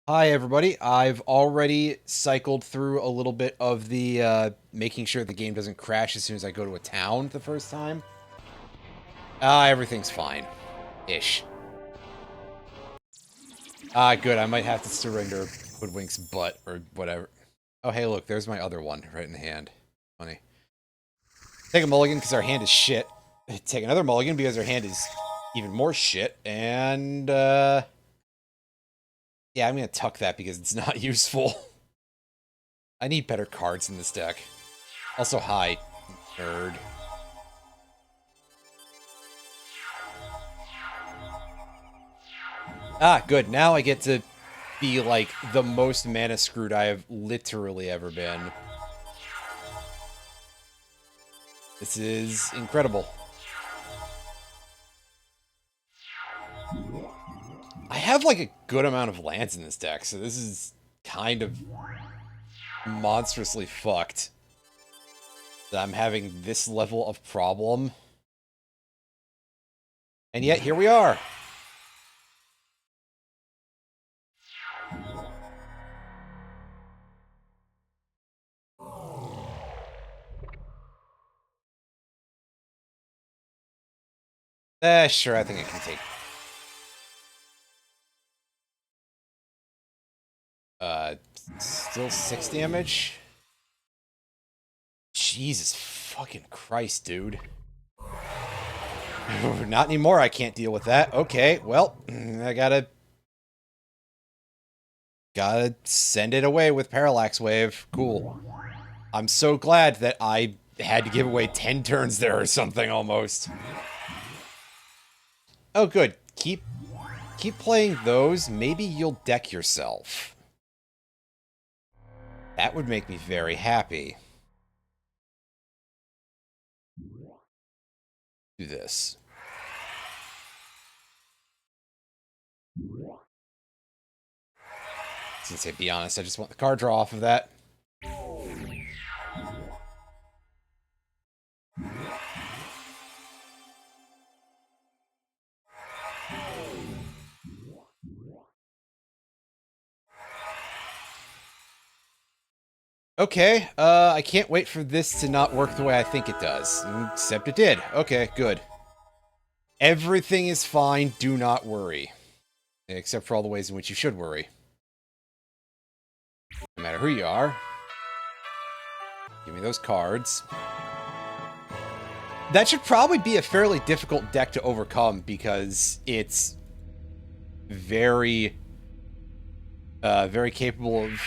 Hi, everybody. I've already cycled through a little bit of the making sure the game doesn't crash as soon as I go to a town the first time. Everything's fine. Ish. Good. I might have to surrender Hoodwink's butt or whatever. Oh, hey, look. There's my other one right in the hand. Funny. Take a mulligan because our hand is shit. Take another mulligan because our hand is even more shit. And, yeah, I'm going to tuck that because it's not useful. I need better cards in this deck. Also, hi, nerd. Good. Now I get to be, like, the most mana screwed I have literally ever been. This is incredible. I have, like, a good amount of lands in this deck, so this is kind of monstrously fucked that I'm having this level of problem. And yet, here we are. Sure, I think I can take... Still 6 damage? Jesus fucking Christ, dude. Not anymore, I can't deal with that. Okay, well, I gotta send it away with Parallax Wave. Cool. I'm so glad that I had to give away 10 turns there or something, almost. Oh, good. Keep playing those. Maybe you'll deck yourself. That would make me very happy. Do this. Since to be honest, I just want the card draw off of that. Okay, I can't wait for this to not work the way I think it does. Except it did. Okay, good. Everything is fine, do not worry. Except for all the ways in which you should worry. No matter who you are. Give me those cards. That should probably be a fairly difficult deck to overcome because it's very, very capable of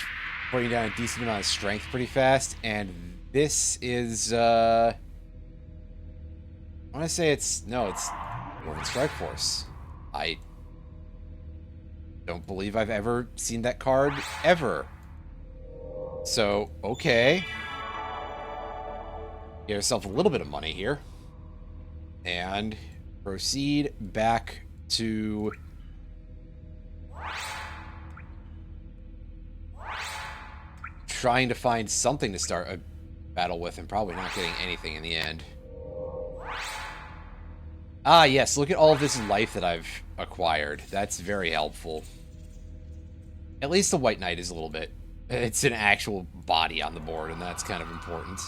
putting down a decent amount of strength pretty fast, and this is, I want to say it's Northern Strike Force. I don't believe I've ever seen that card, ever. So, okay. Get yourself a little bit of money here. And proceed back to... trying to find something to start a battle with and probably not getting anything in the end. Ah, yes, look at all of this life that I've acquired. That's very helpful. At least the White Knight is a little bit... it's an actual body on the board, and that's kind of important.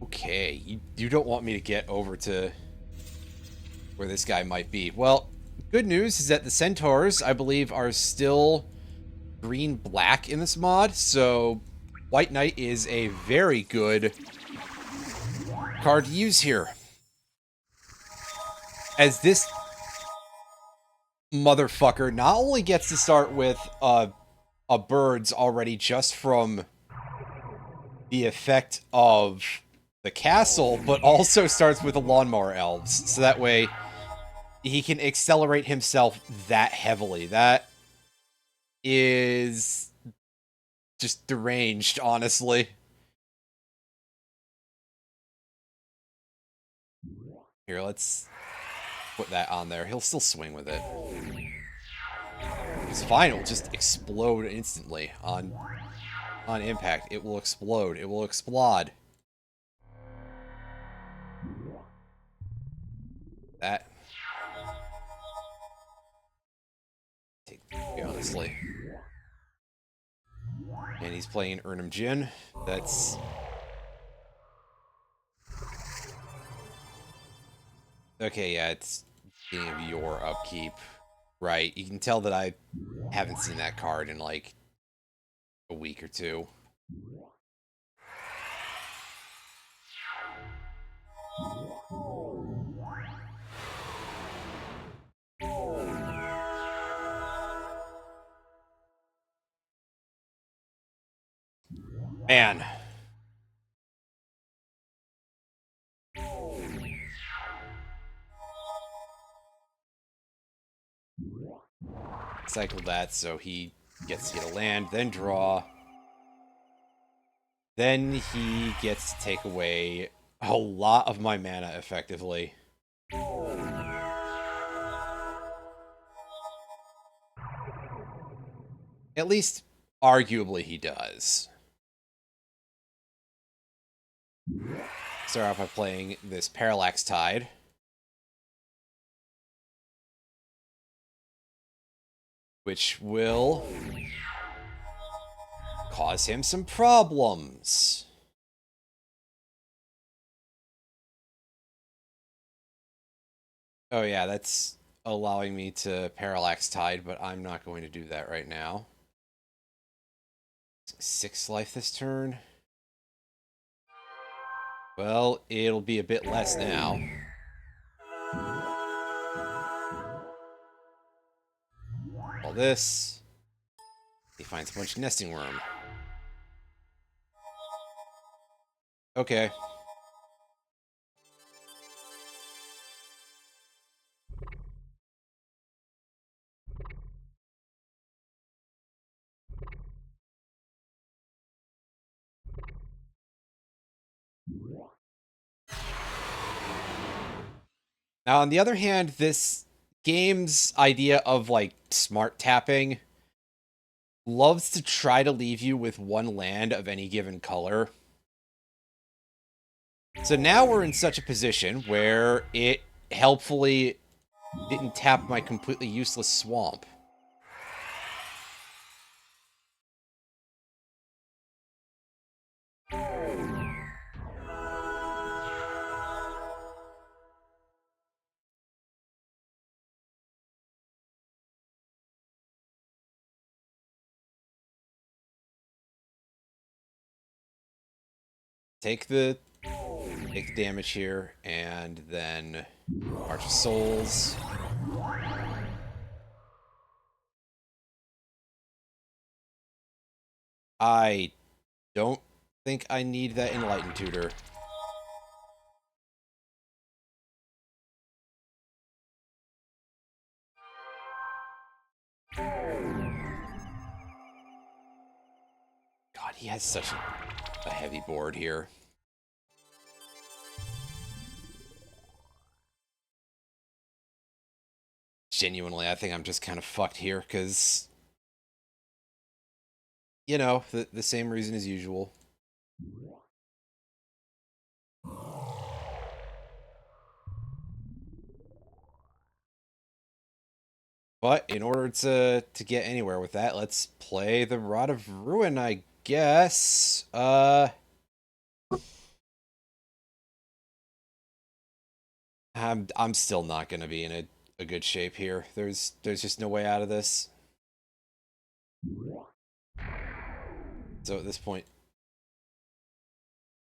Okay, you don't want me to get over to where this guy might be. Well, good news is that the Centaurs, I believe, are still green-black in this mod, so White Knight is a very good card to use here. As this motherfucker not only gets to start with a birds already just from the effect of the castle, but also starts with the lawnmower elves, so that way he can accelerate himself that heavily. That is just deranged, honestly. Here, let's put that on there. He'll still swing with it. It's fine, it'll just explode instantly on On impact, it will explode. It will explode. That. Honestly. And he's playing Urnum Jin. That's... Okay, yeah, it's beginning of your upkeep. Right, you can tell that I haven't seen that card in, like, a week or two. Man. Cycle that so he gets to get a land, then draw. Then he gets to take away a lot of my mana effectively. At least, arguably, he does. Start off by playing this Parallax Tide. Which will cause him some problems. Oh yeah, that's allowing me to Parallax Tide, but I'm not going to do that right now. 6 life this turn. Well, it'll be a bit less now. All this. He finds a bunch of nesting worm. Okay. Now, on the other hand, this game's idea of, like, smart tapping loves to try to leave you with one land of any given color. So now we're in such a position where it helpfully didn't tap my completely useless swamp. Take the damage here, and then March of Souls. I don't think I need that Enlightened Tutor. God, he has such a heavy board here. Genuinely, I think I'm just kind of fucked here, because, you know, the same reason as usual. But in order to get anywhere with that, let's play the Rod of Ruin, I guess. I'm still not going to be in a good shape here. There's just no way out of this. So at this point,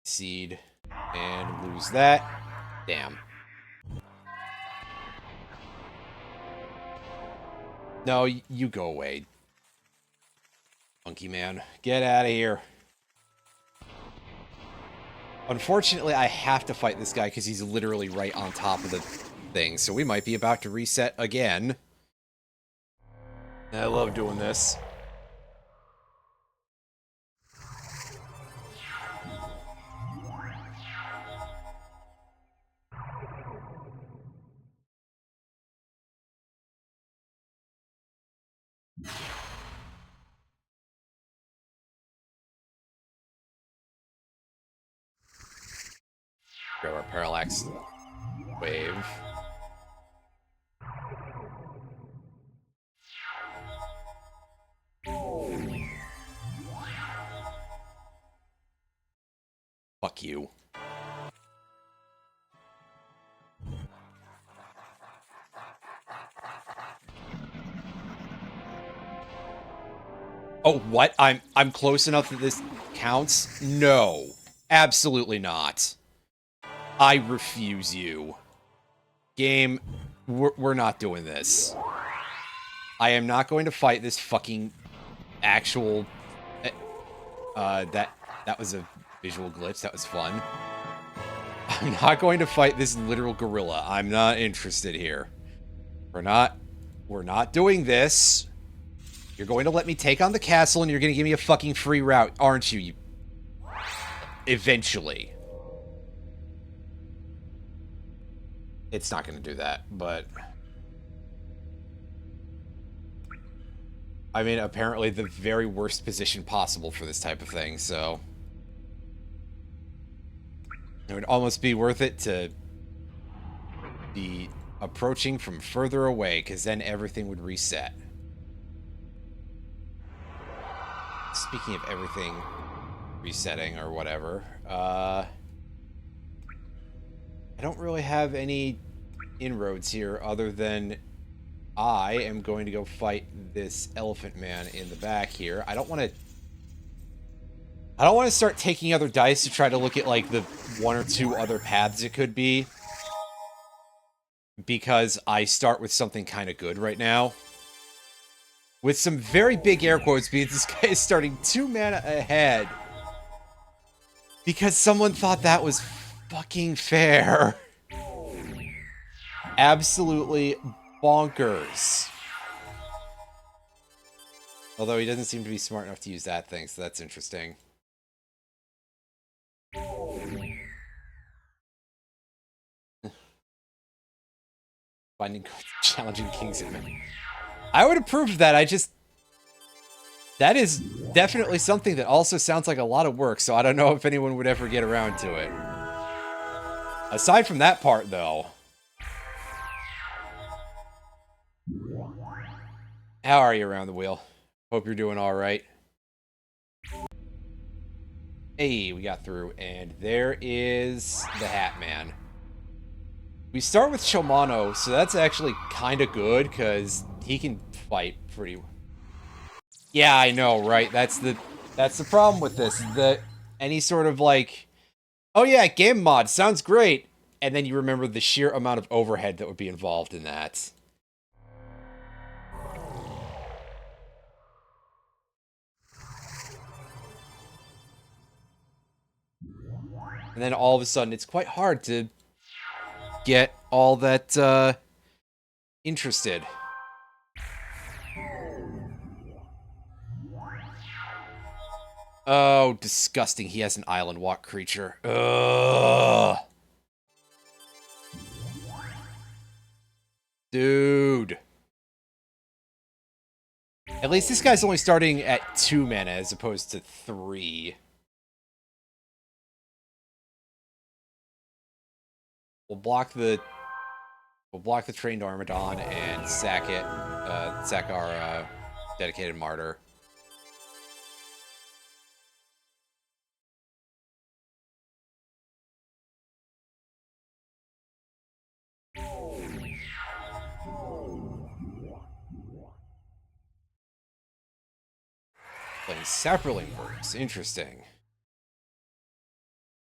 seed and lose that. Damn. No, you go away. Monkey man. Get out of here. Unfortunately, I have to fight this guy because he's literally right on top of the thing. So we might be about to reset again. I love doing this. Grab our parallax wave. Fuck you. Oh, what? I'm close enough that this counts? No. Absolutely not. I refuse you. Game, we're not doing this. I am not going to fight this fucking actual... that was a visual glitch. That was fun. I'm not going to fight this literal gorilla. I'm not interested here. We're not doing this. You're going to let me take on the castle and you're going to give me a fucking free route, aren't you? Eventually. It's not going to do that, but... I mean, apparently the very worst position possible for this type of thing, so... It would almost be worth it to be approaching from further away, because then everything would reset. Speaking of everything resetting or whatever, I don't really have any inroads here other than I am going to go fight this elephant man in the back here. I don't want to start taking other dice to try to look at like the one or two other paths it could be, because I start with something kind of good right now. With some very big air quotes, because this guy is starting 2 mana ahead. Because someone thought that was fucking fair. Absolutely bonkers. Although he doesn't seem to be smart enough to use that thing, so that's interesting. Finding challenging kings in me. I would approve of that. That is definitely something that also sounds like a lot of work, so I don't know if anyone would ever get around to it. Aside from that part, though. How are you around the wheel? Hope you're doing all right. Hey, we got through, and there is the Hat Man. We start with Shomano, so that's actually kind of good, because he can fight pretty well. Yeah, I know, right? That's the problem with this, that any sort of like, oh yeah, game mod, sounds great, and then you remember the sheer amount of overhead that would be involved in that. And then all of a sudden, it's quite hard to get all that interested. Oh, disgusting. He has an island walk creature. Ugh. Dude. At least this guy's only starting at 2 mana as opposed to 3. We'll block the trained Armadon and sack it. Sack our dedicated martyr. Playing Sapperling Birds. Interesting.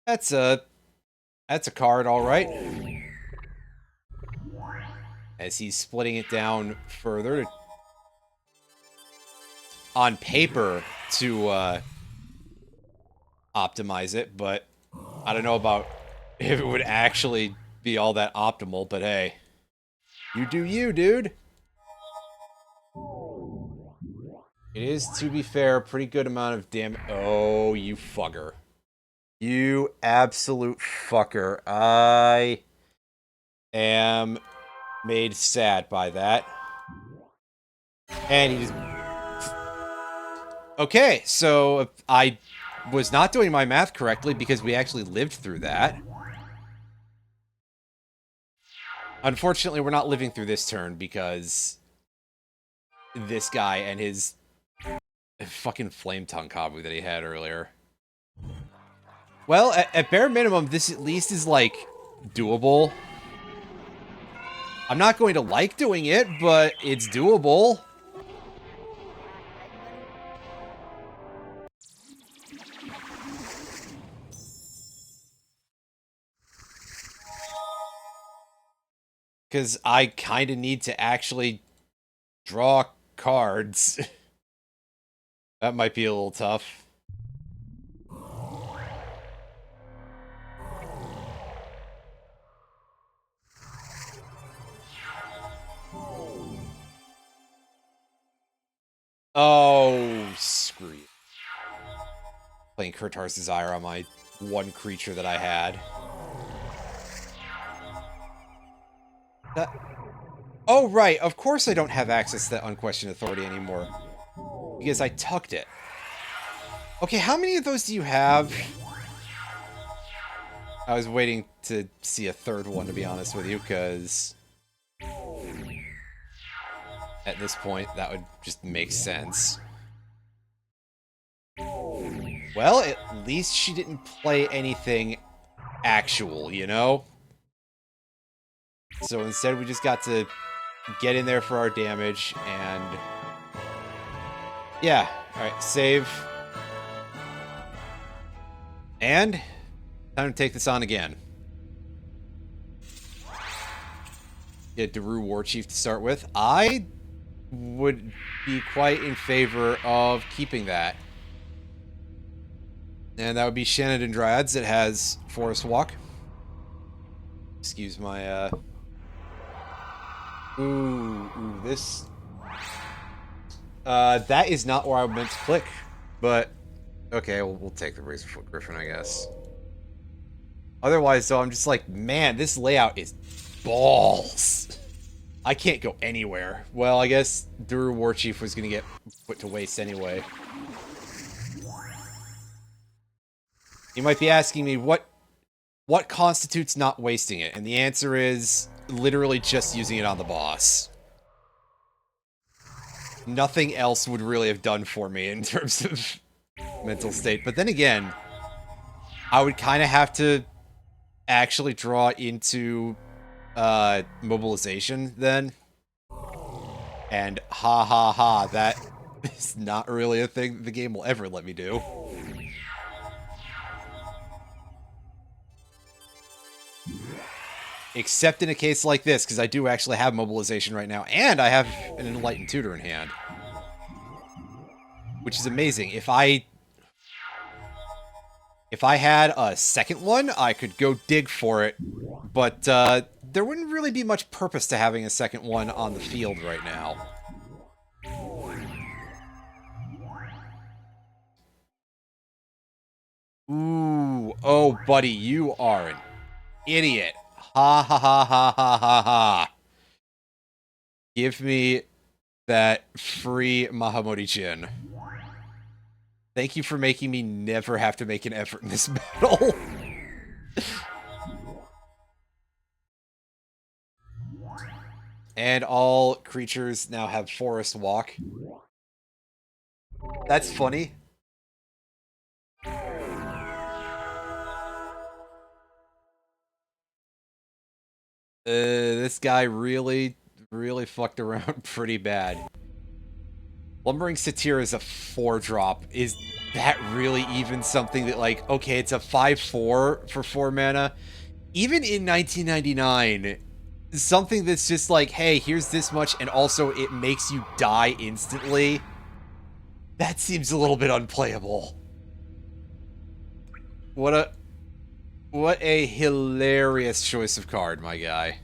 That's a card, all right. As he's splitting it down further on paper to optimize it, but I don't know about if it would actually be all that optimal, but hey. You do you, dude. It is, to be fair, a pretty good amount of damage. Oh, you fucker. You absolute fucker. I am made sad by that. And he's... Okay, so I was not doing my math correctly because we actually lived through that. Unfortunately, we're not living through this turn because this guy and his fucking flame tongue combo that he had earlier. Well, at bare minimum, this at least is, like, doable. I'm not going to like doing it, but it's doable. Because I kind of need to actually draw cards. That might be a little tough. Oh, screw you. Playing Kurtar's Desire on my one creature that I had. Oh, right. Of course I don't have access to that Unquestioned Authority anymore. Because I tucked it. Okay, how many of those do you have? I was waiting to see a third one, to be honest with you, because at this point, that would just make sense. Well, at least she didn't play anything actual, you know? So instead, we just got to get in there for our damage, and... yeah. Alright, save. And... time to take this on again. Get Daru Warchief to start with. I would be quite in favor of keeping that. And that would be Shandalar Dryads. It has Forest Walk. Excuse my, Ooh, this... that is not where I meant to click. But, okay, we'll take the Razorfoot Griffin, I guess. Otherwise, though, I'm just like, man, this layout is balls. I can't go anywhere. Well, I guess Daru Warchief was going to get put to waste anyway. You might be asking me, what constitutes not wasting it? And the answer is literally just using it on the boss. Nothing else would really have done for me in terms of mental state. But then again, I would kind of have to actually draw into mobilization then. And ha ha ha, that is not really a thing the game will ever let me do. Except in a case like this, because I do actually have mobilization right now, and I have an Enlightened Tutor in hand. Which is amazing. If I had a second one, I could go dig for it, but there wouldn't really be much purpose to having a second one on the field right now. Ooh, oh, buddy, you are an idiot. Ha ha ha ha ha ha ha. Give me that free Mahamodi-Jin. Thank you for making me never have to make an effort in this battle. And all creatures now have Forest Walk. That's funny. This guy really fucked around pretty bad. Lumbering Satyr is a 4-drop. Is that really even something that, like, okay, it's a 5/4 for 4 mana? Even in 1999, something that's just like, hey, here's this much, and also it makes you die instantly. That seems a little bit unplayable. What a hilarious choice of card, my guy.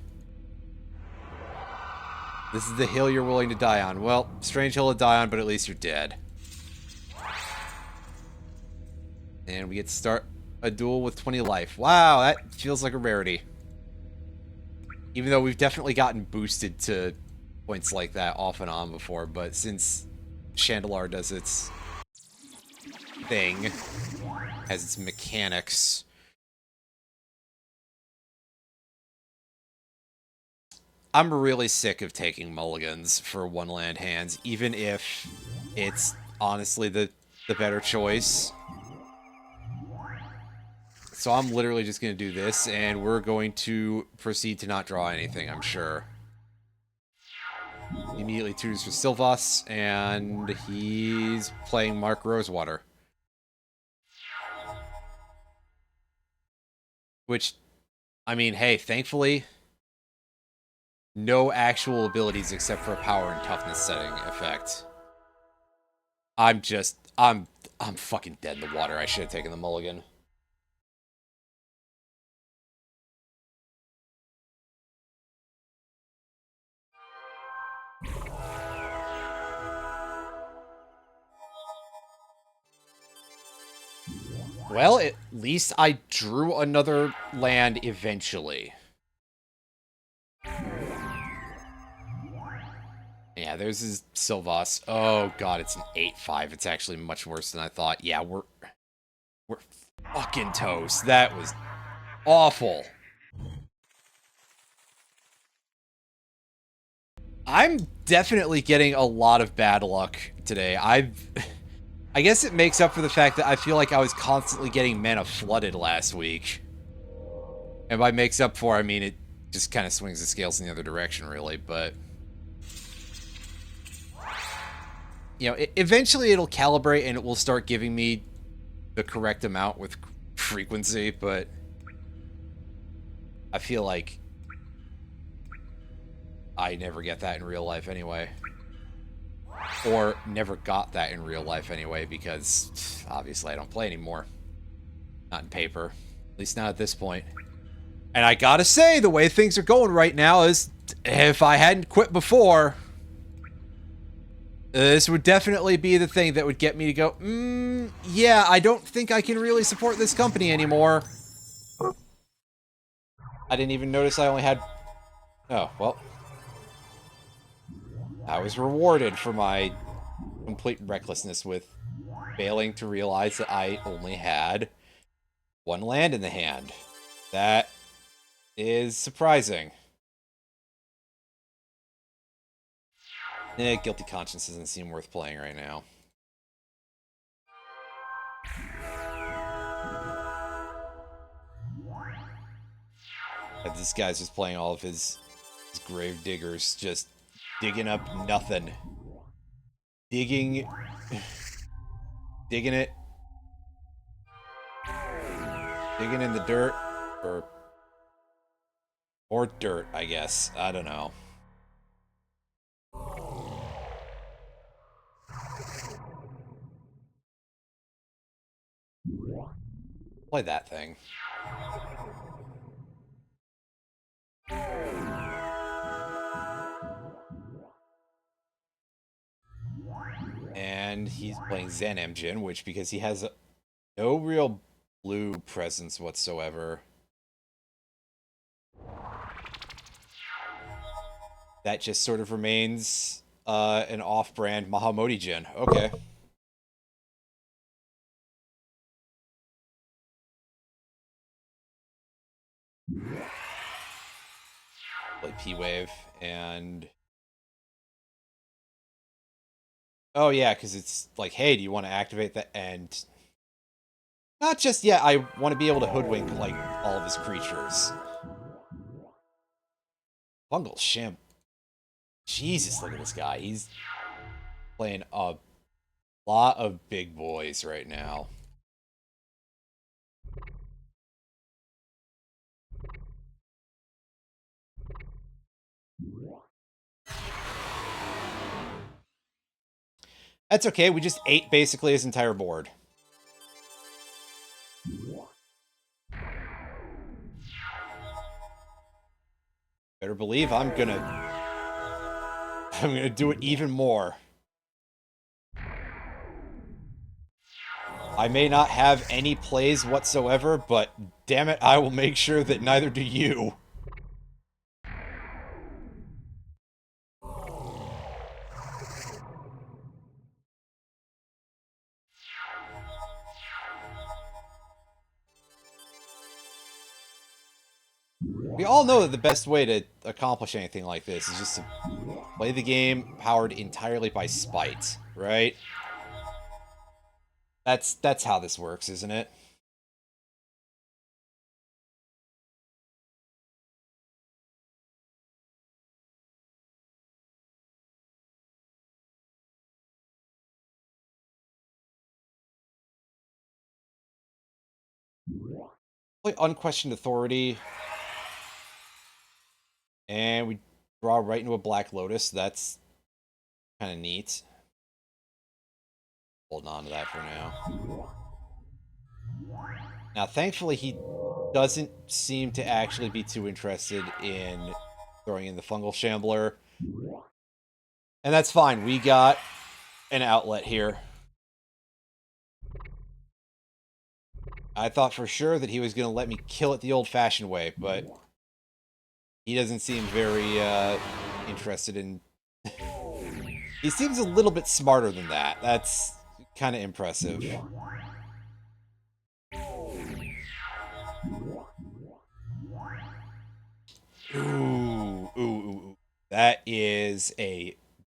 This is the hill you're willing to die on. Well, strange hill to die on, but at least you're dead. And we get to start a duel with 20 life. Wow, that feels like a rarity. Even though we've definitely gotten boosted to points like that off and on before, but since Shandalar does its thing, has its mechanics... I'm really sick of taking mulligans for one land hands, even if it's honestly the better choice. So I'm literally just going to do this, and we're going to proceed to not draw anything, I'm sure. He immediately tutors for Sylvas, and he's playing Mark Rosewater. Which, I mean, hey, thankfully, no actual abilities except for a power and toughness setting effect. I'm fucking dead in the water. I should have taken the mulligan. Well, at least I drew another land eventually. Yeah, there's his Sylvas. Oh god, it's an 8-5. It's actually much worse than I thought. Yeah, we're fucking toast. That was awful. I'm definitely getting a lot of bad luck today. I guess it makes up for the fact that I feel like I was constantly getting mana flooded last week. And by makes up for, I mean it just kind of swings the scales in the other direction, really, but... You know, eventually it'll calibrate and it will start giving me the correct amount with frequency, but... I feel like I never get that in real life anyway. Or never got that in real life anyway, because obviously I don't play anymore. Not in paper. At least not at this point. And I gotta say, the way things are going right now is, if I hadn't quit before, this would definitely be the thing that would get me to go, yeah, I don't think I can really support this company anymore. I didn't even notice I only had... Oh, well. I was rewarded for my complete recklessness with failing to realize that I only had one land in the hand. That is surprising. Guilty Conscience doesn't seem worth playing right now. But this guy's just playing all of his grave diggers, just digging up nothing. Digging it. Digging in the dirt. Or dirt, I guess. I don't know. Play that thing. And he's playing Zen Emjin, which, because he has no real blue presence whatsoever, that just sort of remains an off-brand Mahamodi Jin. Okay. Play P-Wave, and... Oh yeah, because it's like, hey, do you want to activate that? And... Not just yet, I want to be able to hoodwink, like, all of his creatures. Fungal Shimp. Jesus, look at this guy. He's playing a lot of big boys right now. That's okay, we just ate basically his entire board. Better believe I'm gonna do it even more. I may not have any plays whatsoever, but damn it, I will make sure that neither do you. We all know that the best way to accomplish anything like this is just to play the game powered entirely by spite, right? That's how this works, isn't it? Play unquestioned authority. And we draw right into a Black Lotus. That's kind of neat. Holding on to that for now. Now, thankfully, he doesn't seem to actually be too interested in throwing in the Fungal Shambler. And that's fine. We got an outlet here. I thought for sure that he was going to let me kill it the old-fashioned way, but he doesn't seem very interested in... He seems a little bit smarter than that. That's kind of impressive. Ooh. That is a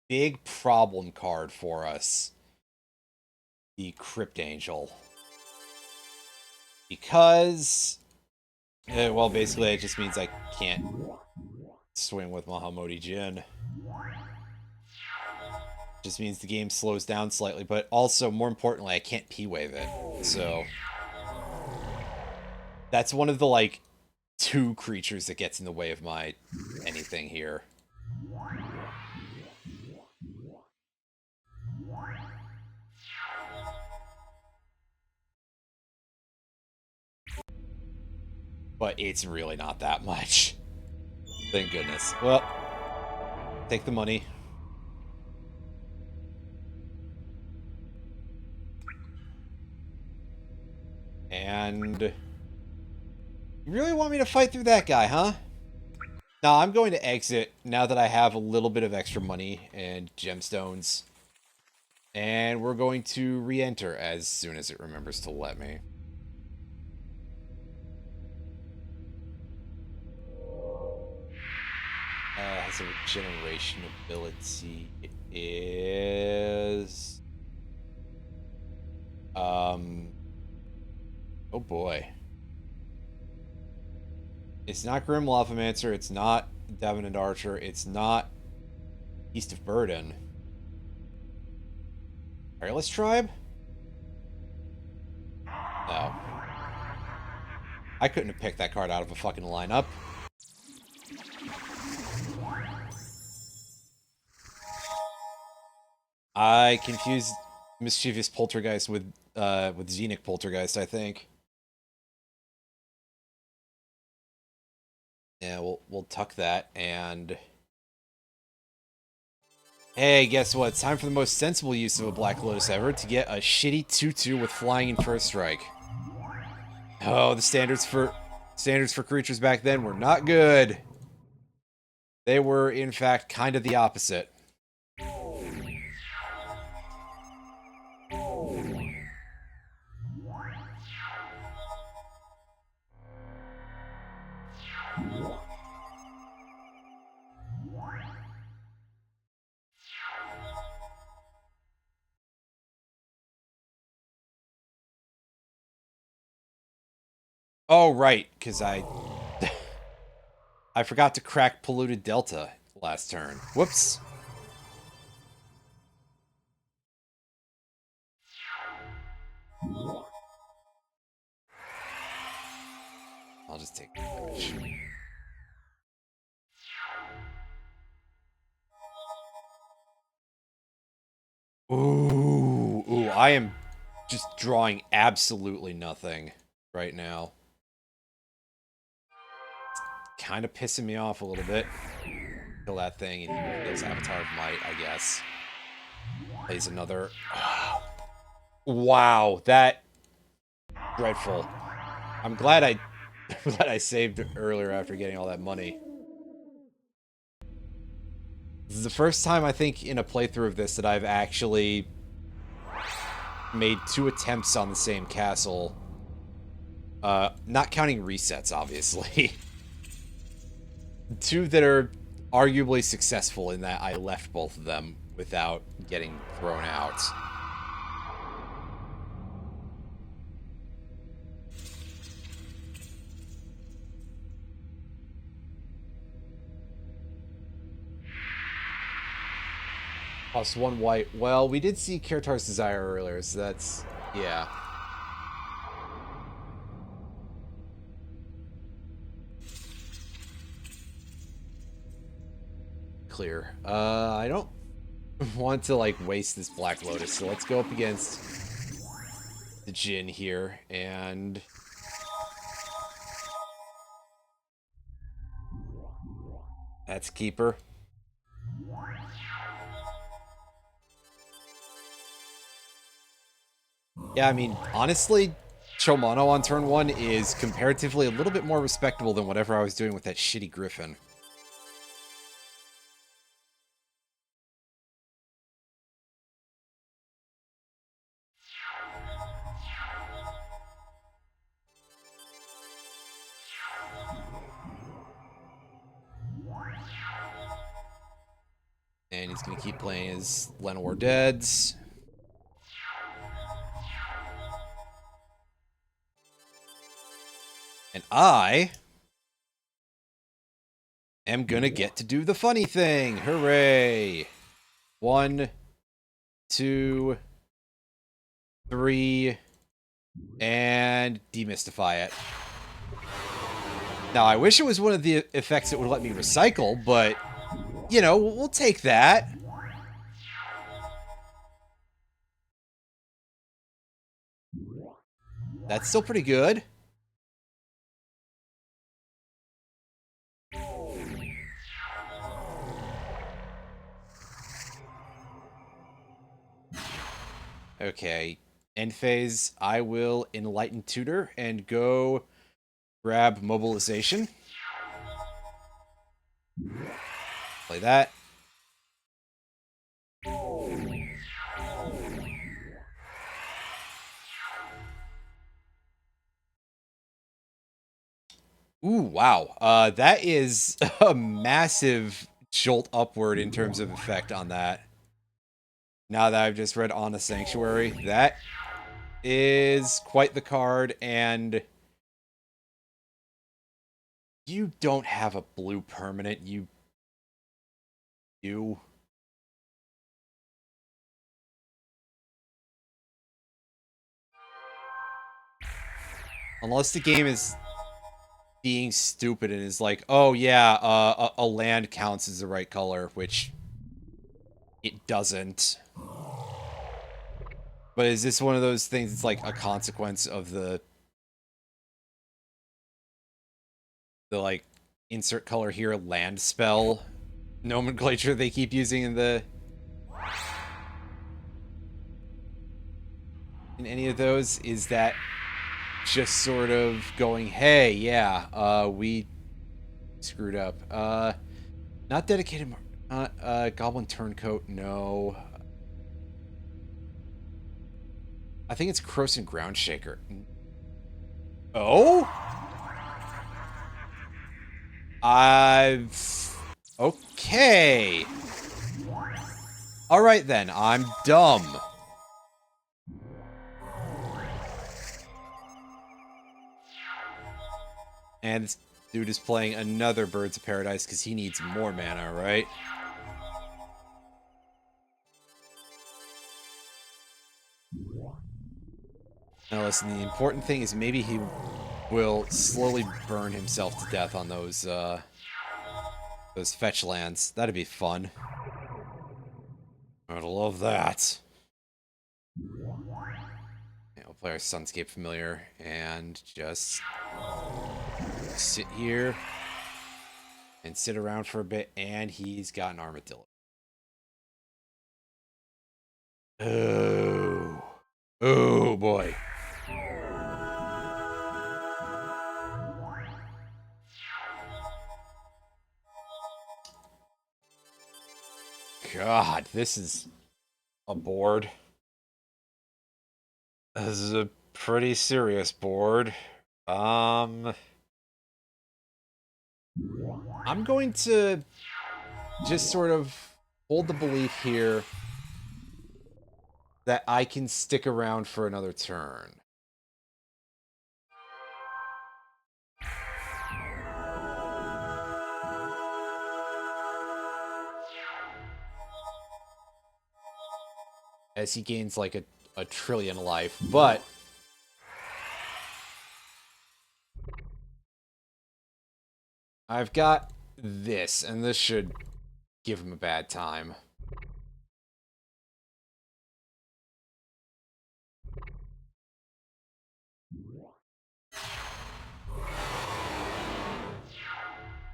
big problem card for us. The Crypt Angel. Because... well, basically it just means I can't swing with Mahamodi Jin. Just means the game slows down slightly, but also, more importantly, I can't P-Wave it. So... That's one of the, like, 2 creatures that gets in the way of my anything here. But it's really not that much. Thank goodness. Well, take the money. And... You really want me to fight through that guy, huh? No, I'm going to exit now that I have a little bit of extra money and gemstones. And we're going to re-enter as soon as it remembers to let me. Has a regeneration ability. It is... Oh boy. It's not Grim Lavamancer, it's not Devon and Archer, it's not East of Burden. Careless Tribe? No. I couldn't have picked that card out of a fucking lineup. I confused Mischievous Poltergeist with Xenic Poltergeist, I think. Yeah, we'll tuck that, and... Hey, guess what? It's time for the most sensible use of a Black Lotus ever, to get a shitty 2-2 with flying in first strike. Oh, the standards for creatures back then were not good. They were, in fact, kind of the opposite. Oh, right, because I forgot to crack Polluted Delta last turn. Whoops. I'll just take damage. Ooh, I am just drawing absolutely nothing right now. It's kind of pissing me off a little bit. Kill that thing and he kills Avatar of Might, I guess. Plays another... Wow, that... Dreadful. I'm glad I saved earlier after getting all that money. This is the first time, I think, in a playthrough of this that I've actually made 2 attempts on the same castle. Not counting resets, obviously. two that are arguably successful in that I left both of them without getting thrown out. Plus one white. Well, we did see Kirtar's Desire earlier, so that's... yeah. Clear. I don't want to, like, waste this Black Lotus, so let's go up against the Jhin here, and... that's Keeper. Yeah, I mean, honestly, Cho'Mono on turn 1 is comparatively a little bit more respectable than whatever I was doing with that shitty Griffin. And he's going to keep playing his Llanowar Deads. And I am going to get to do the funny thing. Hooray. 1, 2, 3, and demystify it. Now, I wish it was one of the effects that would let me recycle, but, you know, we'll take that. That's still pretty good. Okay, end phase, I will Enlighten Tutor and go grab Mobilization. Play that. Ooh, wow. That is a massive jolt upward in terms of effect on that. Now that I've just read On a Sanctuary, that is quite the card, and you don't have a blue permanent, you... Unless the game is being stupid and is like, oh yeah, a land counts as the right color, which it doesn't. But is this one of those things that's like a consequence of the like insert color here land spell nomenclature they keep using in any of those? Is that just sort of going, hey, yeah, we screwed up. Not dedicated, Goblin Turncoat, no. I think it's Krosan Groundshaker. Oh? Okay. Alright then, I'm dumb. And this dude is playing another Birds of Paradise because he needs more mana, right? Now listen, the important thing is maybe he will slowly burn himself to death on those fetch lands. That'd be fun. I'd love that. Yeah, we'll play our Sunscape Familiar and just sit here and sit around for a bit, and he's got an Armadillo. Oh. Oh, boy. God, this is a board. This is a pretty serious board. I'm going to just sort of hold the belief here that I can stick around for another turn. As he gains like a trillion life, but I've got this, and this should give him a bad time.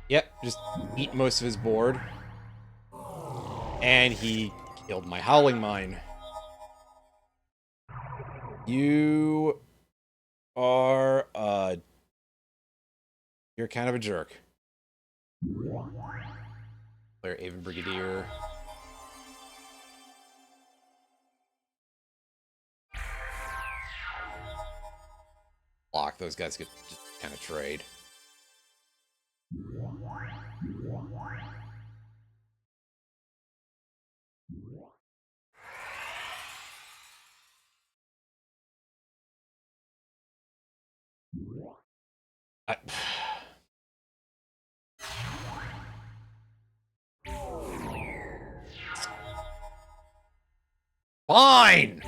Yep, just eat most of his board. And he killed my Howling Mine. You are, you're kind of a jerk. Player Aven Brigadier. Block, those guys could just kind of trade. Fine!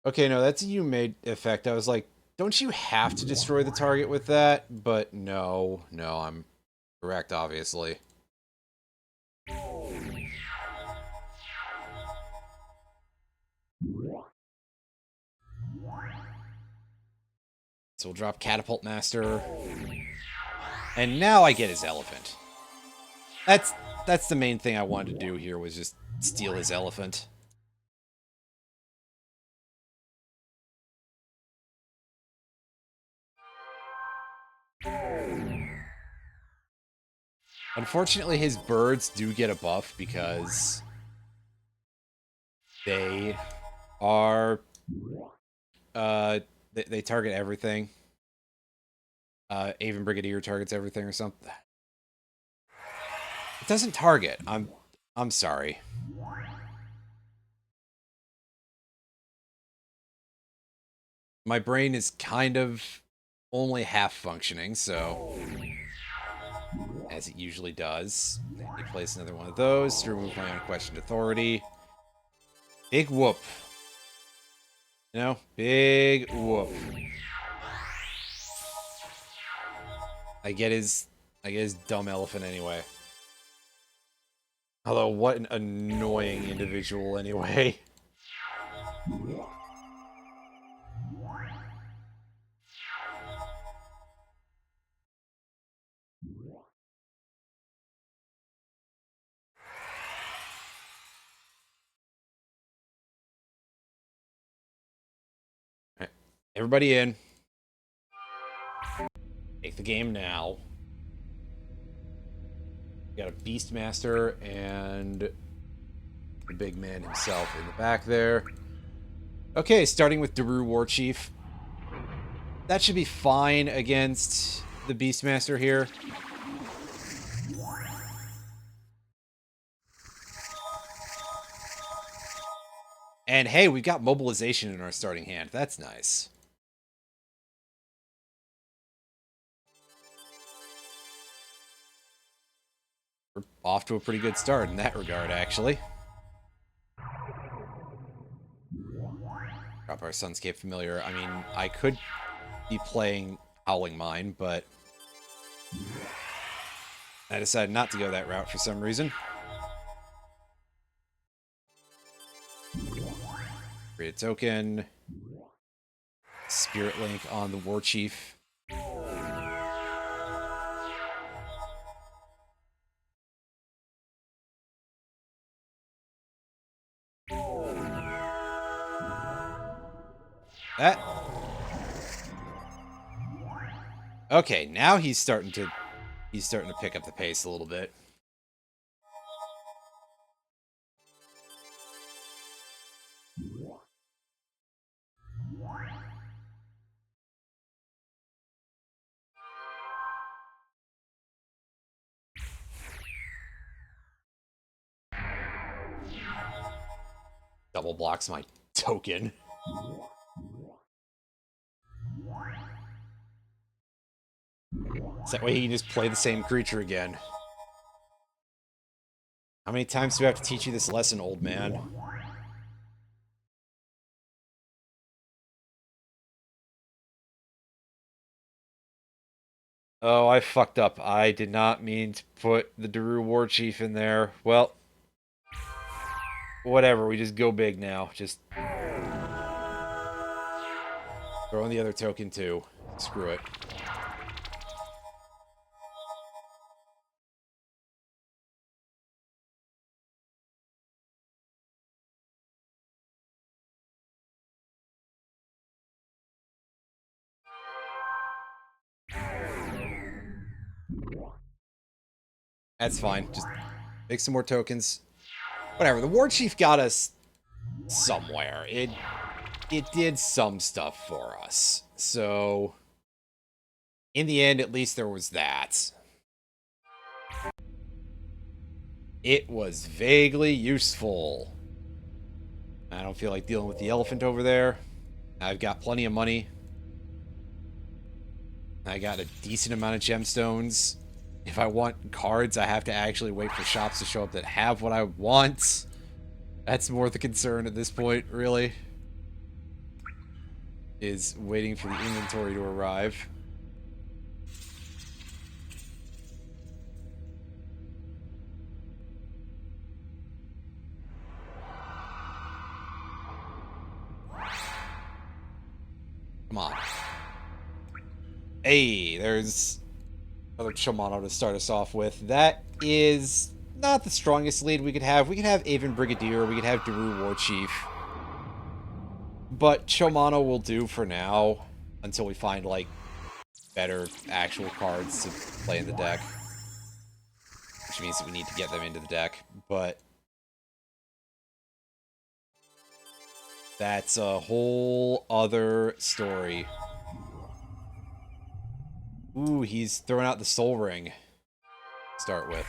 Okay, no, that's a you made effect. I was like, don't you have to destroy the target with that? But no, I'm correct, obviously. So we'll drop Catapult Master. And now I get his elephant. That's the main thing I wanted to do here, was just steal his elephant. Unfortunately, his birds do get a buff because they are they target everything. Aven Brigadier targets everything or something. It doesn't target. I'm sorry. My brain is kind of only half functioning, so as it usually does. He plays another one of those to remove my unquestioned authority. Big whoop. No, big whoop. I get his dumb elephant anyway. Although, what an annoying individual anyway. Right. Everybody in. Take the game now. We got a Beastmaster and the big man himself in the back there. Okay, starting with Daru Warchief. That should be fine against the Beastmaster here. And hey, we've got mobilization in our starting hand. That's nice. We're off to a pretty good start in that regard, actually. Drop our Sunscape Familiar. I mean, I could be playing Howling Mine, but I decided not to go that route for some reason. Create a token. Spirit Link on the Warchief. That. Okay, now he's starting to pick up the pace a little bit. Double blocks my token. So that way he can just play the same creature again. How many times do I have to teach you this lesson, old man? Oh, I fucked up. I did not mean to put the Daru War Chief in there. Well, whatever. We just go big now. Just throw in the other token, too. Screw it. That's fine. Just make some more tokens. Whatever. The War Chief got us somewhere. It did some stuff for us. So, in the end, at least there was that. It was vaguely useful. I don't feel like dealing with the elephant over there. I've got plenty of money. I got a decent amount of gemstones. If I want cards, I have to actually wait for shops to show up that have what I want. That's more the concern at this point, really. Is waiting for the inventory to arrive. Come on. Hey, there's another Shomano to start us off with. That is not the strongest lead we could have. We could have Avon Brigadier, we could have Daru War Chief. But Shomano will do for now, until we find, like, better actual cards to play in the deck. Which means that we need to get them into the deck, but that's a whole other story. Ooh, he's throwing out the Soul Ring to start with.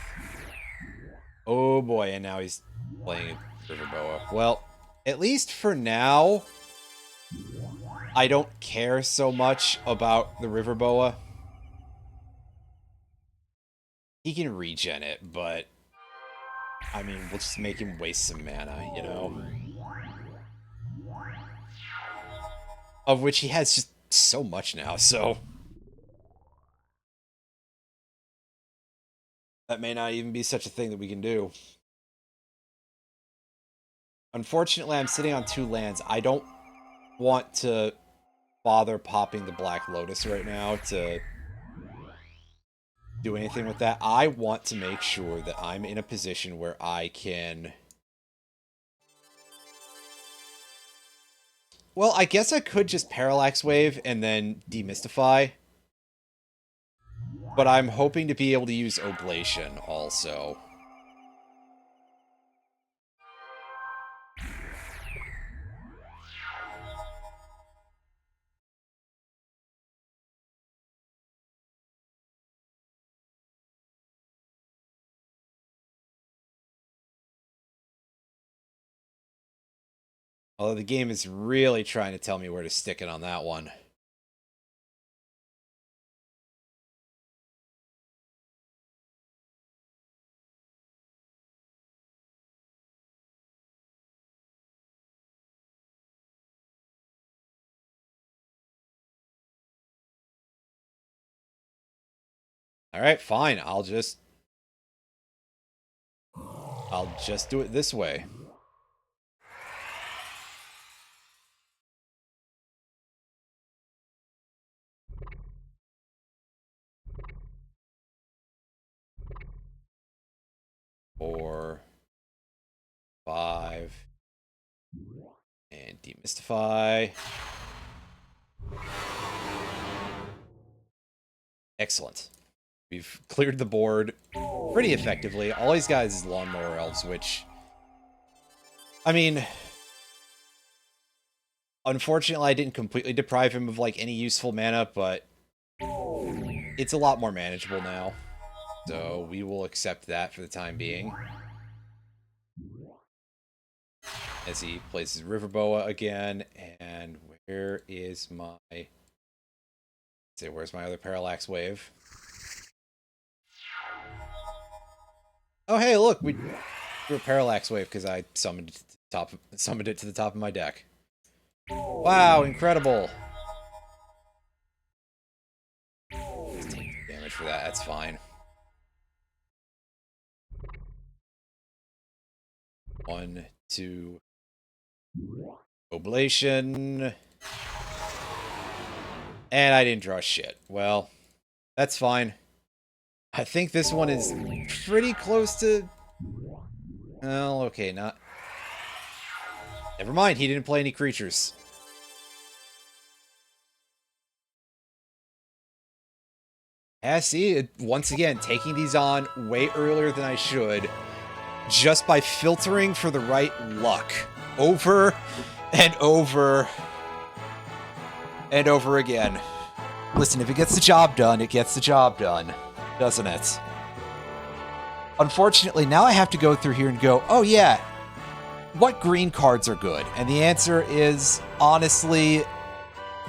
Oh boy, and now he's playing River Boa. Well, at least for now, I don't care so much about the River Boa. He can regen it, but I mean, we'll just make him waste some mana, you know? Of which he has just so much now, so that may not even be such a thing that we can do. Unfortunately, I'm sitting on 2 lands. I don't want to bother popping the Black Lotus right now to do anything with that. I want to make sure that I'm in a position where I can... Well, I guess I could just Parallax Wave and then Demystify. But I'm hoping to be able to use Oblation also. Although the game is really trying to tell me where to stick it on that one. Alright, fine. I'll just do it this way. Four, 5, and Demystify. Excellent. We've cleared the board pretty effectively. All he's got is Lawnmower Elves, which... I mean... Unfortunately, I didn't completely deprive him of, like, any useful mana, but... It's a lot more manageable now. So, we will accept that for the time being. as he places River Boa again. And where is my... say, where's my other Parallax Wave? Oh, hey, look, we drew a Parallax Wave because I summoned it to the top of my deck. Wow, incredible. Just take damage for that, that's fine. 1, 2... Oblation. And I didn't draw shit. Well, that's fine. I think this one is pretty close to... well, okay, not... never mind, he didn't play any creatures. Yeah, see, once again, taking these on way earlier than I should, just by filtering for the right luck. Over and over and over again. Listen, if it gets the job done, it gets the job done, doesn't it? Unfortunately, now I have to go through here and go, oh yeah, what green cards are good? And the answer is, honestly,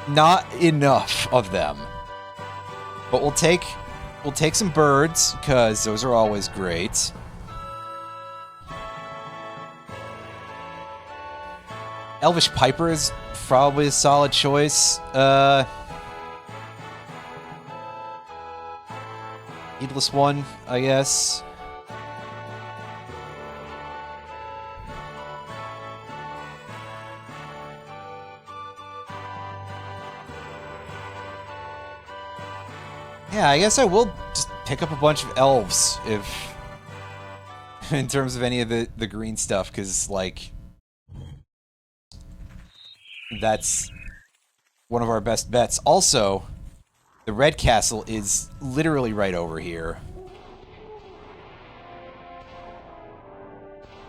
not enough of them. But we'll take some birds, because those are always great. Elvish Piper is probably a solid choice. Heedless One, I guess. Yeah, I guess I will just pick up a bunch of elves, if... in terms of any of the green stuff, because, like... that's one of our best bets. Also, the red castle is literally right over here.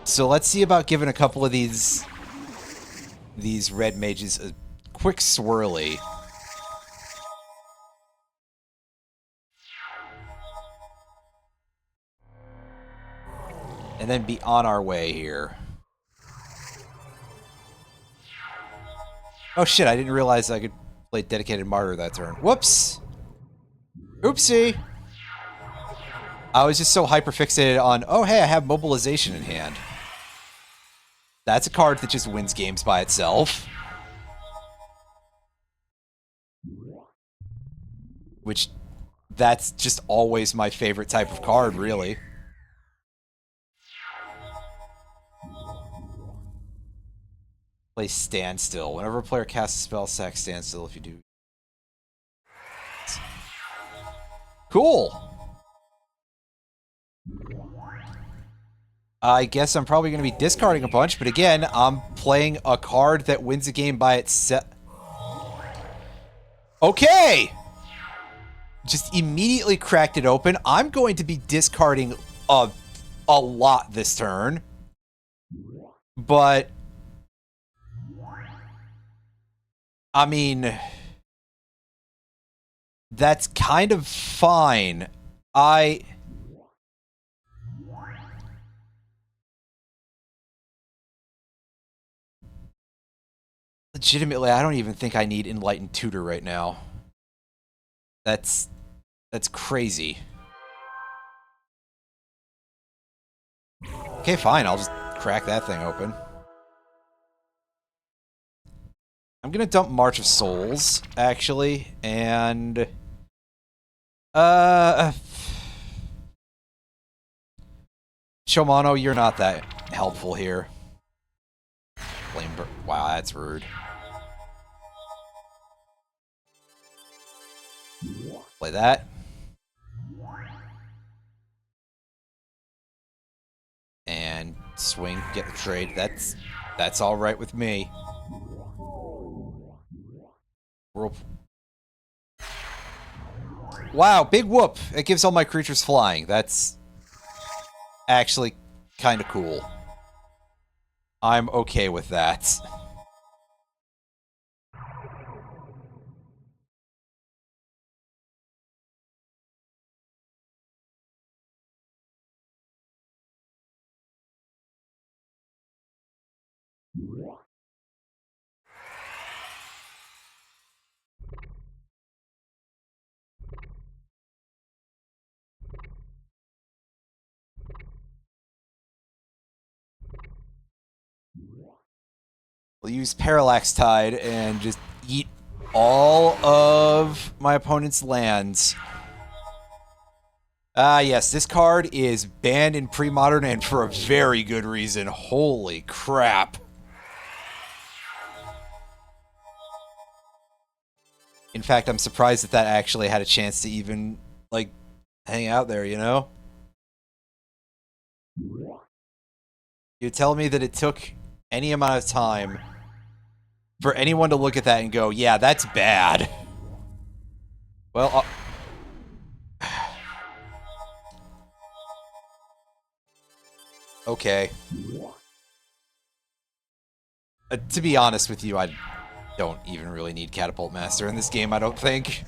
So let's see about giving a couple of these red mages a quick swirly. And then be on our way here. Oh shit, I didn't realize I could play Dedicated Martyr that turn. Whoops! Oopsie! I was just so hyper-fixated on, oh hey, I have Mobilization in hand. That's a card that just wins games by itself. Which, that's just always my favorite type of card, really. Play Standstill. Whenever a player casts a spell, sack Standstill if you do. Cool! I guess I'm probably going to be discarding a bunch, but again, I'm playing a card that wins a game by itself. Okay! Just immediately cracked it open. I'm going to be discarding a lot this turn. But... I mean... that's kind of fine. Legitimately, I don't even think I need Enlightened Tutor right now. That's crazy. Okay, fine, I'll just crack that thing open. I'm gonna dump March of Souls, actually, and... Shomano, you're not that helpful here. Wow, that's rude. Play that. And swing, get the trade. That's all right with me. Wow, big whoop! It gives all my creatures flying. That's actually kind of cool. I'm okay with that. We'll use Parallax Tide and just eat all of my opponent's lands. Ah, yes, this card is banned in pre-modern and for a very good reason. Holy crap. In fact, I'm surprised that that actually had a chance to even, like, hang out there, you know? You tell me that it took any amount of time for anyone to look at that and go, yeah, that's bad. Well, okay. To be honest with you, I don't even really need Catapult Master in this game, I don't think.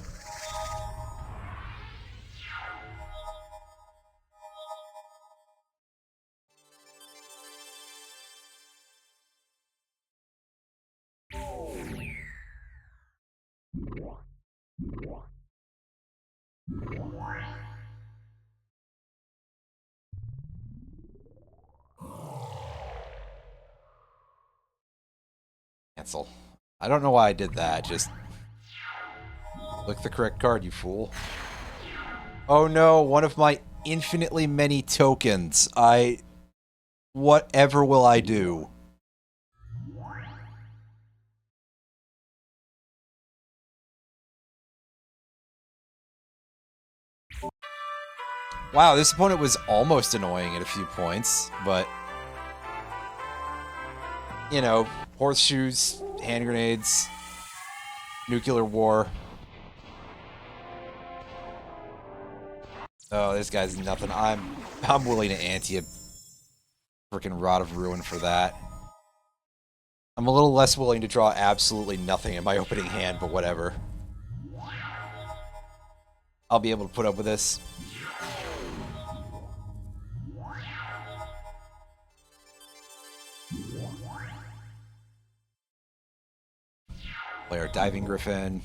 Cancel. I don't know why I did that, just click the correct card, you fool. Oh no, one of my infinitely many tokens. Whatever will I do? Wow, this opponent was almost annoying at a few points, but... You know, horseshoes, hand grenades, nuclear war. Oh, this guy's nothing. I'm willing to ante a freaking Rod of Ruin for that. I'm a little less willing to draw absolutely nothing in my opening hand, but whatever. I'll be able to put up with this. Play our Diving Griffin.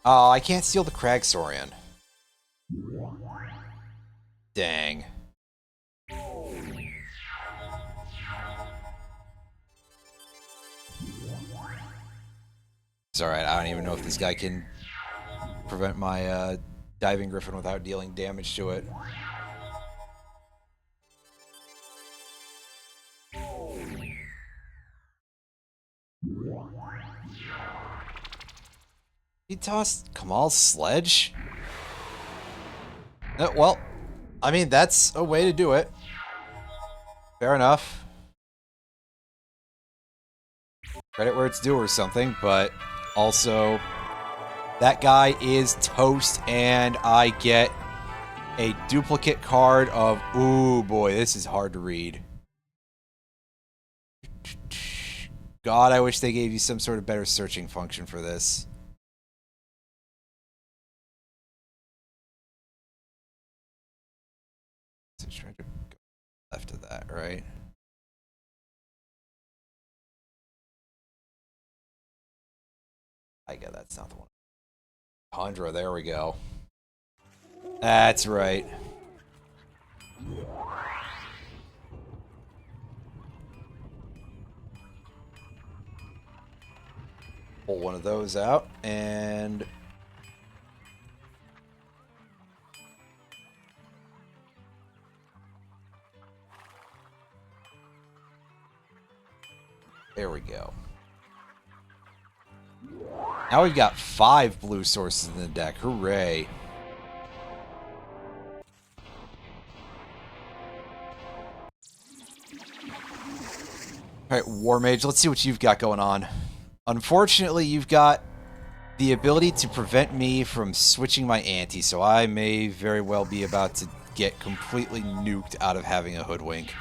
Oh, I can't steal the Crag Saurian. Dang. It's alright, I don't even know if this guy can prevent my Diving Griffin without dealing damage to it. He tossed Kamal's Sledge? Well, I mean, that's a way to do it. Fair enough. Credit where it's due or something, but also, that guy is toast, and I get a duplicate card of... Ooh, boy, this is hard to read. God, I wish they gave you some sort of better searching function for this. So trying to go left of that, right? I get that's not the one. Tundra, there we go. That's right. Pull one of those out, and... there we go. Now we've got 5 blue sources in the deck. Hooray. Alright, War Mage, let's see what you've got going on. Unfortunately, you've got the ability to prevent me from switching my ante, so I may very well be about to get completely nuked out of having a Hoodwink.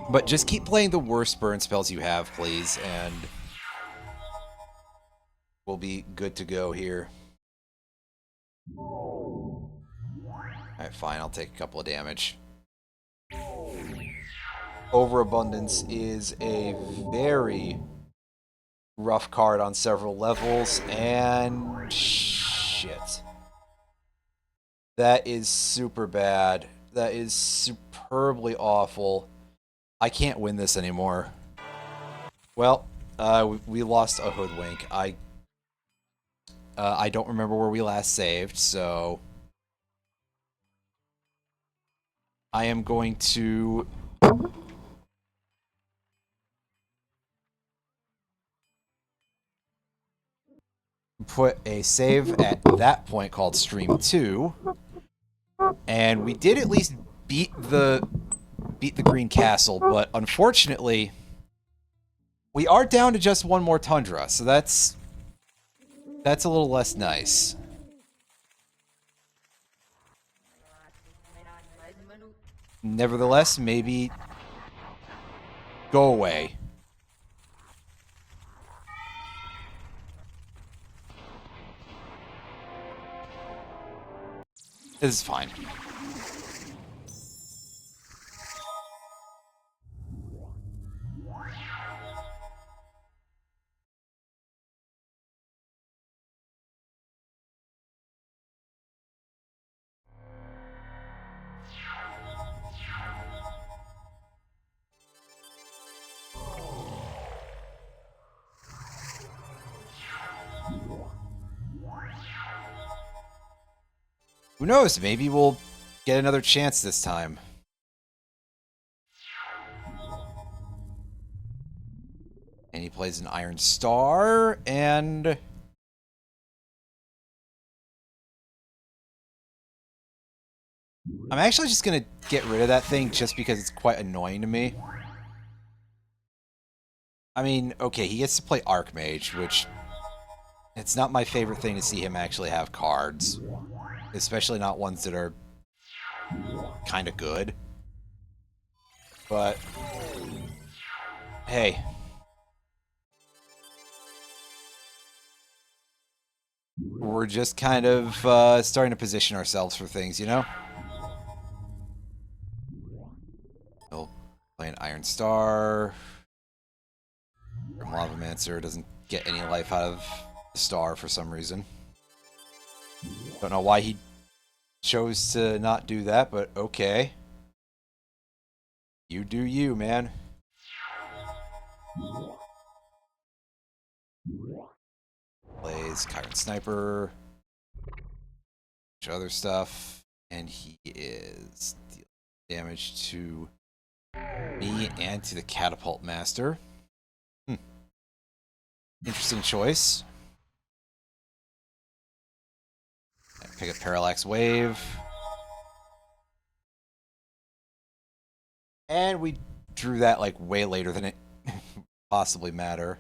But just keep playing the worst burn spells you have, please, and... we'll be good to go here. Alright, fine, I'll take a couple of damage. Overabundance is a very rough card on several levels, and shit. That is super bad. That is superbly awful. I can't win this anymore. Well, we lost a hoodwink. I don't remember where we last saved, so I am going to put a save at that point called Stream 2. And we did at least beat the Green Castle, but unfortunately, we are down to just one more Tundra, so that's a little less nice. Nevertheless, maybe go away. This is fine. Who knows? Maybe we'll get another chance this time. And he plays an Iron Star, and I'm actually just going to get rid of that thing just because it's quite annoying to me. I mean, okay, he gets to play Archmage, which it's not my favorite thing to see him actually have cards. Especially not ones that are kind of good. But, hey. We're just kind of starting to position ourselves for things, you know? He'll play an Iron Star. Lavamancer doesn't get any life out of the star for some reason. Don't know why he chose to not do that, but okay. You do you, man. Plays Kyron Sniper. Bunch of other stuff. And he is dealing damage to me and to the Catapult Master. Interesting choice. Pick a Parallax Wave. And we drew that like way later than it possibly matter.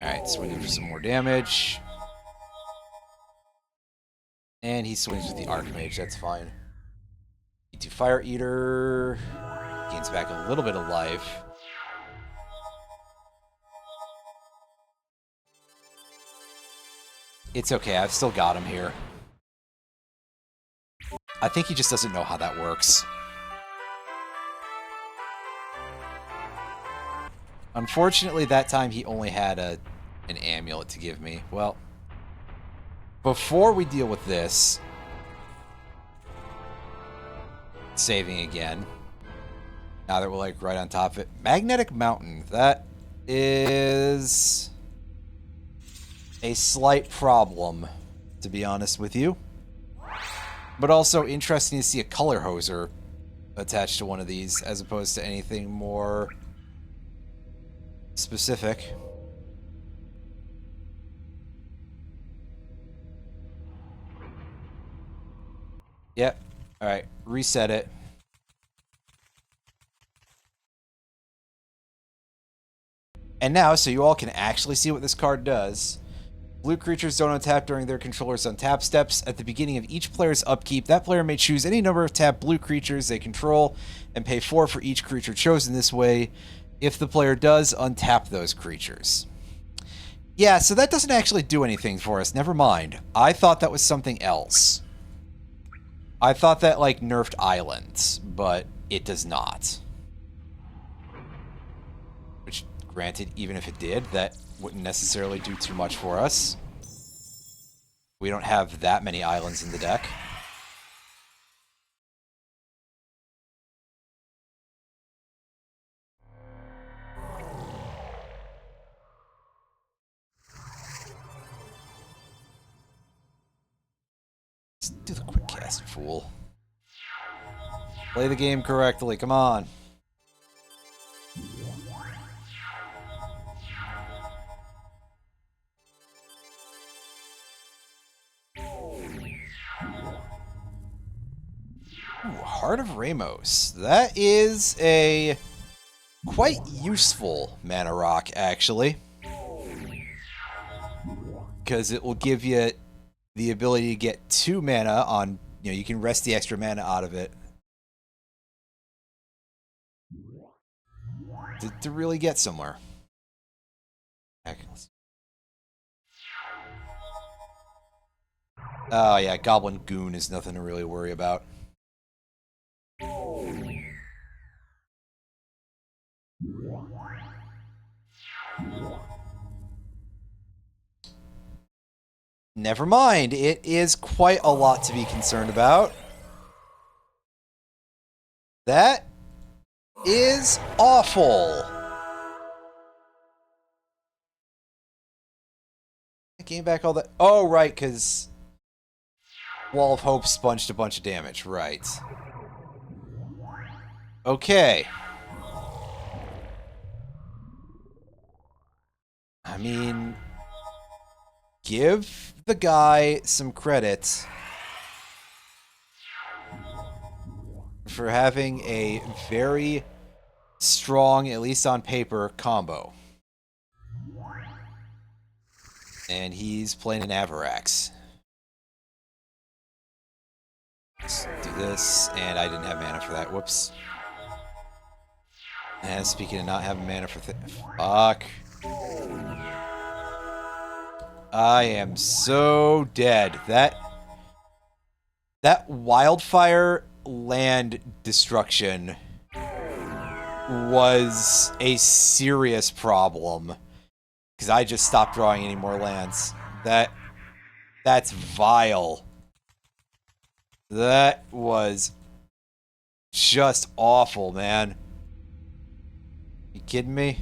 Alright, swinging for some more damage. And he swings with the Archmage, that's fine. E2 Fire Eater. Gains back a little bit of life. It's okay, I've still got him here. I think he just doesn't know how that works. Unfortunately, that time he only had an amulet to give me. Well, before we deal with this, saving again. Now that we're like right on top of it. Magnetic Mountain. That is a slight problem, to be honest with you. But also interesting to see a color hoser attached to one of these as opposed to anything more specific. Yep. Alright, reset it. And now, so you all can actually see what this card does. Blue creatures don't untap during their controller's untap steps. At the beginning of each player's upkeep, that player may choose any number of tapped blue creatures they control and pay 4 for each creature chosen this way if the player does untap those creatures. Yeah, so that doesn't actually do anything for us. Never mind. I thought that was something else. I thought that, like, nerfed islands, but it does not. Which, granted, even if it did, that wouldn't necessarily do too much for us. We don't have that many islands in the deck. Let's do the quick cast, fool. Play the game correctly, come on. Ooh, Heart of Ramos. That is a quite useful mana rock, actually. Because it will give you the ability to get 2 mana on, you can rest the extra mana out of it. To really get somewhere. Oh yeah, Goblin Goon is nothing to really worry about. Never mind, it is quite a lot to be concerned about. That is awful. I gained back all that. Oh, right, because Wall of Hope sponged a bunch of damage. Right. Okay. I mean, give the guy some credit for having a very strong, at least on paper, combo. And he's playing an Avarax. Let's do this, and I didn't have mana for that. Whoops. And speaking of not having mana for fuck. I am so dead. That wildfire land destruction was a serious problem. Because I just stopped drawing any more lands. That's vile. That was just awful, man. You kidding me?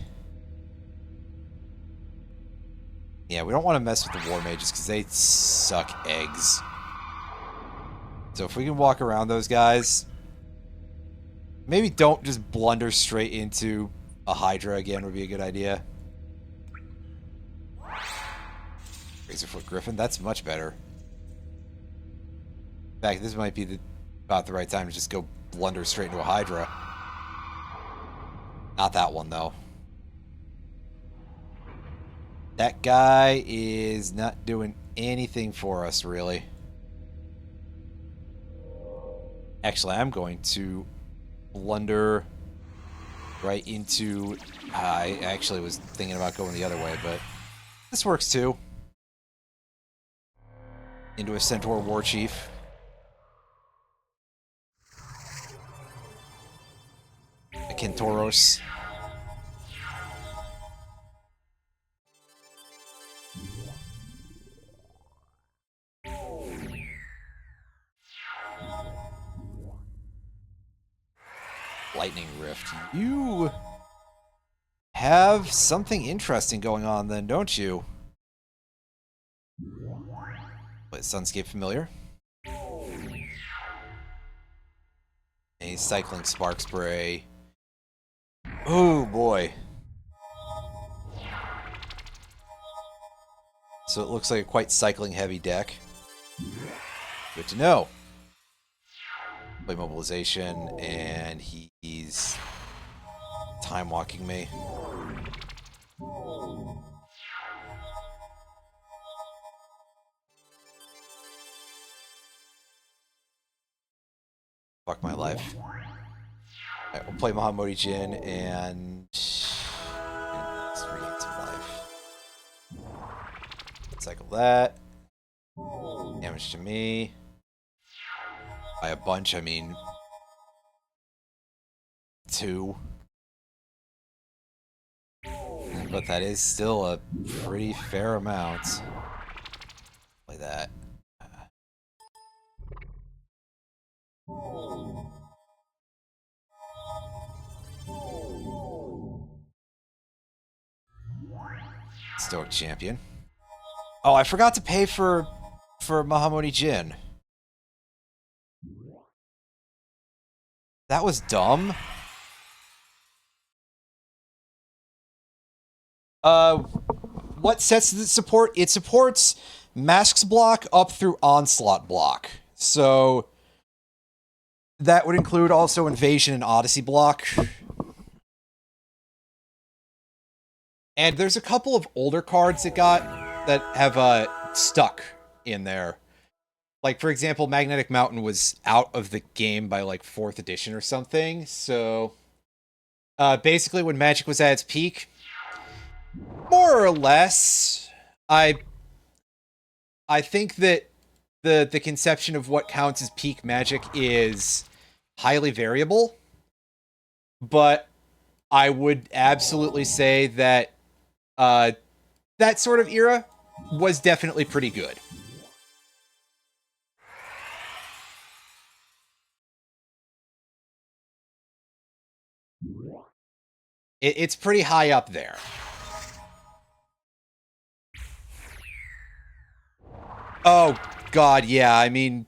Yeah, we don't want to mess with the War Mages because they suck eggs. So if we can walk around those guys, maybe don't just blunder straight into a Hydra again would be a good idea. Razorfoot Griffin, that's much better. In fact, this might be about the right time to just go blunder straight into a Hydra. Not that one, though. That guy is not doing anything for us, really. Actually, I'm going to blunder right into... I actually was thinking about going the other way, but this works too. Into a Centaur War Chief. A Kentauros. Lightning Rift. You have something interesting going on then, don't you? What, Sunscape Familiar? A Cycling Spark Spray. Oh boy. So it looks like a quite cycling heavy deck. Good to know. Play Mobilization, and he's time walking me. Fuck my life. Alright, we'll play Mahamodi Jin and let's regain some life. Cycle that. Damage to me. By a bunch, I mean 2. But that is still a pretty fair amount. Play that. Stoic Champion. Oh, I forgot to pay for Mahamoni Jin. That was dumb. What sets does it support? It supports Masks block up through Onslaught block. So that would include also Invasion and Odyssey block. And there's a couple of older cards that have stuck in there. Like, for example, Magnetic Mountain was out of the game by, like, 4th edition or something. So, basically, when Magic was at its peak, more or less, I think that the conception of what counts as peak Magic is highly variable. But I would absolutely say that that sort of era was definitely pretty good. It's pretty high up there. Oh, God, yeah, I mean,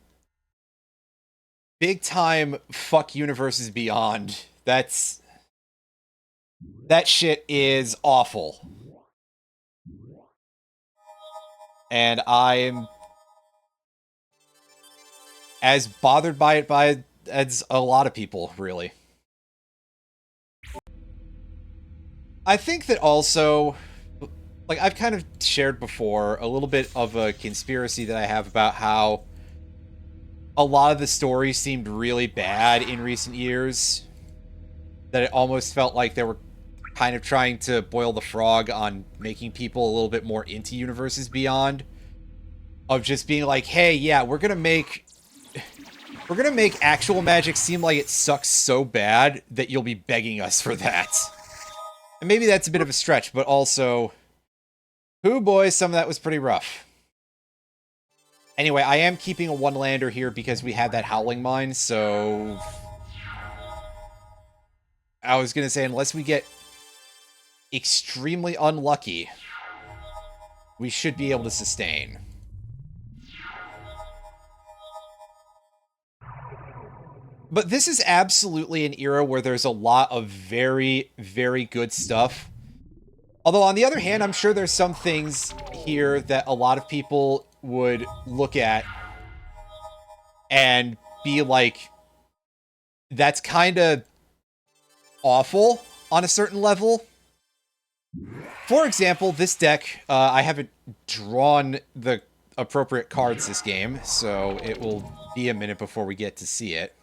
big time fuck Universes Beyond. That shit is awful. And I'm as bothered by it as a lot of people, really. I think that also, like, I've kind of shared before a little bit of a conspiracy that I have about how a lot of the stories seemed really bad in recent years. That it almost felt like they were kind of trying to boil the frog on making people a little bit more into Universes Beyond. Of just being like, hey, yeah, we're gonna make actual Magic seem like it sucks so bad that you'll be begging us for that. And maybe that's a bit of a stretch, but also, hoo boy, some of that was pretty rough. Anyway, I am keeping a one-lander here because we had that Howling Mine, so I was gonna say, unless we get extremely unlucky, we should be able to sustain. But this is absolutely an era where there's a lot of very, very good stuff. Although, on the other hand, I'm sure there's some things here that a lot of people would look at and be like, that's kind of awful on a certain level. For example, this deck, I haven't drawn the appropriate cards this game, so it will be a minute before we get to see it.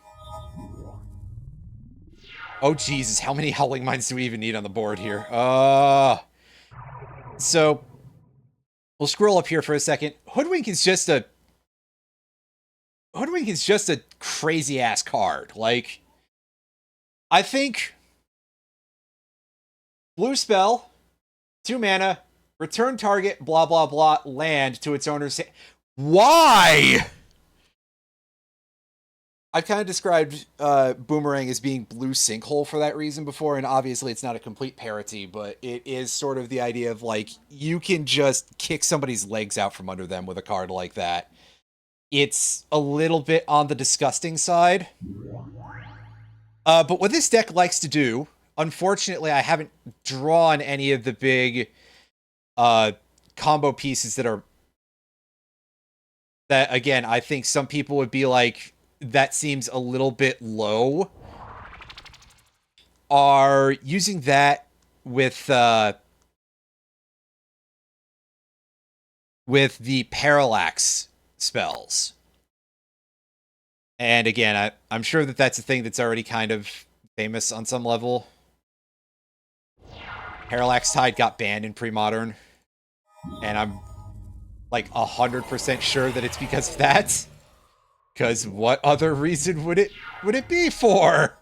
Oh, Jesus, how many Howling Mines do we even need on the board here? So, we'll scroll up here for a second. Hoodwink is just a crazy-ass card. Like, I think blue spell, 2 mana, return target, blah, blah, blah, land to its owner's... Why?! I've kind of described Boomerang as being blue sinkhole for that reason before, and obviously it's not a complete parody, but it is sort of the idea of, like, you can just kick somebody's legs out from under them with a card like that. It's a little bit on the disgusting side. But what this deck likes to do, unfortunately I haven't drawn any of the big combo pieces that, again, I think some people would be like, that seems a little bit low, are using that with with the parallax spells. And again, I'm sure that that's a thing that's already kind of famous on some level. Parallax Tide got banned in pre-modern, and I'm like 100% sure that it's because of that. Because what other reason would it be for?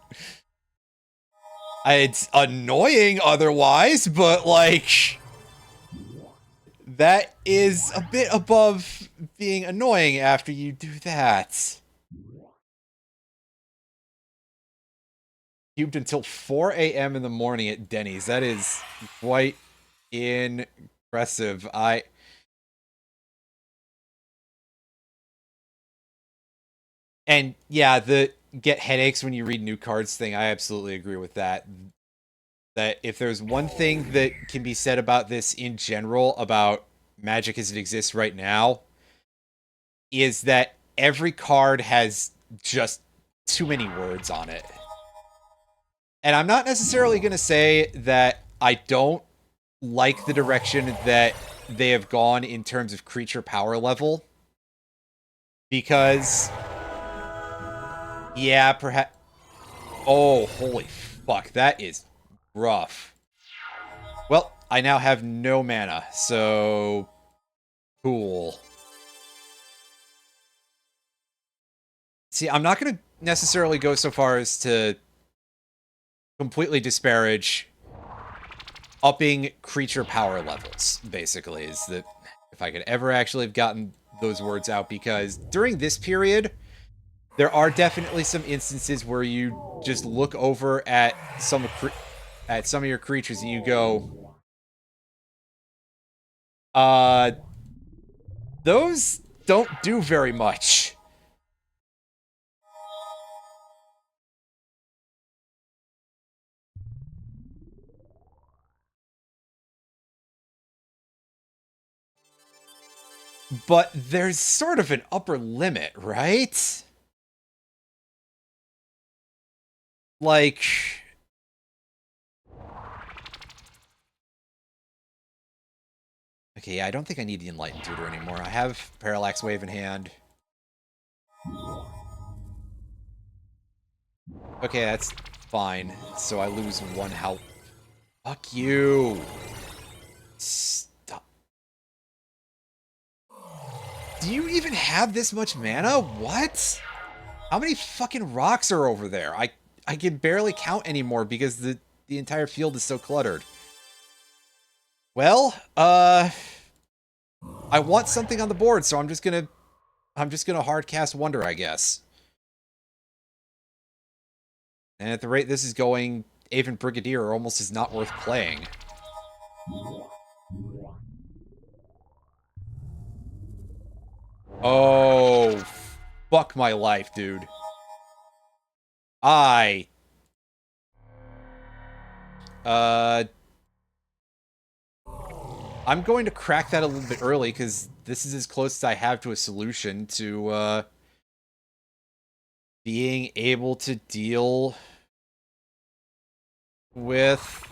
It's annoying otherwise, but like that is a bit above being annoying after you do that. Cubed until 4 a.m. in the morning at Denny's. That is quite impressive. And yeah, the get headaches when you read new cards thing, I absolutely agree with that. That if there's one thing that can be said about this in general, about Magic as it exists right now, is that every card has just too many words on it. And I'm not necessarily going to say that I don't like the direction that they have gone in terms of creature power level. Because, yeah, perhaps... Oh, holy fuck, that is rough. Well, I now have no mana, so... Cool. See, I'm not going to necessarily go so far as to completely disparage upping creature power levels, basically, is that if I could ever actually have gotten those words out, because during this period, there are definitely some instances where you just look over at some of your creatures and you go, those don't do very much. But there's sort of an upper limit, right? Like... Okay, yeah, I don't think I need the Enlightened Tutor anymore. I have Parallax Wave in hand. Okay, that's fine. So I lose 1 health. Fuck you! Stop. Do you even have this much mana? What? How many fucking rocks are over there? I can barely count anymore because the entire field is so cluttered. Well, I want something on the board, so I'm just gonna hard cast Wonder, I guess. And at the rate this is going, Aven Brigadier almost is not worth playing. Oh, fuck my life, dude. I'm going to crack that a little bit early, because this is as close as I have to a solution to, being able to deal with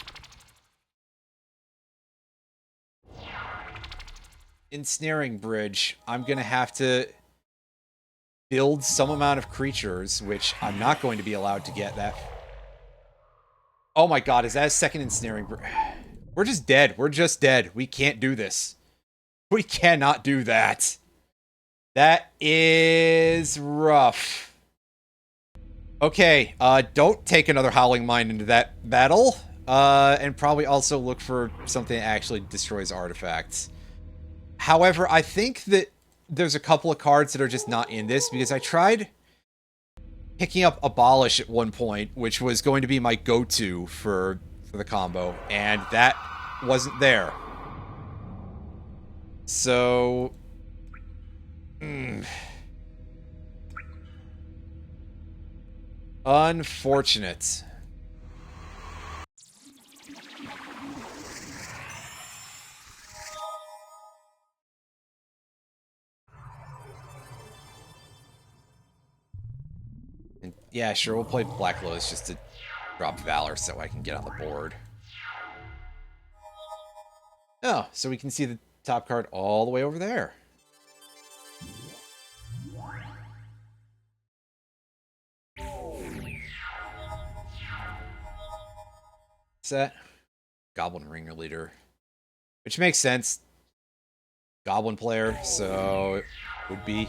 Ensnaring Bridge. I'm going to have to build some amount of creatures, which I'm not going to be allowed to get that. Oh my god, is that a second Ensnaring Bridge? We're just dead. We're just dead. We can't do this. We cannot do that. That is rough. Okay, don't take another Howling Mine into that battle. And probably also look for something that actually destroys artifacts. However, I think that there's a couple of cards that are just not in this, because I tried picking up Abolish at one point, which was going to be my go-to for the combo, and that wasn't there. So... Unfortunate. And yeah, sure, we'll play Black Lotus just to drop Valor so I can get on the board. Oh, so we can see the top card all the way over there. Set. Goblin Ringer Leader. Which makes sense. Goblin player, so it would be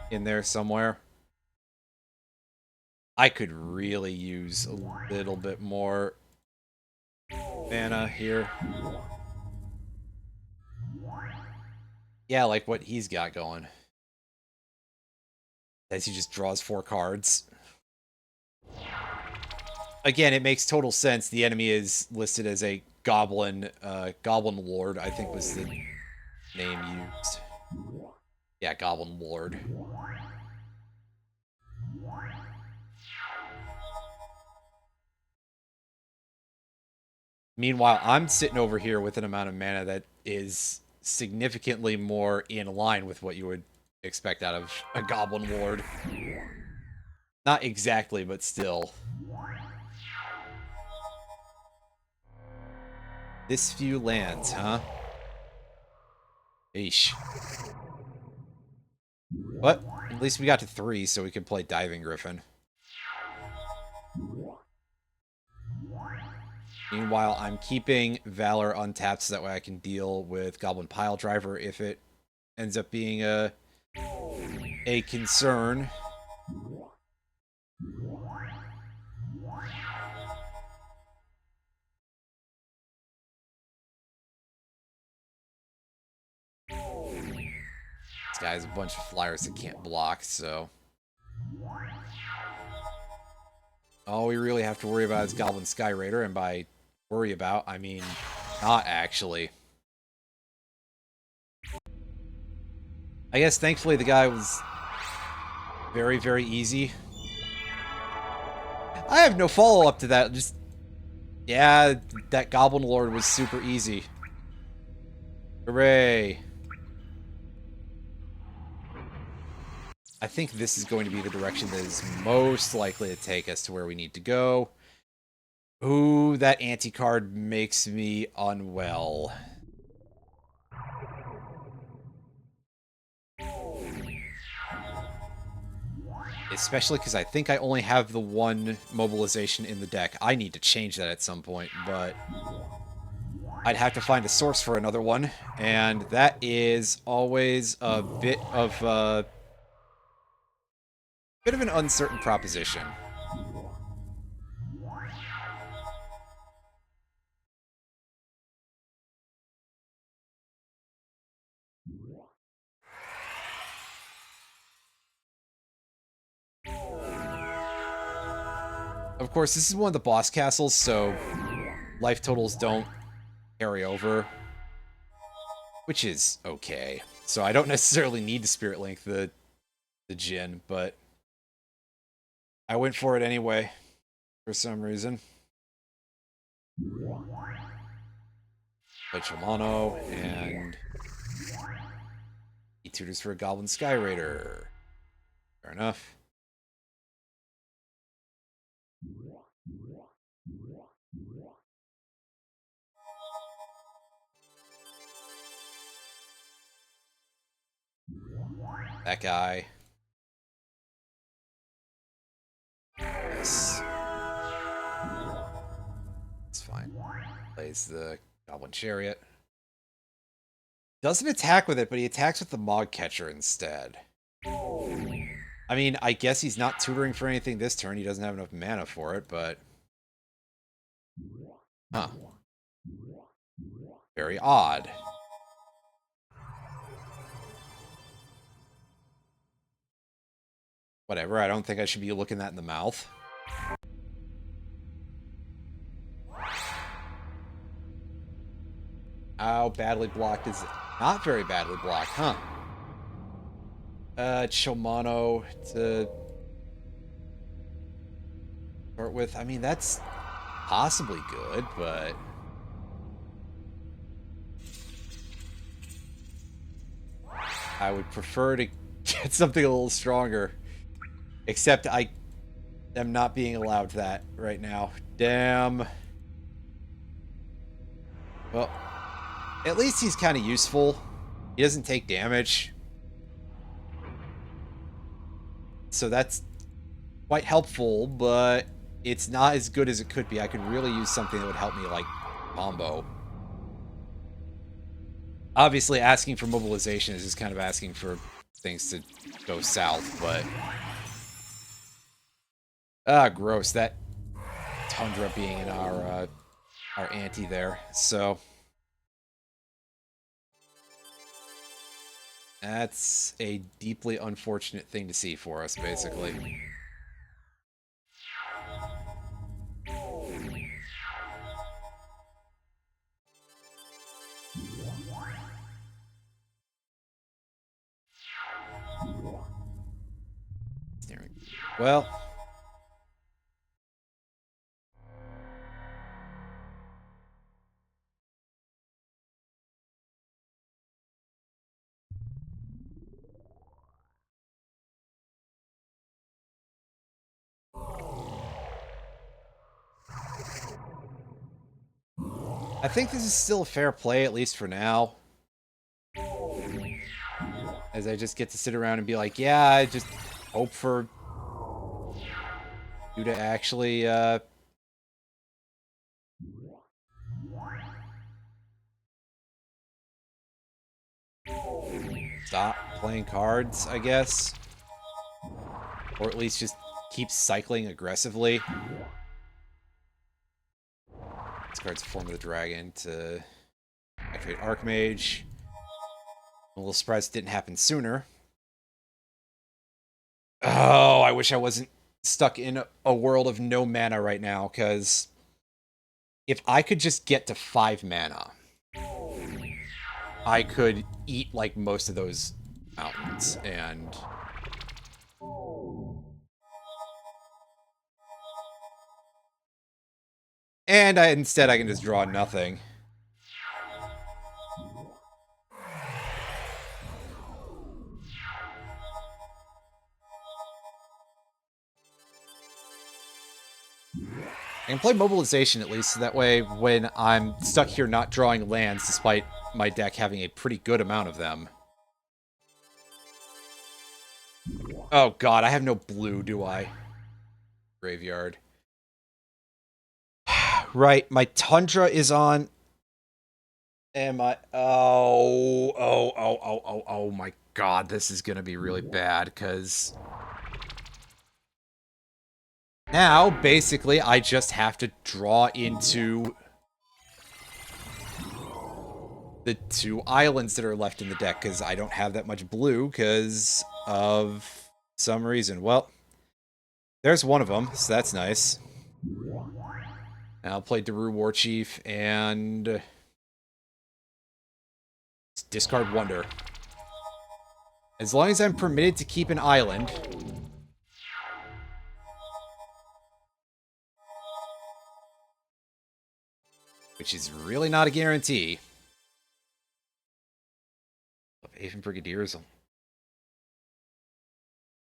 in there somewhere. I could really use a little bit more mana here. Yeah, like what he's got going. As he just draws 4 cards. Again, it makes total sense. The enemy is listed as a Goblin, Goblin Lord, I think was the name used. Yeah, Goblin Lord. Meanwhile, I'm sitting over here with an amount of mana that is significantly more in line with what you would expect out of a Goblin Lord. Not exactly, but still. This few lands, huh? Eesh. But at least we got to 3, so we can play Diving Griffin. Meanwhile, I'm keeping Valor untapped so that way I can deal with Goblin Pile Driver if it ends up being a concern. This guy has a bunch of flyers that can't block, so... All we really have to worry about is Goblin Sky Raider, and by worry about, I mean not actually. I guess thankfully the guy was very, very easy. I have no follow-up to that, just... Yeah, that Goblin Lord was super easy. Hooray. I think this is going to be the direction that is most likely to take us to where we need to go. Ooh, that anti-card makes me unwell. Especially because I think I only have the 1 mobilization in the deck. I need to change that at some point, but I'd have to find a source for another one, and that is always a bit of an uncertain proposition. Of course, this is one of the boss castles, so life totals don't carry over, which is okay. So I don't necessarily need to Spirit Link the Djinn, but I went for it anyway, for some reason. Play Chomano, and he tutors for a Goblin Sky Raider. Fair enough. That guy. Yes. It's fine. Plays the Goblin Chariot. Doesn't attack with it, but he attacks with the Mog Catcher instead. I mean, I guess he's not tutoring for anything this turn. He doesn't have enough mana for it, but... Huh. Very odd. Whatever, I don't think I should be looking that in the mouth. How badly blocked is it? Not very badly blocked, huh? Chomano to start with. I mean, that's possibly good, but... I would prefer to get something a little stronger. Except I am not being allowed that right now. Damn. Well, At least he's kind of useful. He doesn't take damage. So that's quite helpful, but it's not as good as it could be. I could really use something that would help me, like, combo. Obviously, asking for mobilization is just kind of asking for things to go south, but... Ah, gross. That Tundra being in our ante there. So... that's a deeply unfortunate thing to see for us, basically. Well... I think this is still a fair play, at least for now. As I just get to sit around and be like, yeah, I just hope for you to actually, stop playing cards, I guess. Or at least just keep cycling aggressively. Discards Form of the Dragon to activate Archmage. I'm a little surprised it didn't happen sooner. Oh, I wish I wasn't stuck in a world of no mana right now, because if I could just get to 5 mana, I could eat, like, most of those mountains, and... and instead I can just draw nothing. I can play Mobilization at least, so that way when I'm stuck here not drawing lands, despite my deck having a pretty good amount of them. Oh god, I have no blue, do I? Graveyard. Right, my Tundra is on... am I... oh my god, this is gonna be really bad, because... now, basically, I just have to draw into the 2 islands that are left in the deck, because I don't have that much blue, because of some reason. Well, there's one of them, so that's nice. I'll play Daru Warchief, and... discard Wonder. As long as I'm permitted to keep an island... which is really not a guarantee. Aven Brigadiers.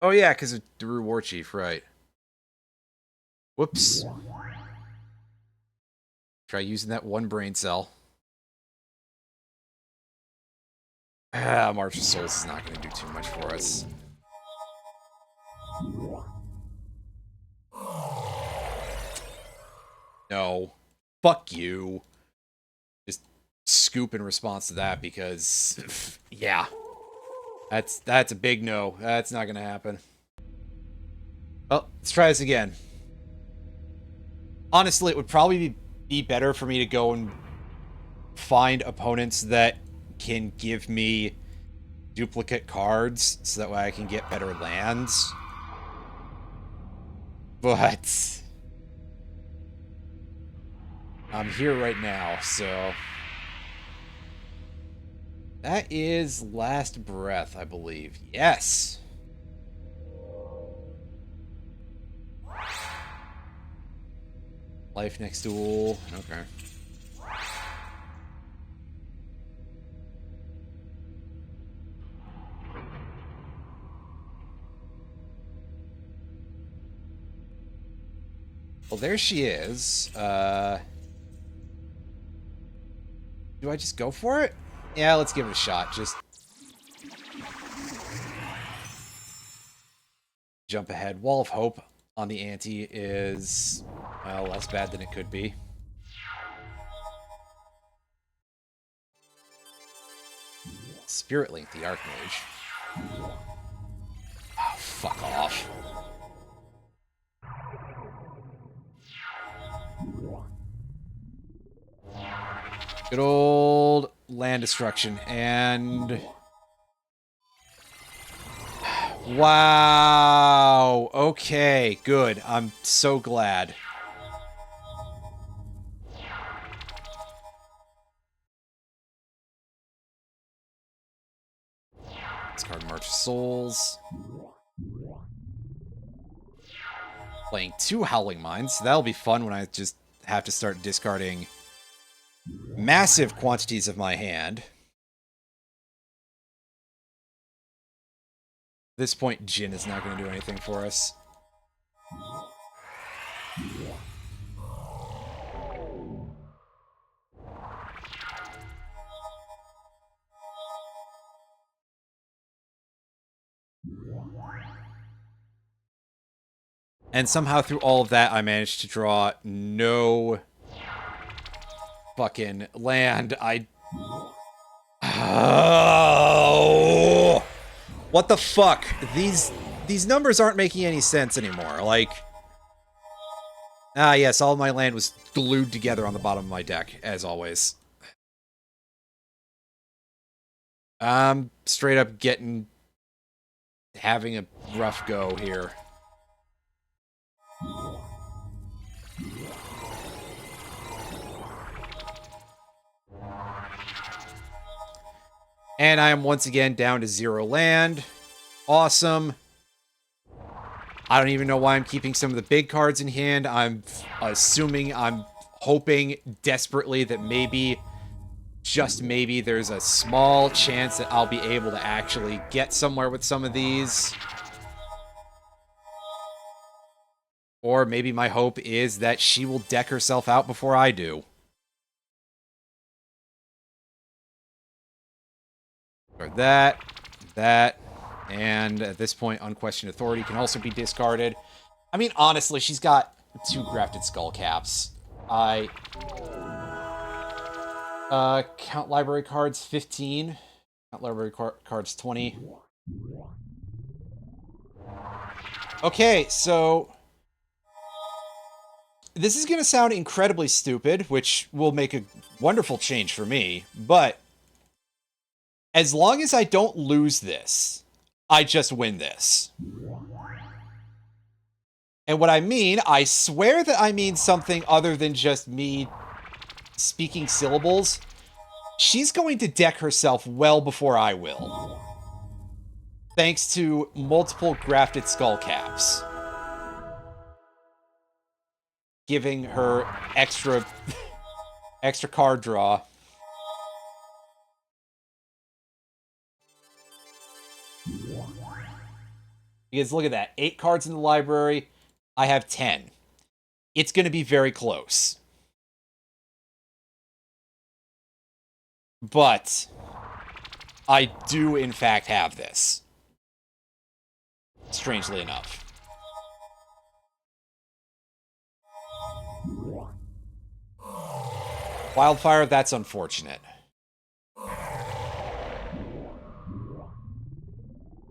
Oh yeah, because of Daru Warchief, right. Whoops. Try using that 1 brain cell. March of Souls is not going to do too much for us. No. Fuck you. Just scoop in response to that, because... yeah. That's a big no. That's not going to happen. Well, let's try this again. Honestly, it would probably be better for me to go and find opponents that can give me duplicate cards, so that way I can get better lands. But... I'm here right now, so... that is Last Breath, I believe. Yes! Life next duel. Okay. Well, there she is. Do I just go for it? Yeah, let's give it a shot. Just jump ahead. Wall of Hope on the ante is, well, less bad than it could be. Spirit Link, the Archmage. Oh, fuck off. Good old land destruction. And... wow. Okay, good. I'm so glad. Discard March of Souls. Playing 2 Howling Mines. That'll be fun when I just have to start discarding massive quantities of my hand. At this point, Jin is not going to do anything for us. And somehow through all of that, I managed to draw no fucking land. Oh, what the fuck? These numbers aren't making any sense anymore. Like, yes, all of my land was glued together on the bottom of my deck, as always. I'm straight up having a rough go here. And I am once again down to 0 land. Awesome. I don't even know why I'm keeping some of the big cards in hand. I'm hoping desperately that maybe, just maybe, there's a small chance that I'll be able to actually get somewhere with some of these. Or maybe my hope is that she will deck herself out before I do. Or that, and at this point, Unquestioned Authority can also be discarded. I mean, honestly, she's got 2 Grafted Skull Caps. I count library cards 15. Count library cards 20. Okay, so this is going to sound incredibly stupid, which will make a wonderful change for me, but as long as I don't lose this, I just win this. And what I mean, I swear that I mean something other than just me speaking syllables. She's going to deck herself well before I will. Thanks to multiple Grafted Skull Caps. Giving her extra card draw. Because look at that. 8 cards in the library. I have 10. It's going to be very close. But I do, in fact, have this. Strangely enough. Wildfire, that's unfortunate.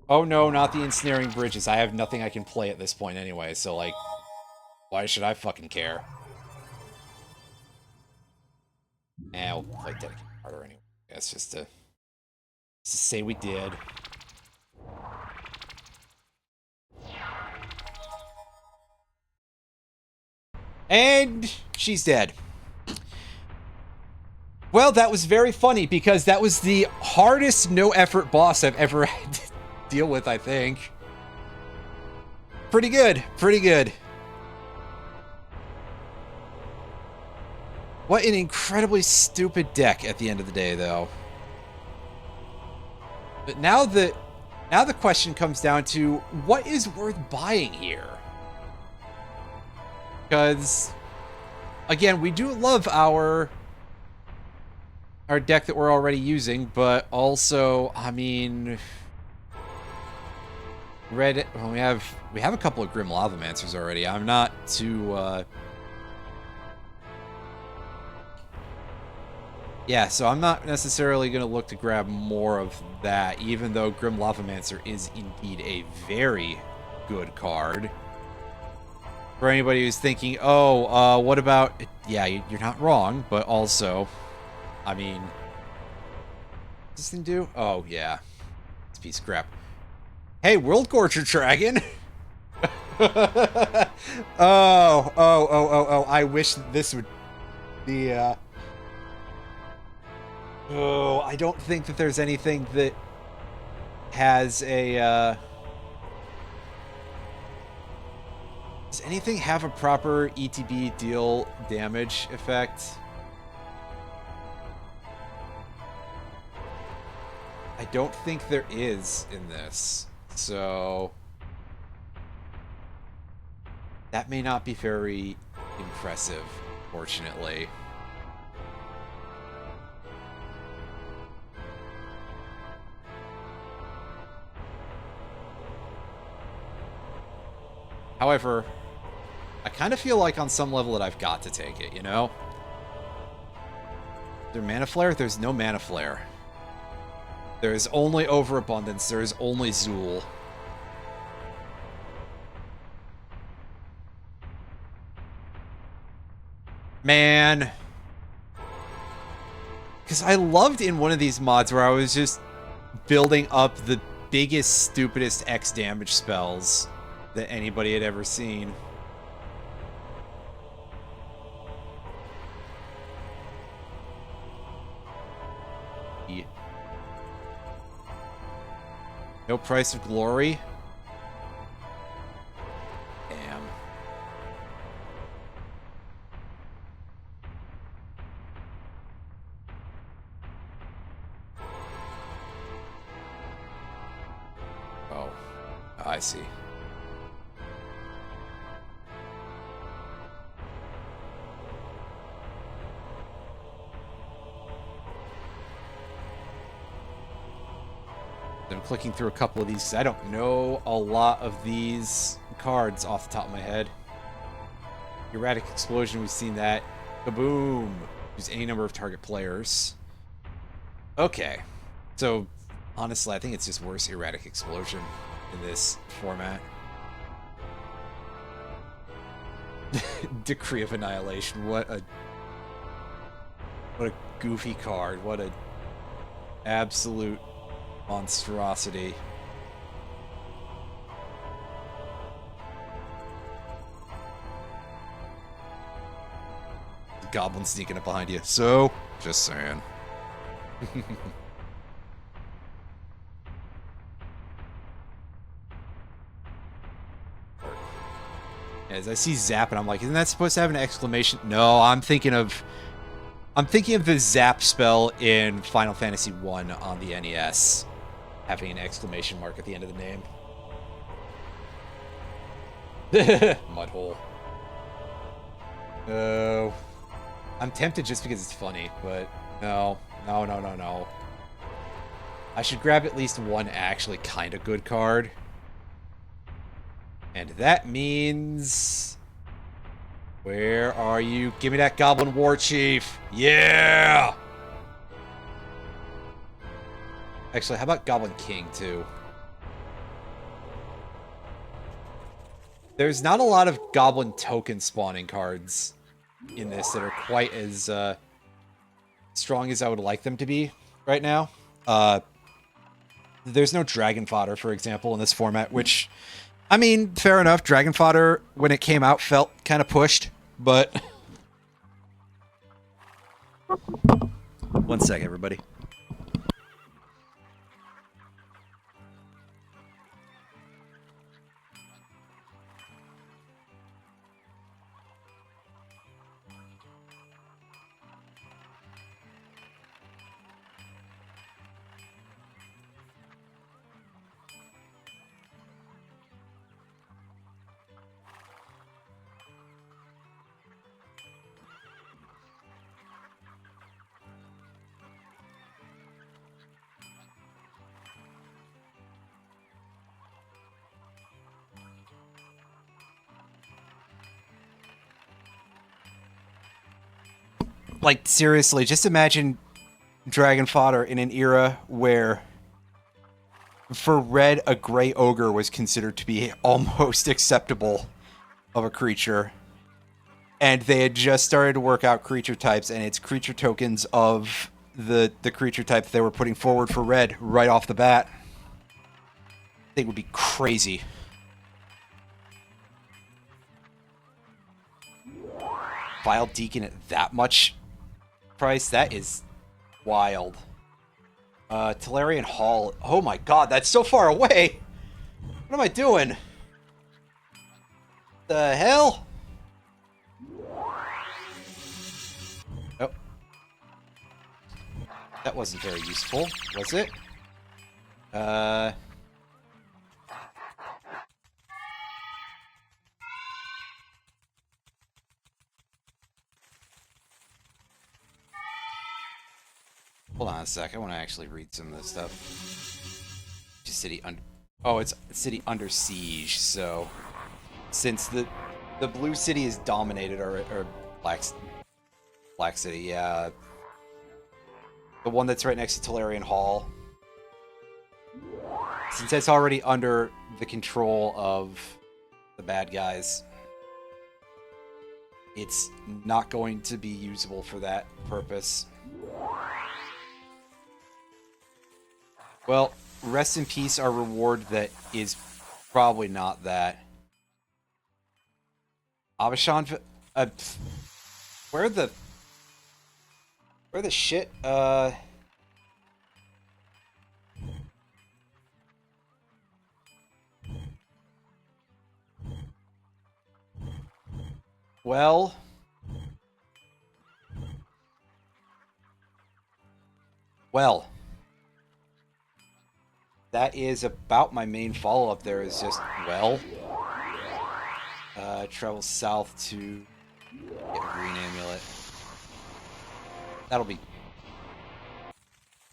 Oh no, not the Ensnaring Bridges. I have nothing I can play at this point anyway, so like, why should I fucking care? We'll play Dedicated Harder anyway. That's just to say we did. And she's dead. Well, that was very funny because that was the hardest no-effort boss I've ever had to deal with, I think. Pretty good. Pretty good. What an incredibly stupid deck at the end of the day, though. But now the question comes down to what is worth buying here? Because, again, we do love our our deck that we're already using, but also, I mean, red. Well, we have a couple of Grim Lavamancers already. I'm not too. Yeah, so I'm not necessarily going to look to grab more of that, even though Grim Lavamancer is indeed a very good card. For anybody who's thinking, oh, what about... Yeah, you're not wrong, but also, I mean... What's this thing do? Oh, yeah. It's a piece of crap. Hey, World Gorger Dragon! Oh, I wish this would be, Oh, I don't think that there's anything that has a, Does anything have a proper ETB deal damage effect? I don't think there is in this, so that may not be very impressive, fortunately. However, I kind of feel like on some level that I've got to take it, you know? Is there Mana Flare? There's no Mana Flare. There's only Overabundance. There's only Zool. Man. Because I loved in one of these mods where I was just building up the biggest, stupidest X damage spells that anybody had ever seen. No Price of Glory? Damn. Oh, I see. I'm clicking through a couple of these. I don't know a lot of these cards off the top of my head. Erratic Explosion, we've seen that. Kaboom! Use any number of target players. Okay. So, honestly, I think it's just worse Erratic Explosion in this format. Decree of Annihilation. What a goofy card. What a absolute monstrosity. Goblin sneaking up behind you. So, just saying. As I see Zap and I'm like, isn't that supposed to have an exclamation? No, I'm thinking of the Zap spell in Final Fantasy 1 on the NES. Having an exclamation mark at the end of the name. Mudhole. No. I'm tempted just because it's funny, but no. No. I should grab at least one actually kind of good card. And that means... Where are you? Give me that Goblin War Chief. Yeah! Actually, how about Goblin King, too? There's not a lot of Goblin token spawning cards in this that are quite as strong as I would like them to be right now. There's no Dragon Fodder, for example, in this format, which, I mean, fair enough. Dragon Fodder, when it came out, felt kind of pushed, but... One sec, everybody. Like, seriously, just imagine dragon fodder in an era where for red, a gray ogre was considered to be almost acceptable of a creature. And they had just started to work out creature types, and it's creature tokens of the creature type they were putting forward for red right off the bat. I think it would be crazy. Vile Deacon at that much price? That is wild. Tolarian Hall. Oh my god, that's so far away! What am I doing? The hell? Oh. That wasn't very useful, was it? Hold on a sec, I want to actually read some of this stuff. Just city under... Oh, it's city under siege, so... Since the blue city is dominated, or black city, yeah. The one that's right next to Tolarian Hall. Since it's already under the control of the bad guys, it's not going to be usable for that purpose. Well, rest in peace, our reward that is probably not that. Abishan, where the shit, well, that is about my main follow-up there is just, well, travel south to get a green amulet. That'll be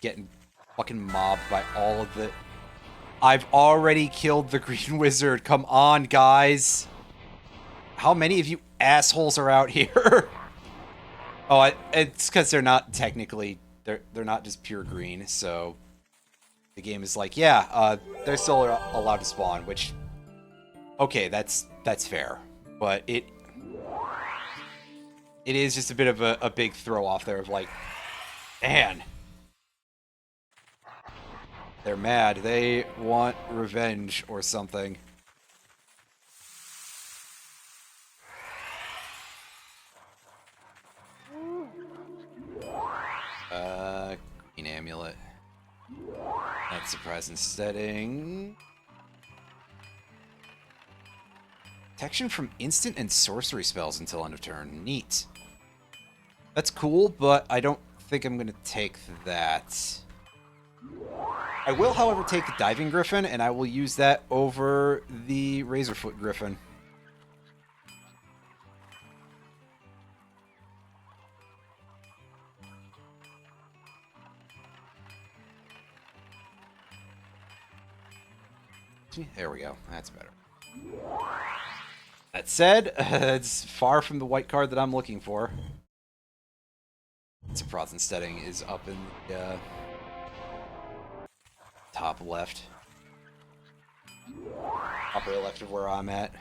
getting fucking mobbed by all of the... I've already killed the green wizard. Come on, guys. How many of you assholes are out here? Oh, it's because they're not technically... They're not just pure green, so... The game is like, yeah, they're still allowed to spawn, which... Okay, that's fair. But it is just a bit of a big throw-off there of like... Man... They're mad. They want revenge or something. Green amulet. That's surprising setting. Protection from instant and sorcery spells until end of turn. Neat. That's cool, but I don't think I'm gonna take that. I will, however, take the Diving Griffin, and I will use that over the Razorfoot Griffin. There we go. That's better. That said, it's far from the white card that I'm looking for. Surprising setting is up in the... top left. Upper left of where I'm at.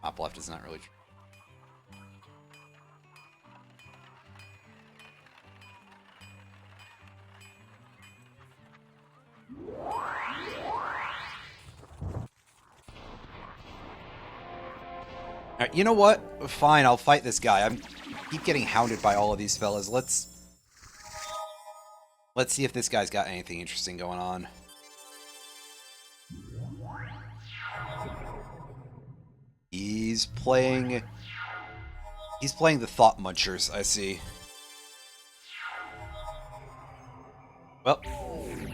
Top left is not really true. Alright, you know what? Fine, I'll fight this guy. I keep getting hounded by all of these fellas. Let's see if this guy's got anything interesting going on. He's playing the Thought Munchers, I see. Well,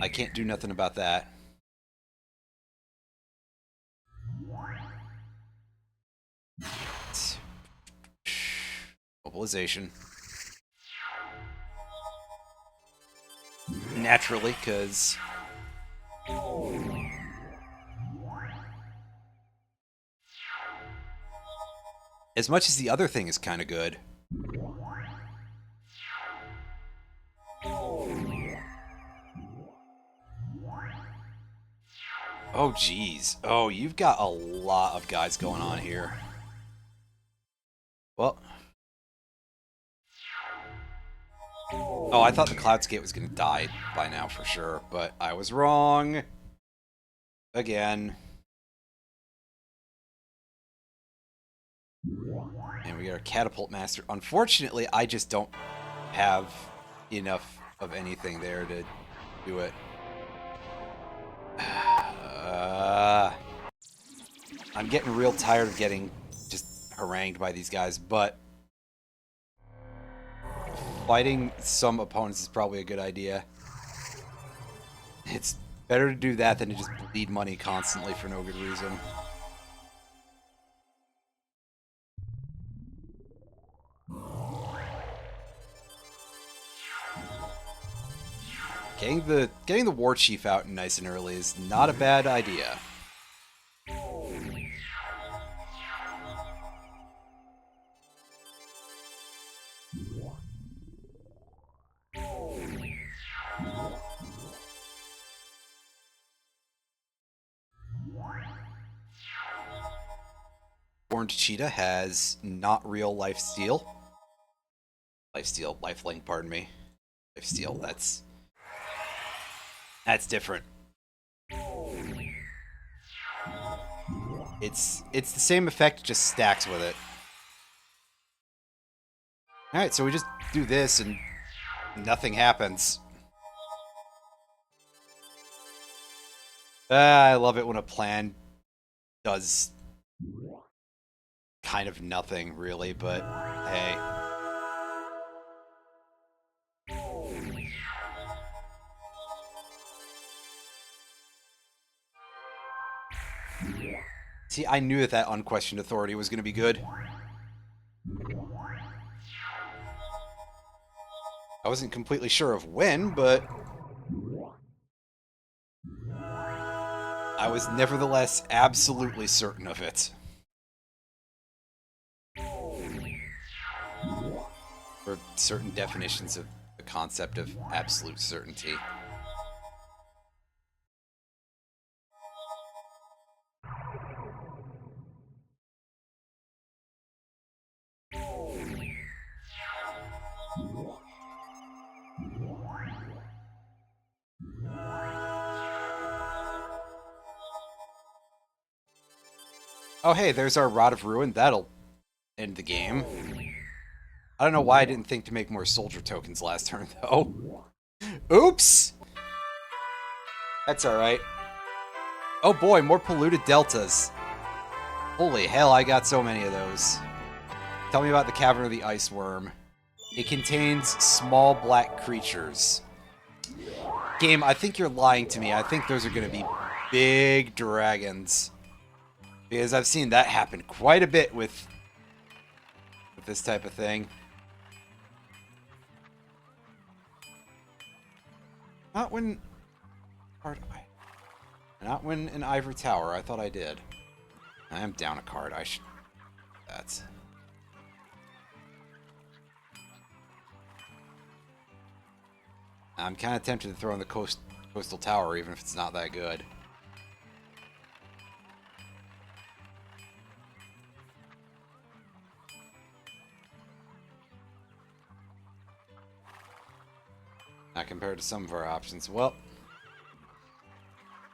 I can't do nothing about that. Mobilization. Naturally, because... As much as the other thing is kind of good. Oh, geez. Oh, you've got a lot of guys going on here. Well. Oh, I thought the Cloudscape was going to die by now for sure, but I was wrong. Again. And we got our Catapult Master. Unfortunately, I just don't have enough of anything there to do it. I'm getting real tired of getting just harangued by these guys, but fighting some opponents is probably a good idea. It's better to do that than to just bleed money constantly for no good reason. Getting the War Chief out nice and early is not a bad idea. Orange Cheetah has not real lifesteal. Lifelink, pardon me. Lifesteal, that's different. It's the same effect, just stacks with it. Alright, so we just do this and nothing happens. I love it when a plan does kind of nothing, really, but hey. See, I knew that unquestioned authority was going to be good. I wasn't completely sure of when, but I was nevertheless absolutely certain of it. For certain definitions of the concept of absolute certainty. Oh hey, there's our Rod of Ruin. That'll end the game. I don't know why I didn't think to make more soldier tokens last turn, though. Oops! That's alright. Oh boy, more polluted deltas. Holy hell, I got so many of those. Tell me about the Cavern of the Ice Worm. It contains small black creatures. Game, I think you're lying to me. I think those are going to be big dragons. Because I've seen that happen quite a bit with this type of thing. Not when an Ivory Tower. I thought I did. I am down a card. I should. That's. I'm kind of tempted to throw in the Coastal Tower, even if it's not that good. Not compared to some of our options. Well,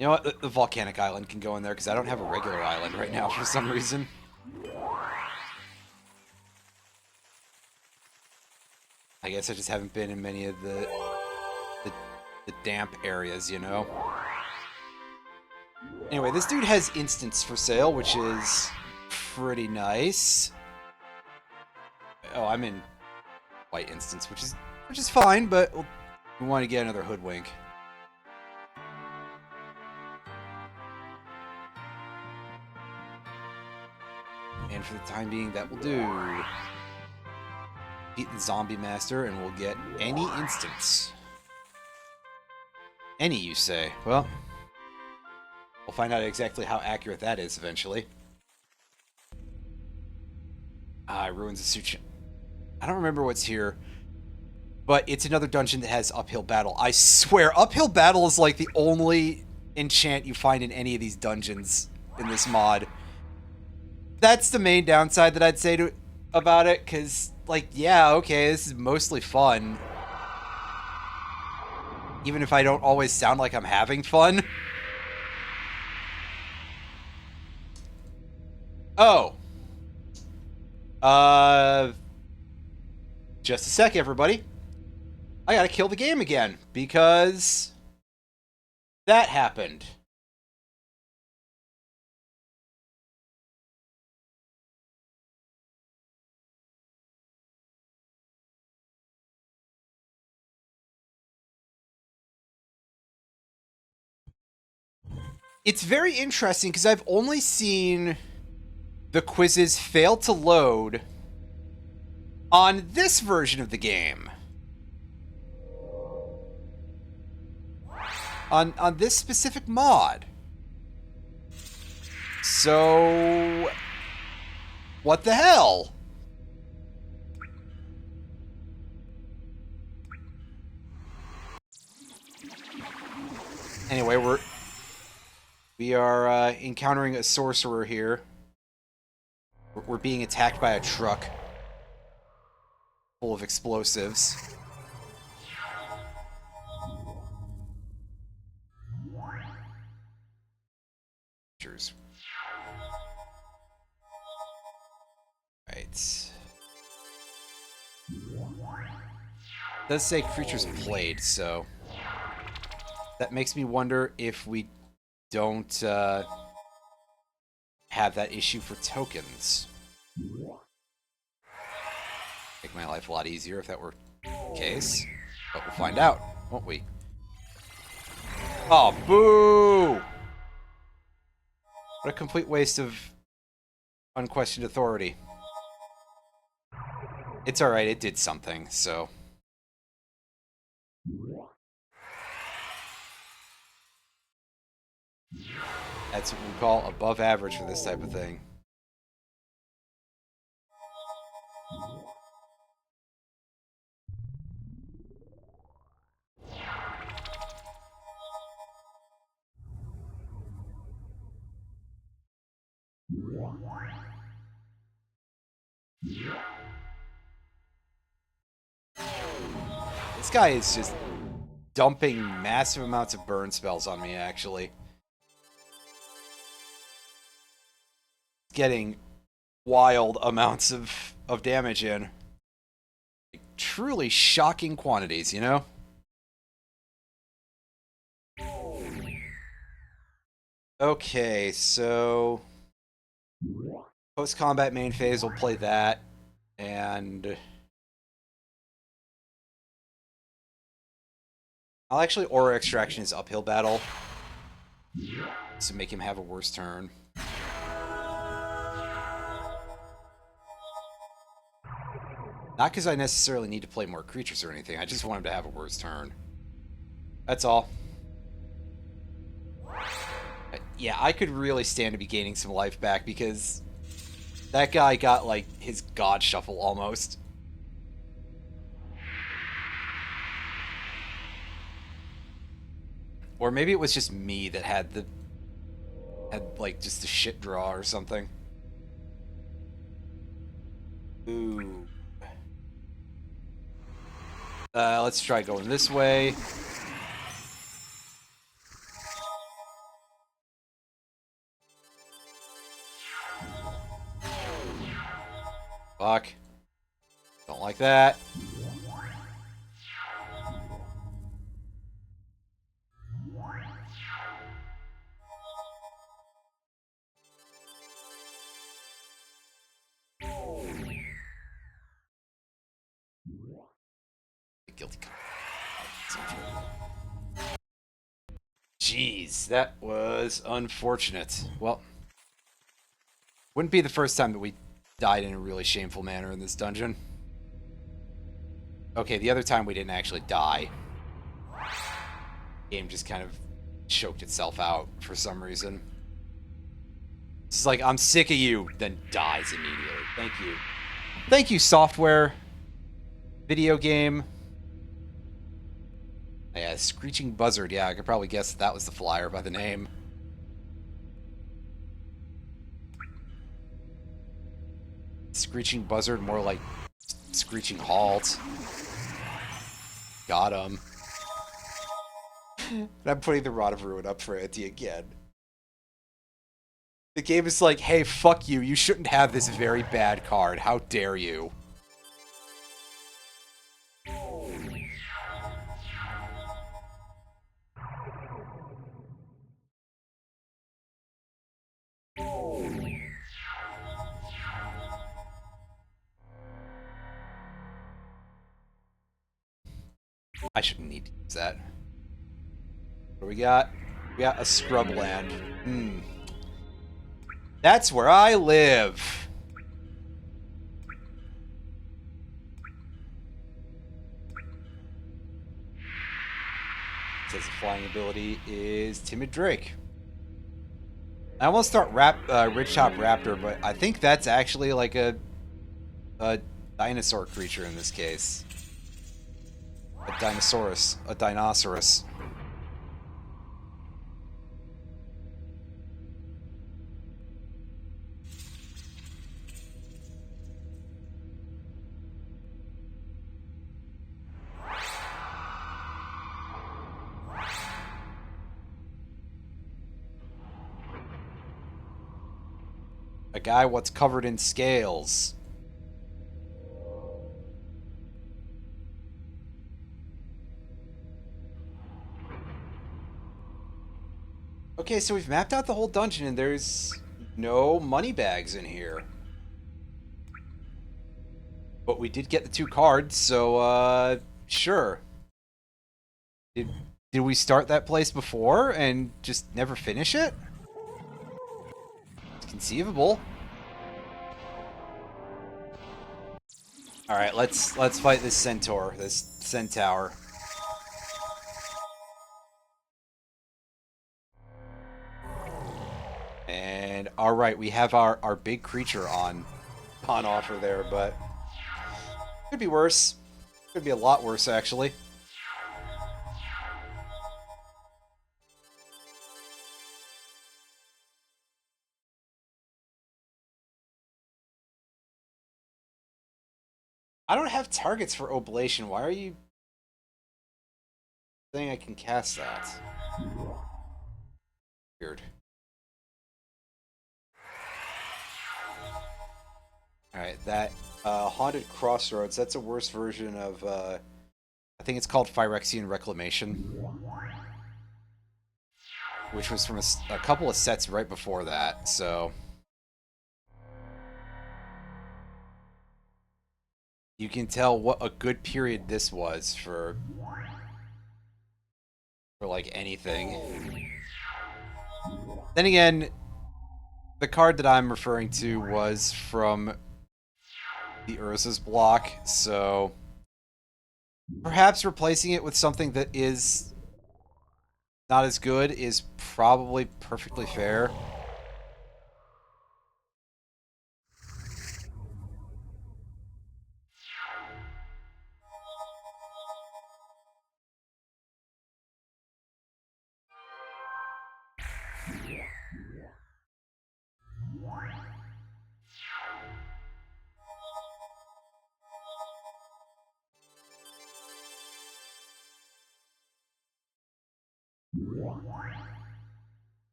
you know what? The Volcanic Island can go in there because I don't have a regular island right now for some reason. I guess I just haven't been in many of the damp areas, you know? Anyway, this dude has instants for sale, which is pretty nice. Oh, I'm in white instants, which is fine, but we want to get another hoodwink. And for the time being, that will do. Beat the Zombie Master, and we'll get any instance. Any, you say? Well, we'll find out exactly how accurate that is eventually. Ruins of Suchi. I don't remember what's here, but it's another dungeon that has uphill battle. I swear, uphill battle is like the only enchant you find in any of these dungeons in this mod. That's the main downside that I'd say about it, because, like, yeah, okay, this is mostly fun. Even if I don't always sound like I'm having fun. Oh. Just a sec, everybody. I gotta kill the game again, because that happened. It's very interesting because I've only seen the quizzes fail to load on this version of the game. On this specific mod. So what the hell? Anyway, we are encountering a sorcerer here. We're being attacked by a truck full of explosives. Right. It does say creatures played, so that makes me wonder if we don't have that issue for tokens. Make my life a lot easier if that were the case. But we'll find out, won't we? Oh, boo! What a complete waste of unquestioned authority. It's alright, it did something, so... That's what we call above average for this type of thing. This guy is just dumping massive amounts of burn spells on me, actually. Getting wild amounts of damage in. Like, truly shocking quantities, you know? Okay, so... post-combat main phase, we'll play that. And... I'll actually Aura Extraction his uphill battle. To make him have a worse turn. Not because I necessarily need to play more creatures or anything, I just want him to have a worse turn. That's all. Yeah, I could really stand to be gaining some life back because that guy got, like, his god shuffle almost. Or maybe it was just me that had like, just the shit draw or something. Ooh. Let's try going this way. Fuck. Don't like that. Guilty. Jeez, that was unfortunate. Well, wouldn't be the first time that we died in a really shameful manner in this dungeon. Okay, the other time we didn't actually die. The game just kind of choked itself out for some reason. It's like, I'm sick of you, then dies immediately. Thank you. Thank you, software. Video game. Yeah, Screeching Buzzard. Yeah, I could probably guess that was the flyer by the name. Screeching Buzzard, more like Screeching Halt. Got him. And I'm putting the Rod of Ruin up for Auntie again. The game is like, hey, fuck you. You shouldn't have this very bad card. How dare you? I shouldn't need to use that. What do we got? We got a Scrubland. That's where I live. It says the flying ability is Timid Drake. I almost thought Ridgetop Raptor, but I think that's actually like a dinosaur creature in this case. A Dinosaurus. A Dinosaurus. A guy what's covered in scales. Okay, so we've mapped out the whole dungeon and there's no money bags in here. But we did get the 2 cards, so sure. Did we start that place before and just never finish it? It's conceivable. All right, let's fight this centaur, this centaur. And all right, we have our big creature on offer there, but could be worse. Could be a lot worse actually. I don't have targets for Oblation. Why are you saying I can cast that? Weird. Alright, that Haunted Crossroads, that's a worse version of, I think it's called Phyrexian Reclamation. Which was from a couple of sets right before that, so... You can tell what a good period this was for like anything. Then again, the card that I'm referring to was from the Urza's block, so perhaps replacing it with something that is not as good is probably perfectly fair.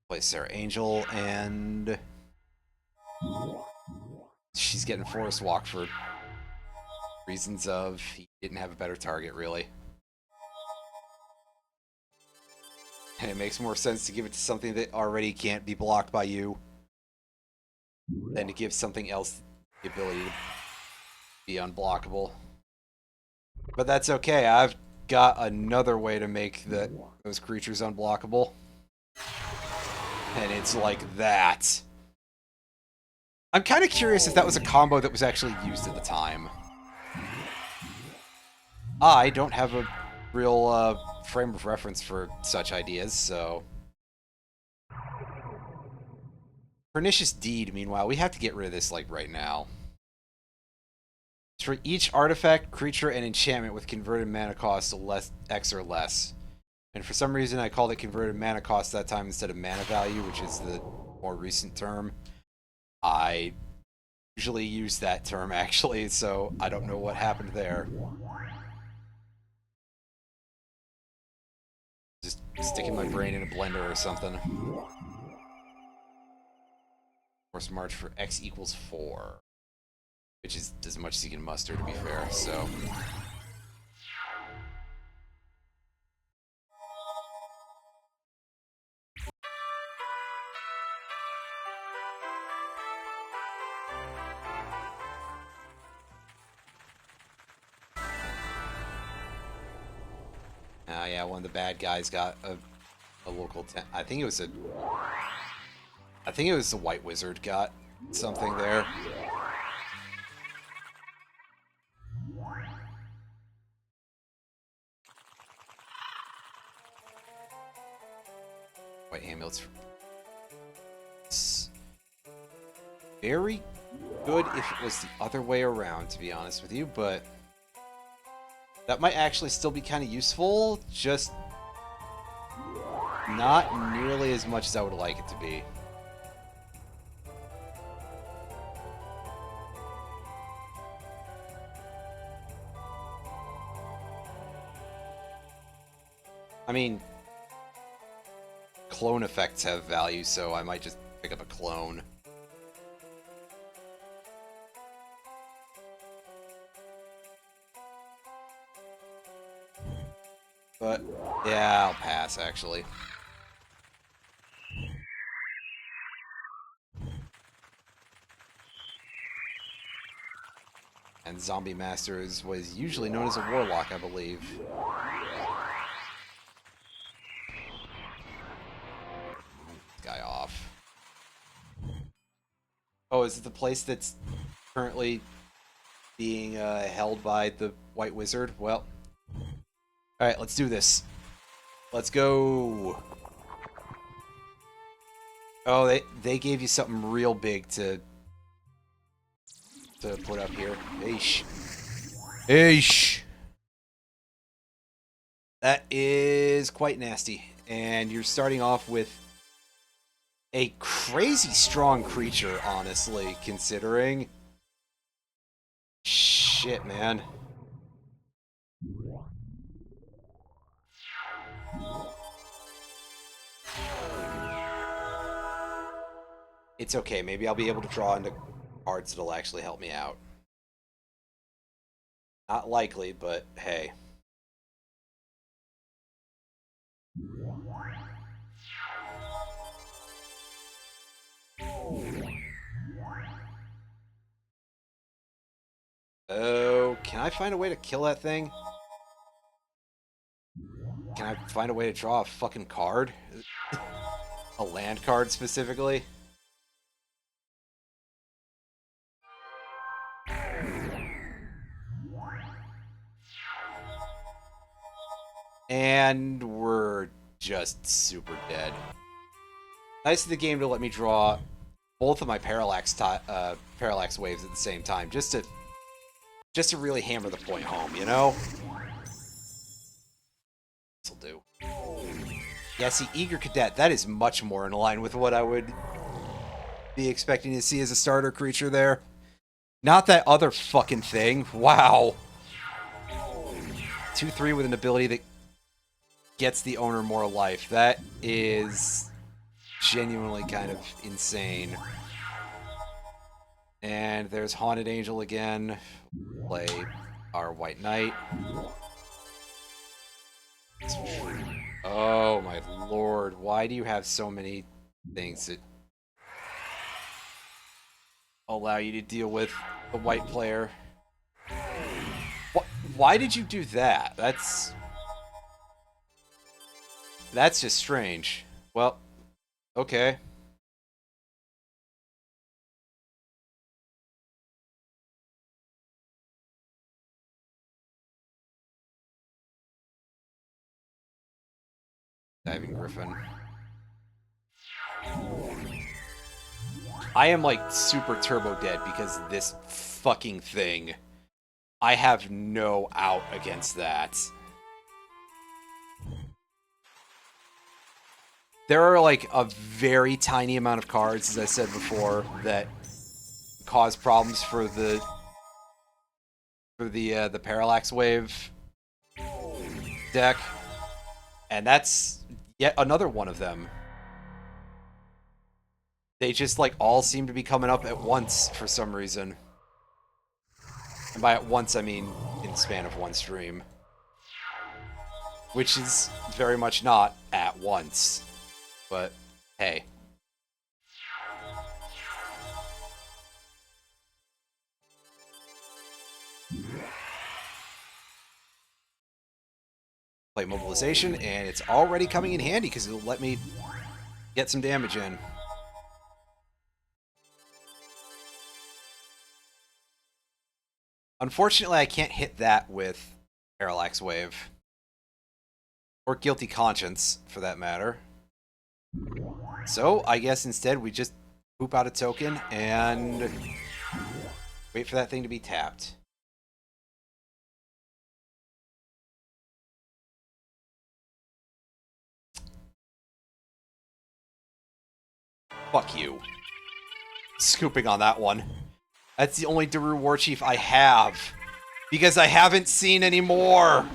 Play Sarah Angel, and she's getting Forest Walk for reasons of he didn't have a better target, really. And it makes more sense to give it to something that already can't be blocked by you than to give something else the ability to be unblockable. But that's okay, I've got another way to make those creatures unblockable. And it's like that. I'm kind of curious if that was a combo that was actually used at the time. I don't have a real frame of reference for such ideas, so... Pernicious Deed, meanwhile, we have to get rid of this, like, right now. For each artifact, creature, and enchantment with converted mana cost to X or less. And for some reason, I called it converted mana cost that time instead of mana value, which is the more recent term. I usually use that term, actually, so I don't know what happened there. Just sticking my brain in a blender or something. Force march for X equals 4. Which is as much as you can muster, to be fair, so... yeah, one of the bad guys got a local... I think it was the White Wizard got something there. White amulets. It's very good if it was the other way around, to be honest with you, but that might actually still be kind of useful, just not nearly as much as I would like it to be. I mean, clone effects have value, so I might just pick up a clone. But, yeah, I'll pass, actually. And Zombie Master is what is usually known as a Warlock, I believe. This guy off. Oh, is it the place that's currently being held by the White Wizard? Well, alright, let's do this. Let's go. Oh, they gave you something real big to put up here. Eesh. Eesh. That is quite nasty. And you're starting off with a crazy strong creature, honestly, considering. Shit, man. It's okay. Maybe I'll be able to draw into cards that'll actually help me out. Not likely, but hey. Oh, can I find a way to kill that thing? Can I find a way to draw a fucking card? A land card, specifically? And we're just super dead. Nice of the game to let me draw both of my parallax waves at the same time, just to really hammer the point home, you know? This'll do. Yeah, see, Eager Cadet, that is much more in line with what I would be expecting to see as a starter creature there. Not that other fucking thing. Wow. 2/3 with an ability that gets the owner more life. That is genuinely kind of insane. And there's Haunted Angel again. Play our White Knight. Oh my lord, why do you have so many things that allow you to deal with the white player? Why did you do that? That's just strange. Well, okay. Diving Griffin. I am like super turbo dead because this fucking thing. I have no out against that. There are like a very tiny amount of cards, as I said before, that cause problems for the Parallax Wave deck, and that's yet another one of them. They just like all seem to be coming up at once for some reason. And by at once, I mean in the span of one stream. Which is very much not at once. But, hey. Play mobilization, and it's already coming in handy because it'll let me get some damage in. Unfortunately, I can't hit that with Parallax Wave. Or Guilty Conscience, for that matter. So, I guess instead we just poop out a token and wait for that thing to be tapped. Fuck you. Scooping on that one. That's the only Daru Warchief I have. Because I haven't seen any more.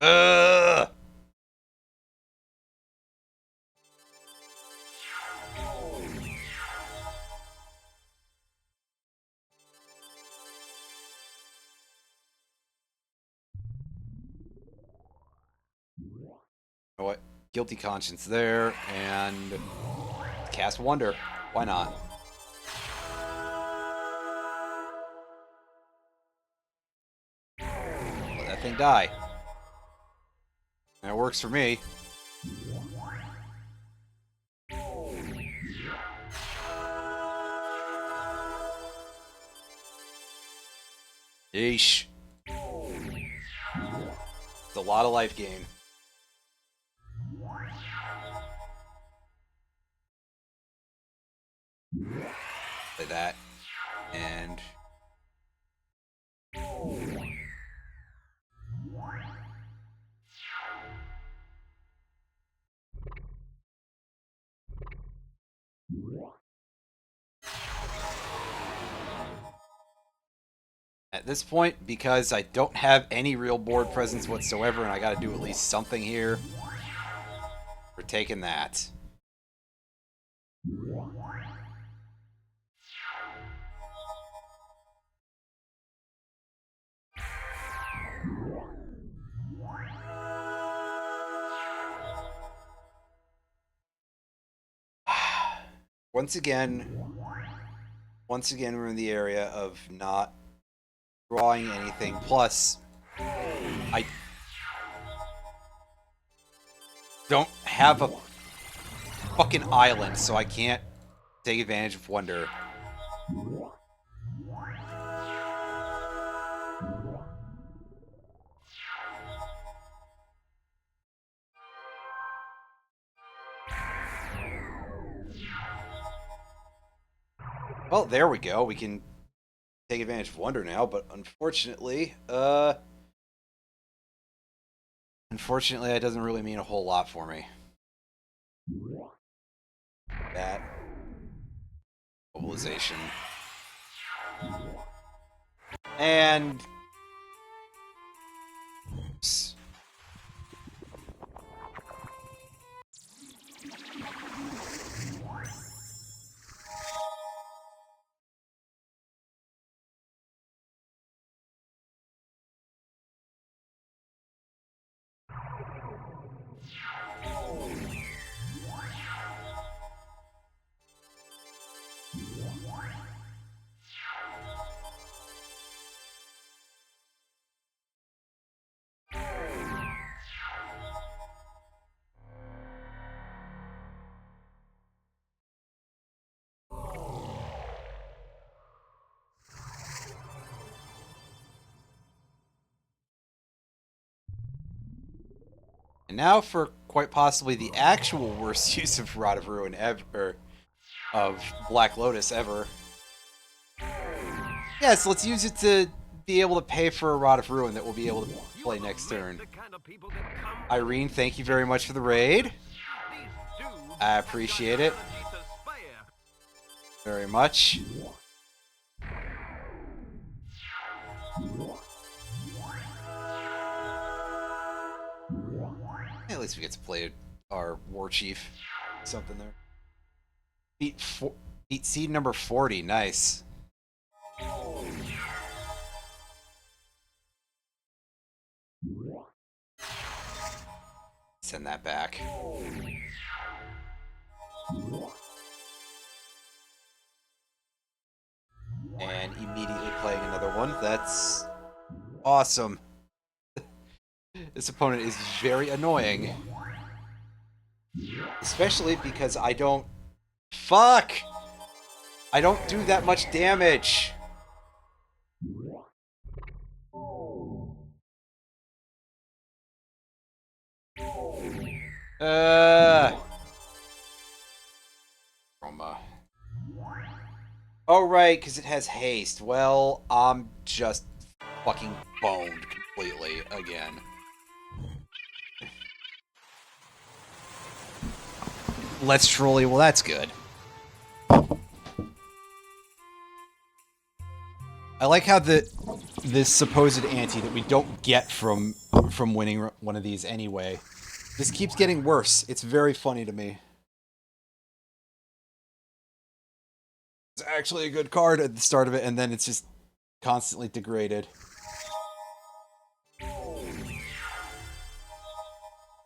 Ugh. You know what? Guilty Conscience there, and cast Wonder. Why not? Let that thing die. That works for me. Yeesh. It's a lot of life gain. Play that. And... at this point, because I don't have any real board presence whatsoever, and I gotta do at least something here, we're taking that. Once again, we're in the area of not drawing anything. Plus, I don't have a fucking island, so I can't take advantage of Wonder. Well, there we go. We can take advantage of Wonder now, but unfortunately, that doesn't really mean a whole lot for me. That mobilization. And oops. And now for quite possibly the actual worst use of Rod of Ruin ever, of Black Lotus ever. Yes, let's use it to be able to pay for a Rod of Ruin that we'll be able to play next turn. Irene, thank you very much for the raid. I appreciate it very much. At least we get to play our War Chief. Something there. Beat seed number 40. Nice. Send that back. And immediately playing another one. That's awesome. This opponent is very annoying. Especially because I don't... Fuck! I don't do that much damage. Chroma. Oh, right, because it has haste. Well, I'm just fucking boned completely again. Let's trolley. Well, that's good. I like how this supposed ante that we don't get from winning one of these anyway. This keeps getting worse. It's very funny to me. It's actually a good card at the start of it, and then it's just constantly degraded. It's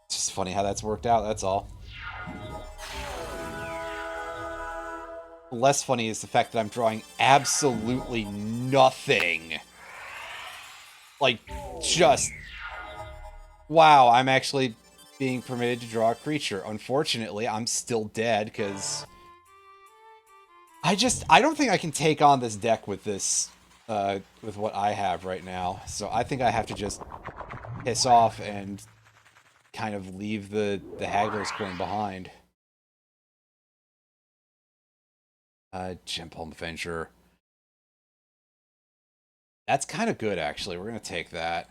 just funny how that's worked out, that's all. Less funny is the fact that I'm drawing absolutely nothing. Like, just... Wow, I'm actually being permitted to draw a creature. Unfortunately, I'm still dead, because... I don't think I can take on this deck with this, with what I have right now. So I think I have to just piss off and kind of leave the Haggler's Coin behind. Gem Palm Avenger. That's kind of good, actually. We're going to take that.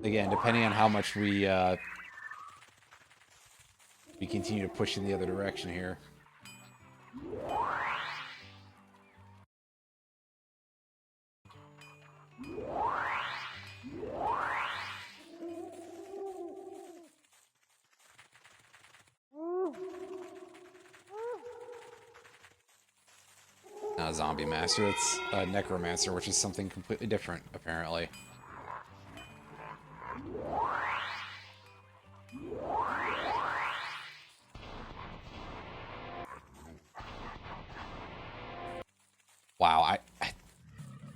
Again, depending on how much we continue to push in the other direction here. Not a Zombie Master, it's a Necromancer, which is something completely different, apparently. Wow,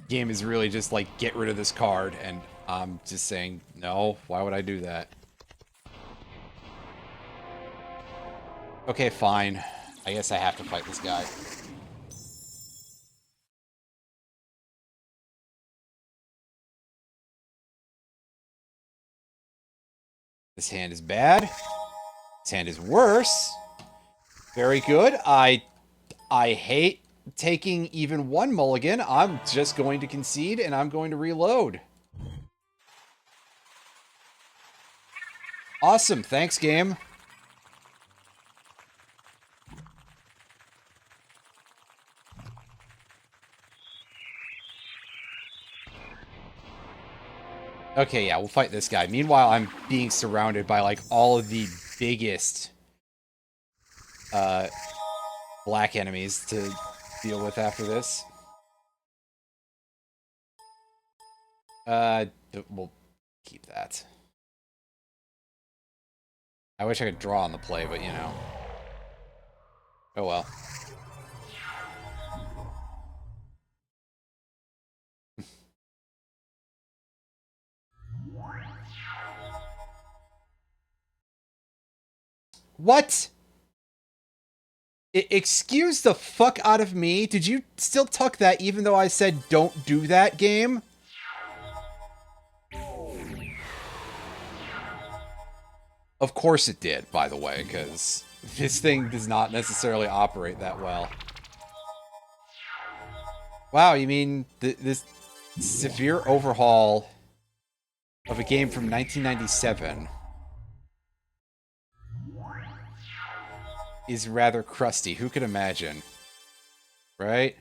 game is really just like, get rid of this card, and I'm just saying, no, why would I do that? Okay, fine. I guess I have to fight this guy. This hand is bad. This hand is worse. Very good. I hate taking even one mulligan. I'm just going to concede, and I'm going to reload. Awesome. Thanks, game. Okay, yeah, we'll fight this guy. Meanwhile, I'm being surrounded by, like, all of the biggest black enemies to deal with after this. We'll keep that. I wish I could draw on the play, but, you know. Oh well. What? Excuse the fuck out of me? Did you still tuck that even though I said don't do that, game? Of course it did, by the way, because this thing does not necessarily operate that well. Wow, you mean this severe overhaul of a game from 1997 is rather crusty. Who could imagine? Right?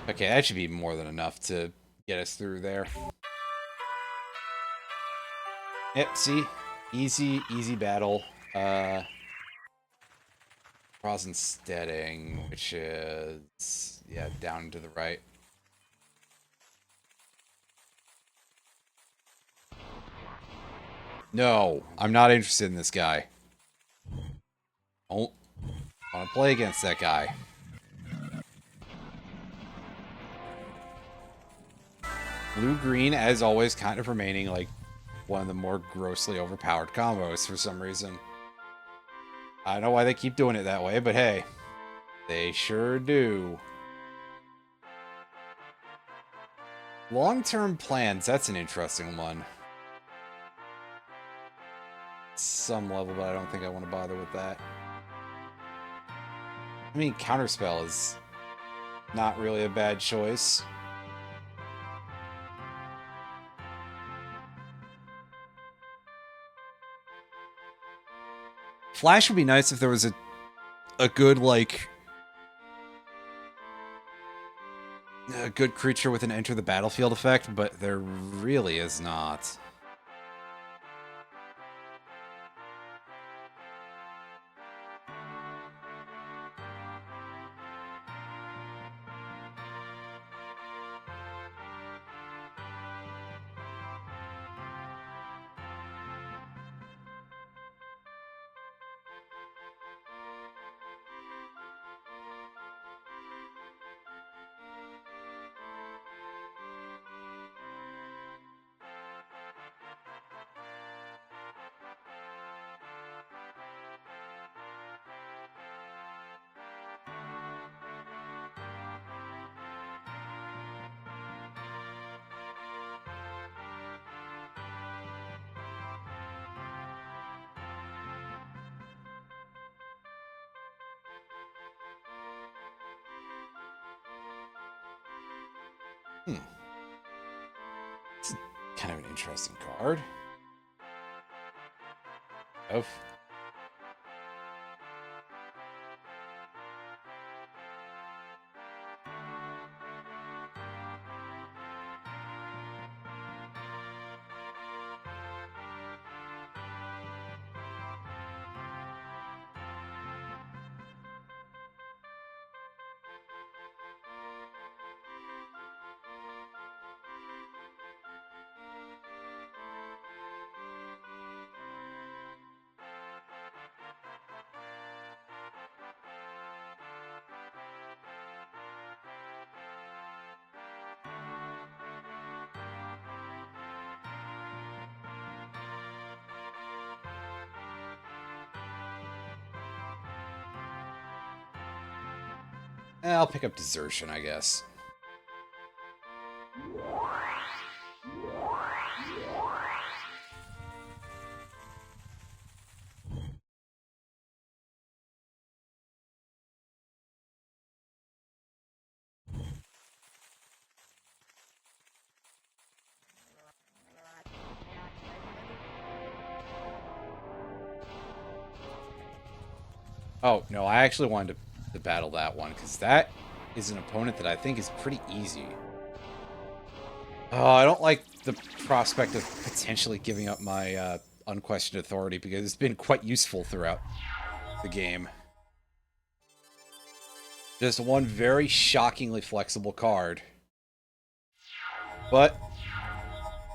Okay, that should be more than enough to get us through there. Yep, see? Easy battle. Cross and steading, which is, yeah, down to the right. No, I'm not interested in this guy. Don't want to play against that guy. Blue-green, as always, kind of remaining like one of the more grossly overpowered combos for some reason. I don't know why they keep doing it that way, but hey, they sure do. Long-term plans, that's an interesting one. Some level, but I don't think I want to bother with that. I mean, Counterspell is not really a bad choice. Flash would be nice if there was a good, like, a good creature with an enter the battlefield effect, but there really is not. It's kind of an interesting card. Oh. I'll pick up Desertion, I guess. Oh, no, I actually wanted to battle that one, because that is an opponent that I think is pretty easy. Oh, I don't like the prospect of potentially giving up my unquestioned authority, because it's been quite useful throughout the game. Just one very shockingly flexible card. But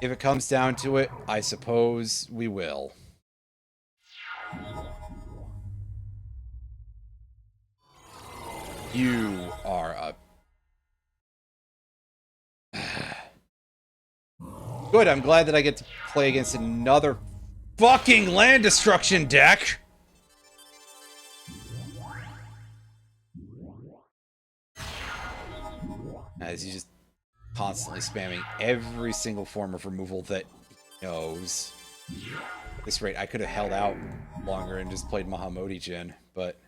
if it comes down to it, I suppose we will. You are a... Good, I'm glad that I get to play against another fucking land destruction deck! As he's just constantly spamming every single form of removal that he knows. At this rate, I could have held out longer and just played Mahamodi Jin, but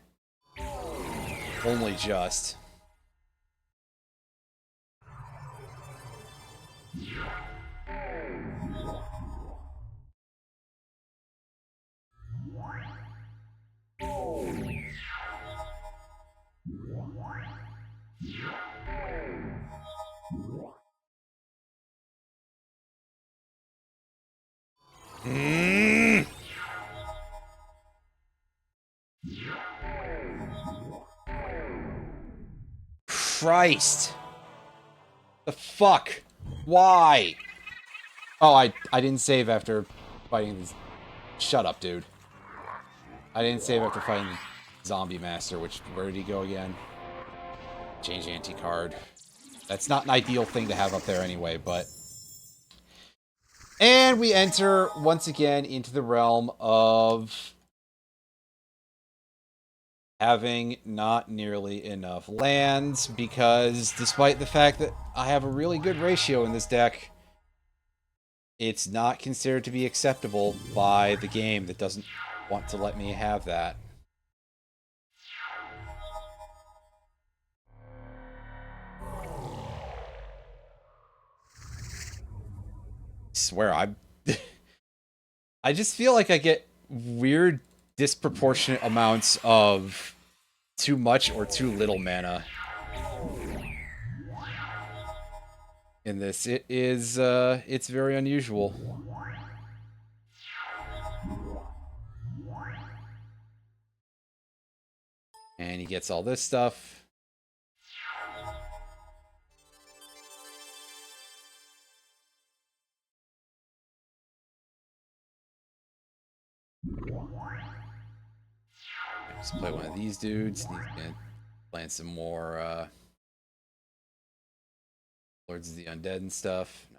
only just. Christ. The fuck? Why? Oh, I didn't save after fighting this. Shut up, dude. I didn't save after fighting the Zombie Master, where did he go again? Change anti-card. That's not an ideal thing to have up there anyway, but... And we enter, once again, into the realm of... having not nearly enough lands, because despite the fact that I have a really good ratio in this deck, it's not considered to be acceptable by the game that doesn't want to let me have that. I swear, I just feel like I get weird, disproportionate amounts of too much or too little mana in this. It is, it's very unusual. And he gets all this stuff. Just play one of these dudes. He's gonna plan some more Lords of the Undead and stuff. No.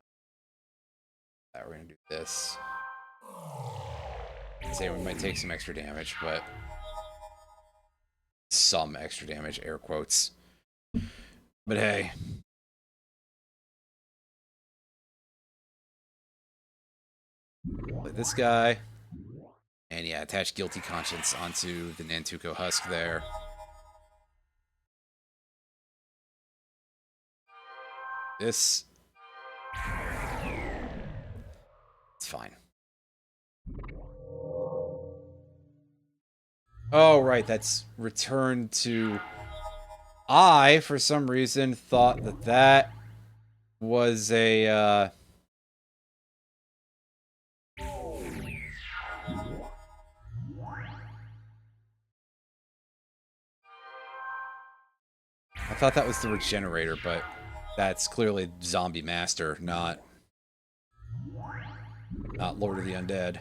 We're gonna do this. Say we might take some extra damage, but some extra damage, air quotes. But hey. Play this guy. And yeah, attach Guilty Conscience onto the Nantuko Husk there. This... it's fine. Oh, right, that's Return to... I, for some reason, thought that that was a, I thought that was the Regenerator, but that's clearly Zombie Master, not Lord of the Undead.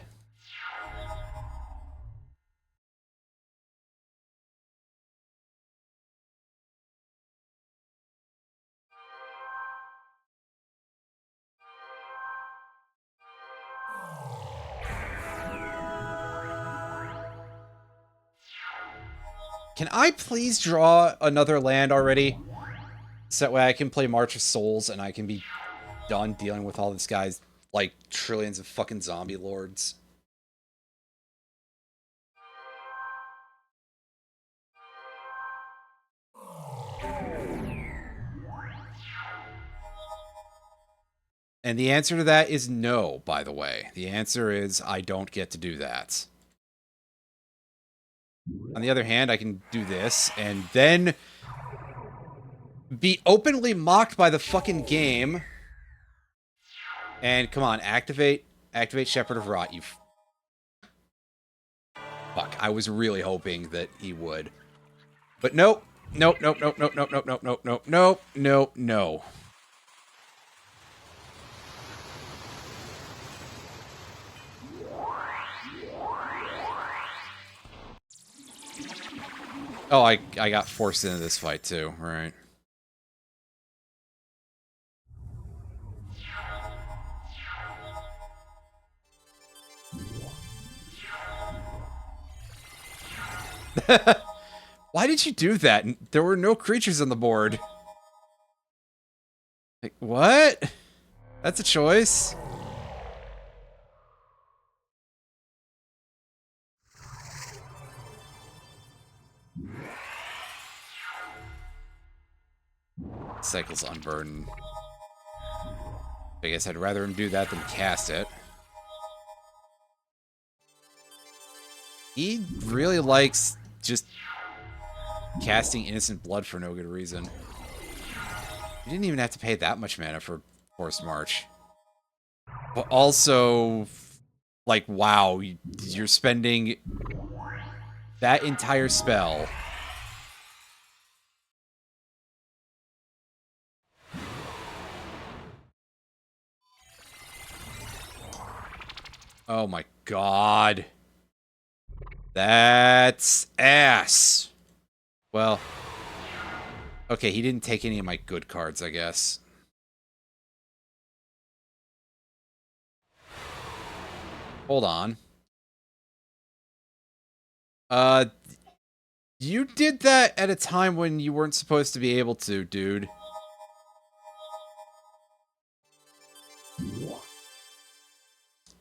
Can I please draw another land already? So that way I can play March of Souls and I can be done dealing with all this guy's, like, trillions of fucking zombie lords. And the answer to that is no, by the way. The answer is I don't get to do that. On the other hand, I can do this, and then be openly mocked by the fucking game. And come on, activate Shepherd of Rot, you... Fuck, I was really hoping that he would. But nope. Nope, nope, nope, nope, nope, nope, nope, nope, nope, nope, nope, no. Oh, I got forced into this fight too, right. Why did you do that? There were no creatures on the board. Like, what? That's a choice. Cycle's unburden. I guess I'd rather him do that than cast it. He really likes just casting Innocent Blood for no good reason. You didn't even have to pay that much mana for Forced March. But also, like, wow, you're spending that entire spell. Oh my god. That's ass. Well, okay, he didn't take any of my good cards, I guess. Hold on. You did that at a time when you weren't supposed to be able to, dude.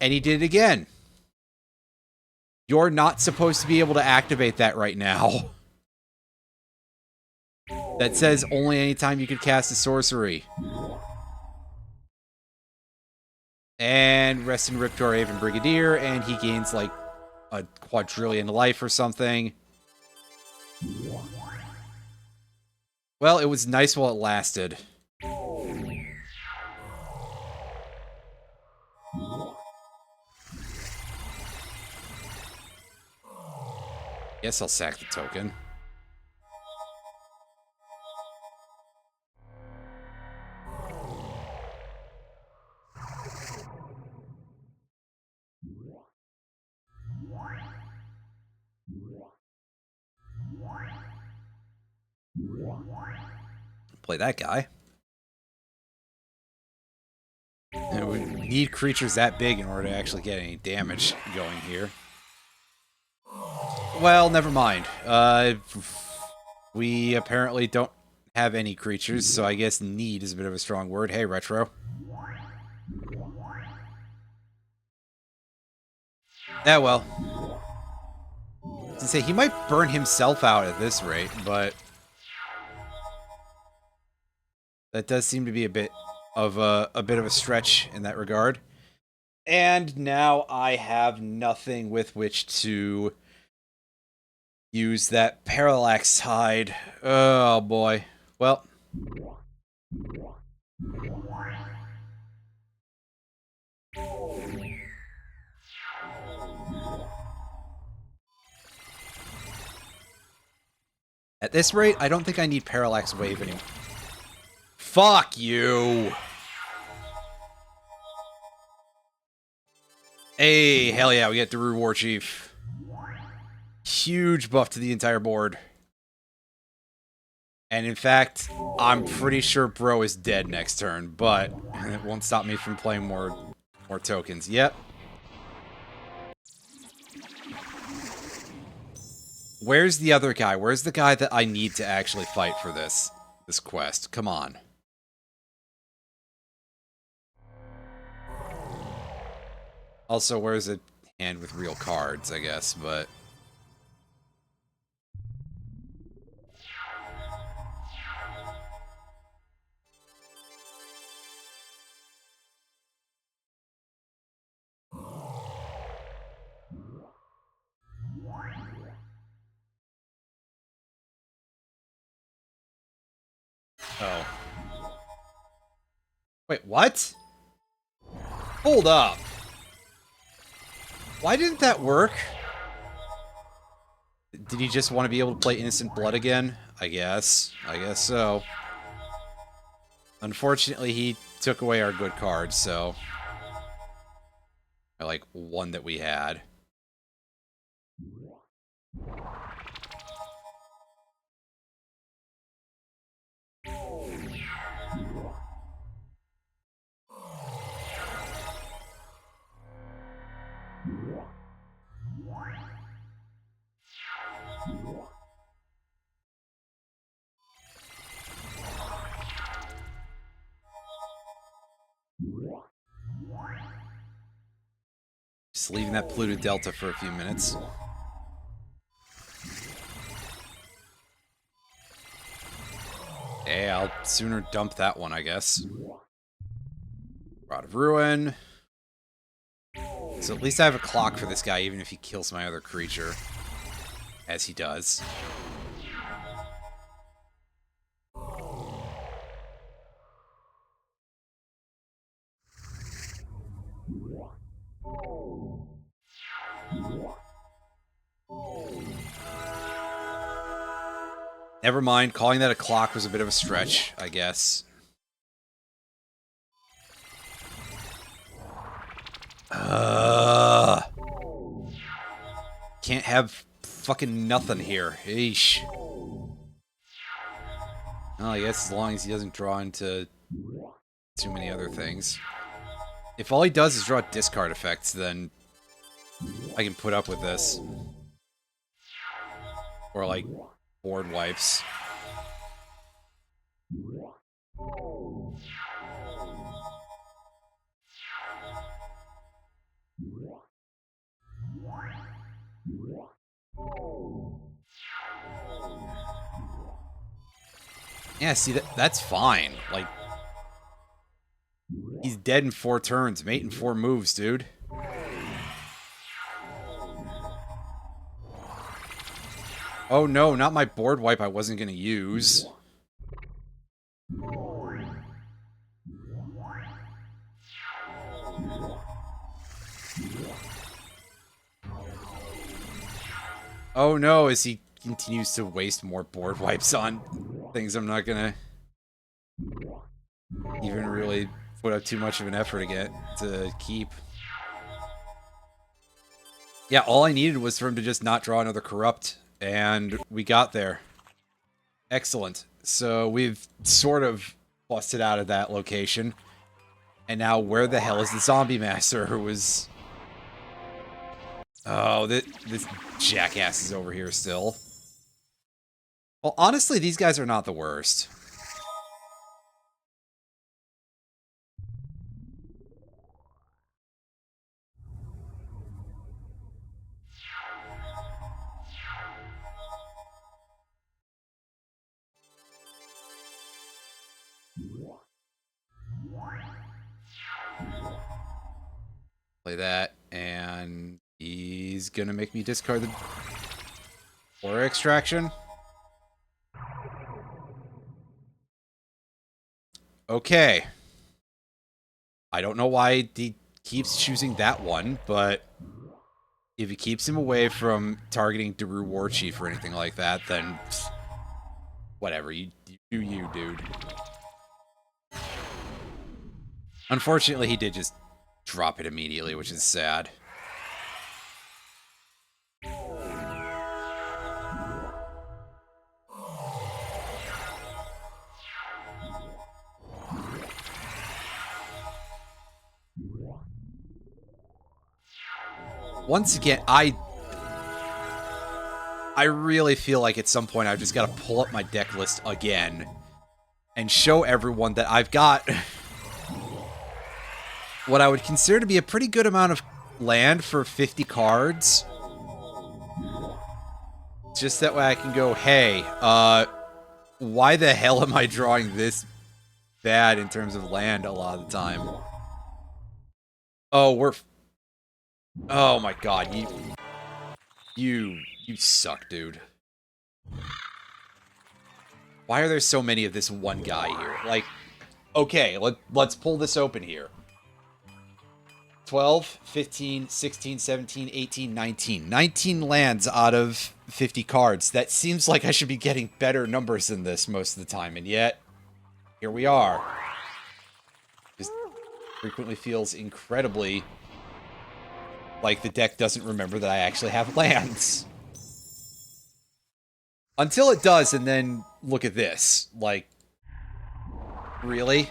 And he did it again. You're not supposed to be able to activate that right now. That says only anytime you could cast a sorcery. And Rest in Riptor Haven Brigadier, and he gains like a quadrillion life or something. Well, it was nice while it lasted. Guess I'll sack the token. Play that guy. And we need creatures that big in order to actually get any damage going here. Well, never mind. We apparently don't have any creatures, so I guess need is a bit of a strong word. Hey, Retro. Yeah, well. To say he might burn himself out at this rate, but that does seem to be a bit of a stretch in that regard. And now I have nothing with which to use that Parallax Tide. Oh boy. Well. At this rate, I don't think I need Parallax Wave anymore. Fuck you! Hey, hell yeah, we get Daru War Chief. Huge buff to the entire board. And in fact, I'm pretty sure Bro is dead next turn, but it won't stop me from playing more tokens. Yep. Where's the other guy? Where's the guy that I need to actually fight for this quest? Come on. Also, where's a hand with real cards, I guess, but... Oh. Wait, what? Hold up. Why didn't that work? Did he just want to be able to play Innocent Blood again? I guess. I guess so. Unfortunately, he took away our good cards, so... Or, like, one that we had. Just leaving that Pluto Delta for a few minutes. Okay, I'll sooner dump that one, I guess. Rod of Ruin. So at least I have a clock for this guy, even if he kills my other creature. As he does. Never mind, calling that a clock was a bit of a stretch, I guess. Can't have fucking nothing here. Eesh. Well, I guess as long as he doesn't draw into too many other things. If all he does is draw discard effects, then I can put up with this. Or, like, board wipes. Yeah, see, that's fine. Like, he's dead in 4 turns, mate in 4 moves, dude. Oh no, not my board wipe I wasn't gonna use. Oh no, as he continues to waste more board wipes on things I'm not gonna even really put up too much of an effort to keep. Yeah, all I needed was for him to just not draw another Corrupt, and we got there. Excellent. So we've sort of busted out of that location. And now where the hell is the Zombie Master who was... Oh, this jackass is over here still. Well, honestly, these guys are not the worst. Play that, and he's gonna make me discard the Aura Extraction. Okay. I don't know why he keeps choosing that one, but if he keeps him away from targeting Daru War Chief or anything like that, then whatever, you do you, dude. Unfortunately, he did just drop it immediately, which is sad. Once again, I really feel like at some point I've just got to pull up my deck list again and show everyone that I've got what I would consider to be a pretty good amount of land for 50 cards. Just that way I can go, hey, why the hell am I drawing this bad in terms of land a lot of the time? Oh, oh my god, you suck, dude. Why are there so many of this one guy here? Like, okay, let's pull this open here. 12, 15, 16, 17, 18, 19. 19 lands out of 50 cards. That seems like I should be getting better numbers than this most of the time, and yet, here we are. Just frequently feels incredibly like the deck doesn't remember that I actually have lands. Until it does, and then look at this. Like, really?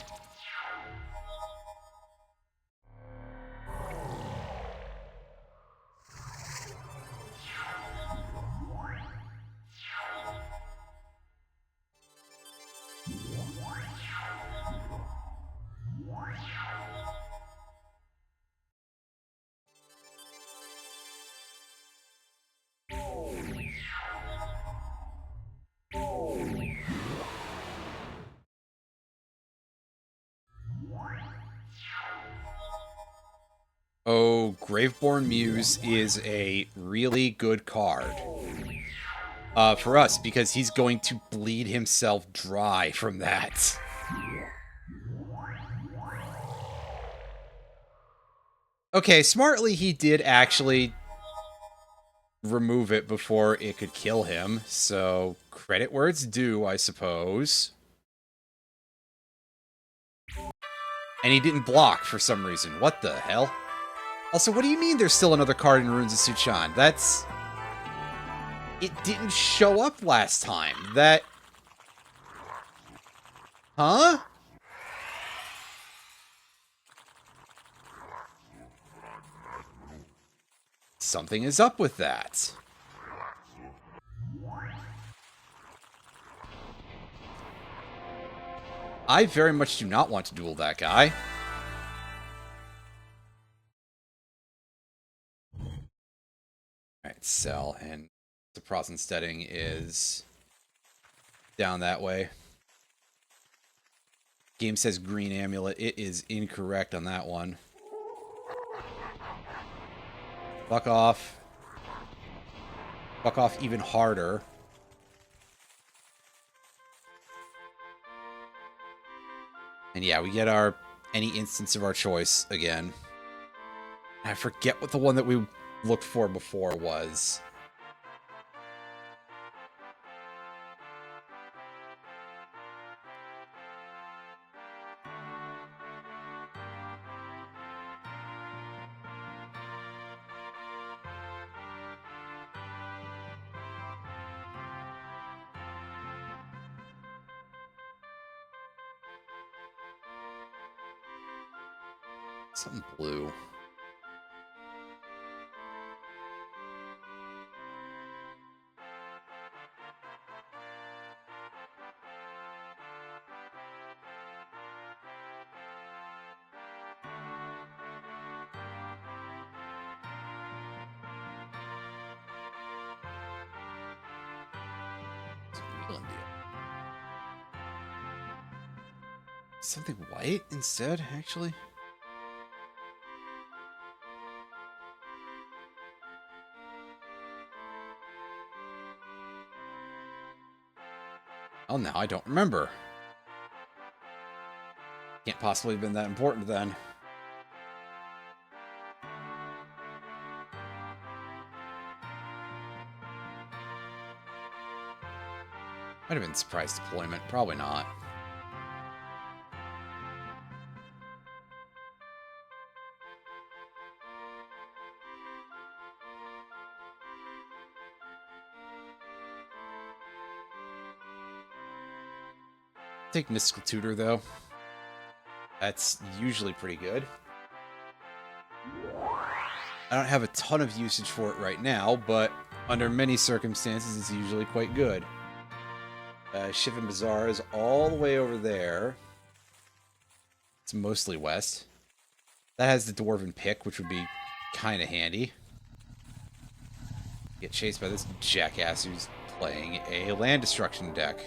Oh, Graveborn Muse is a really good card. For us, because he's going to bleed himself dry from that. Okay, smartly he did actually remove it before it could kill him, so credit where it's due, I suppose. And he didn't block for some reason. What the hell? Also, what do you mean there's still another card in Runes of Suchan? That's... It didn't show up last time. That... Huh? Something is up with that. I very much do not want to duel that guy. Alright, sell, and the Prozen setting is down that way. Game says green amulet. It is incorrect on that one. Fuck off. Fuck off even harder. And yeah, we get our any instance of our choice again. I forget what the one that we looked for before was. Something blue. Something white instead, actually? Oh, now I don't remember. Can't possibly have been that important then. Might have been surprise deployment. Probably not. Take Mystical Tutor, though. That's usually pretty good. I don't have a ton of usage for it right now, but under many circumstances, it's usually quite good. Shivan Bazaar is all the way over there. It's mostly west. That has the Dwarven Pick, which would be kind of handy. Get chased by this jackass who's playing a land destruction deck.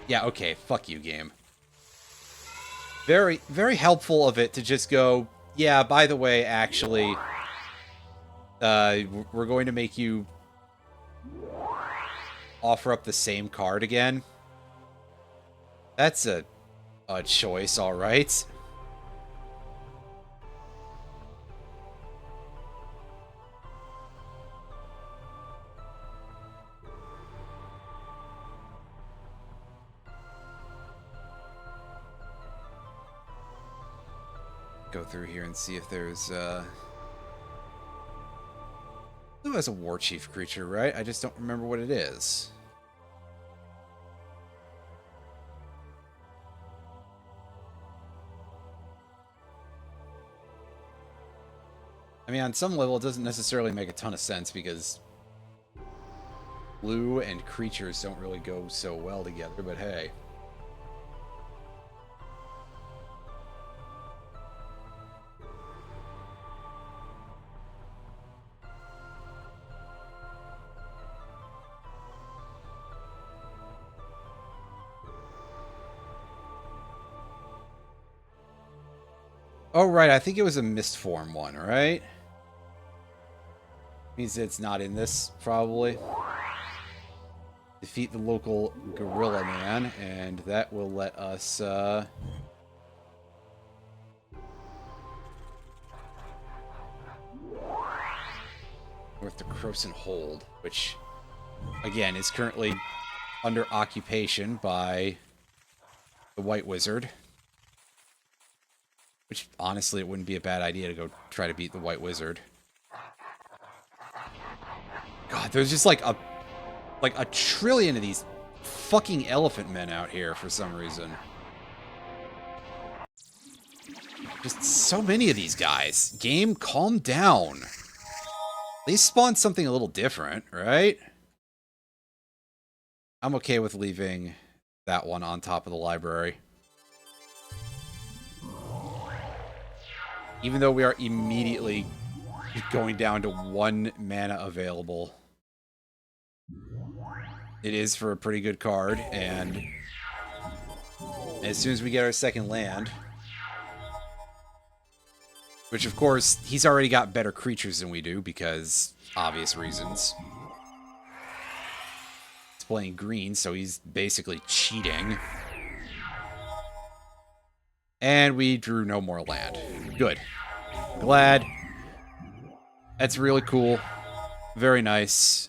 Yeah, okay, fuck you, game. Very, very helpful of it to just go, yeah, by the way, actually, we're going to make you offer up the same card again. That's a choice, alright. Go through here and see if there's who has a war chief creature, right? I just don't remember what it is. I mean, on some level, it doesn't necessarily make a ton of sense because blue and creatures don't really go so well together, but hey. Oh, right. I think it was a mist form one, right? Means it's not in this, probably. Defeat the local gorilla man, and that will let us, North to Croson Hold, which, again, is currently under occupation by the White Wizard. Which, honestly, it wouldn't be a bad idea to go try to beat the White Wizard. God, there's just like a trillion of these fucking elephant men out here for some reason. Just so many of these guys. Game, calm down. At least spawn something a little different, right? I'm okay with leaving that one on top of the library. Even though we are immediately going down to 1 mana available. It is for a pretty good card, and as soon as we get our second land, which of course, he's already got better creatures than we do, because obvious reasons. He's playing green, so he's basically cheating. And we drew no more land. Good. Glad. That's really cool. Very nice.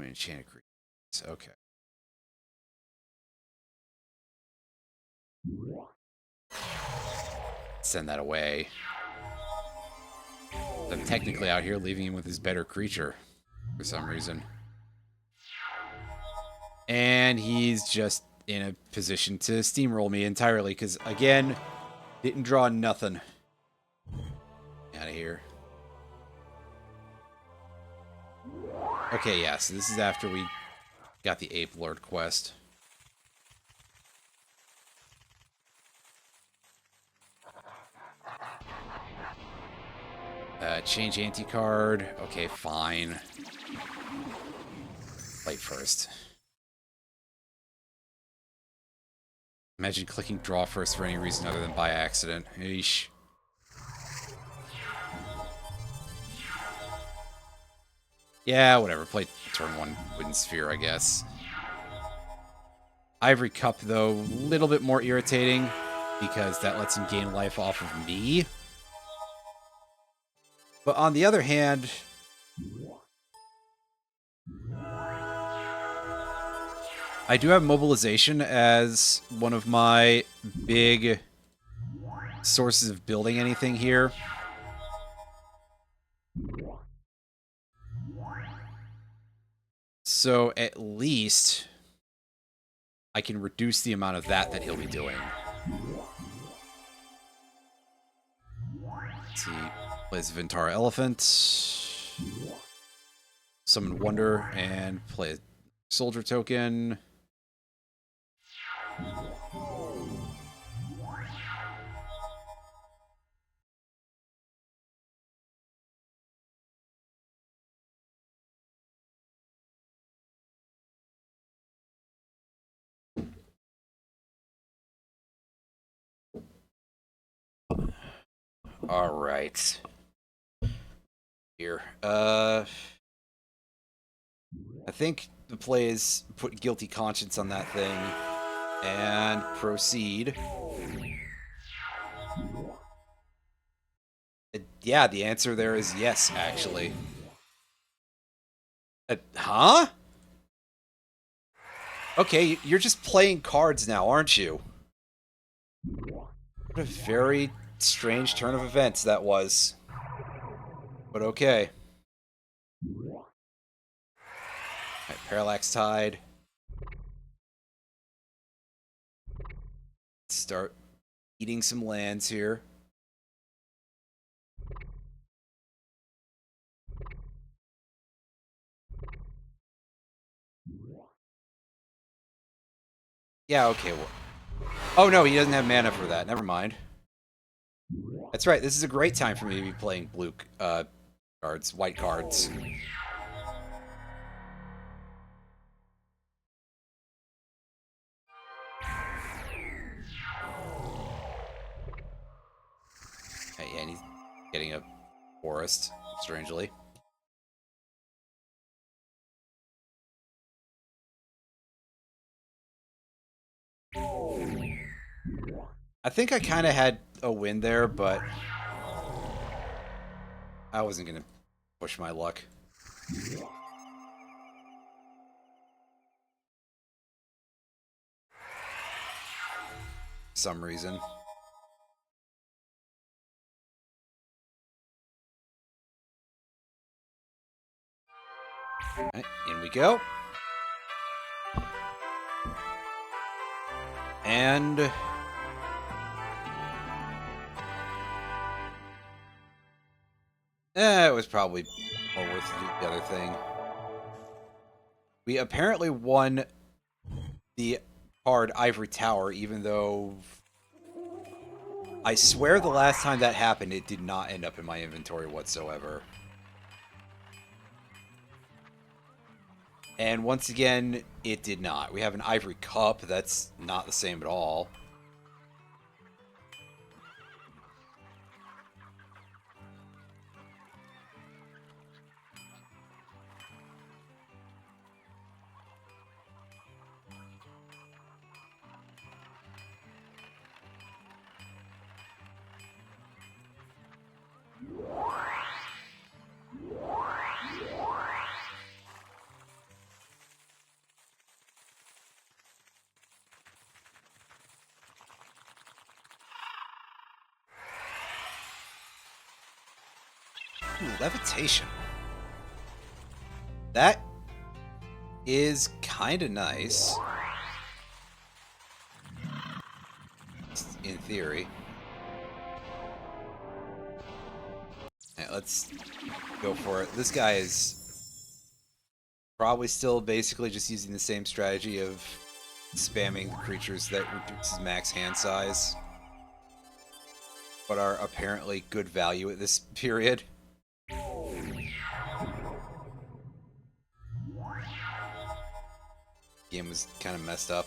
Enchanted creatures. Okay. Send that away. I'm technically out here leaving him with his better creature for some reason. And he's just in a position to steamroll me entirely because, again, didn't draw nothing. Out of here. Okay, yeah, so this is after we got the Ape Lord quest. Change anti-card. Okay, fine. Play first. Imagine clicking draw first for any reason other than by accident. Eesh. Yeah, whatever. Play turn 1 Wooden Sphere, I guess. Ivory Cup, though, a little bit more irritating because that lets him gain life off of me. But on the other hand, I do have mobilization as one of my big sources of building anything here. So at least I can reduce the amount of that he'll be doing. Let's see. Plays Vintara Elephant. Summon Wonder and play a Soldier token. All right. Here. I think the play is put Guilty Conscience on that thing and proceed. Yeah, the answer there is yes, actually. Huh? Okay, you're just playing cards now, aren't you? What a very strange turn of events that was. But okay. Alright, Parallax Tide. Start eating some lands here. Yeah, okay. Well, oh no, he doesn't have mana for that. Never mind. That's right. This is a great time for me to be playing blue cards, white cards. getting a forest, strangely. I think I kind of had a win there, but I wasn't going to push my luck. For some reason. Right, in we go. And it was probably more worth to do the other thing. We apparently won the card Ivory Tower, even though I swear the last time that happened, it did not end up in my inventory whatsoever. And once again, it did not. We have an Ivory Cup. That's not the same at all. Ooh, levitation. That is kind of nice. In theory. Right, let's go for it. This guy is probably still basically just using the same strategy of spamming the creatures that reduces max hand size, but are apparently good value at this period. Game was kind of messed up.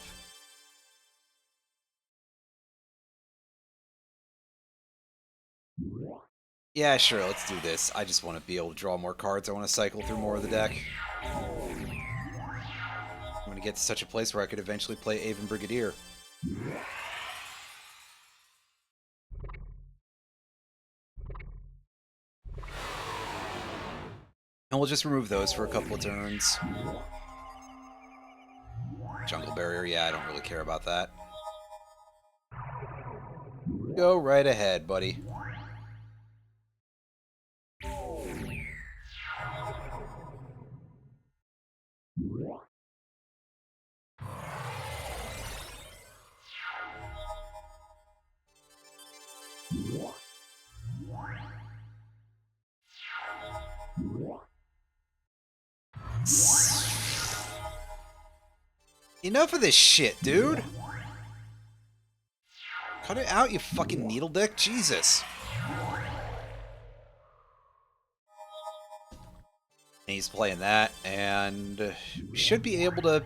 Yeah, sure, let's do this. I just want to be able to draw more cards. I want to cycle through more of the deck. I'm going to get to such a place where I could eventually play Aven Brigadier. And we'll just remove those for a couple of turns. Jungle Barrier, yeah, I don't really care about that. Go right ahead, buddy. Enough of this shit, dude! Cut it out, you fucking needle dick. Jesus. And he's playing that, and we should be able to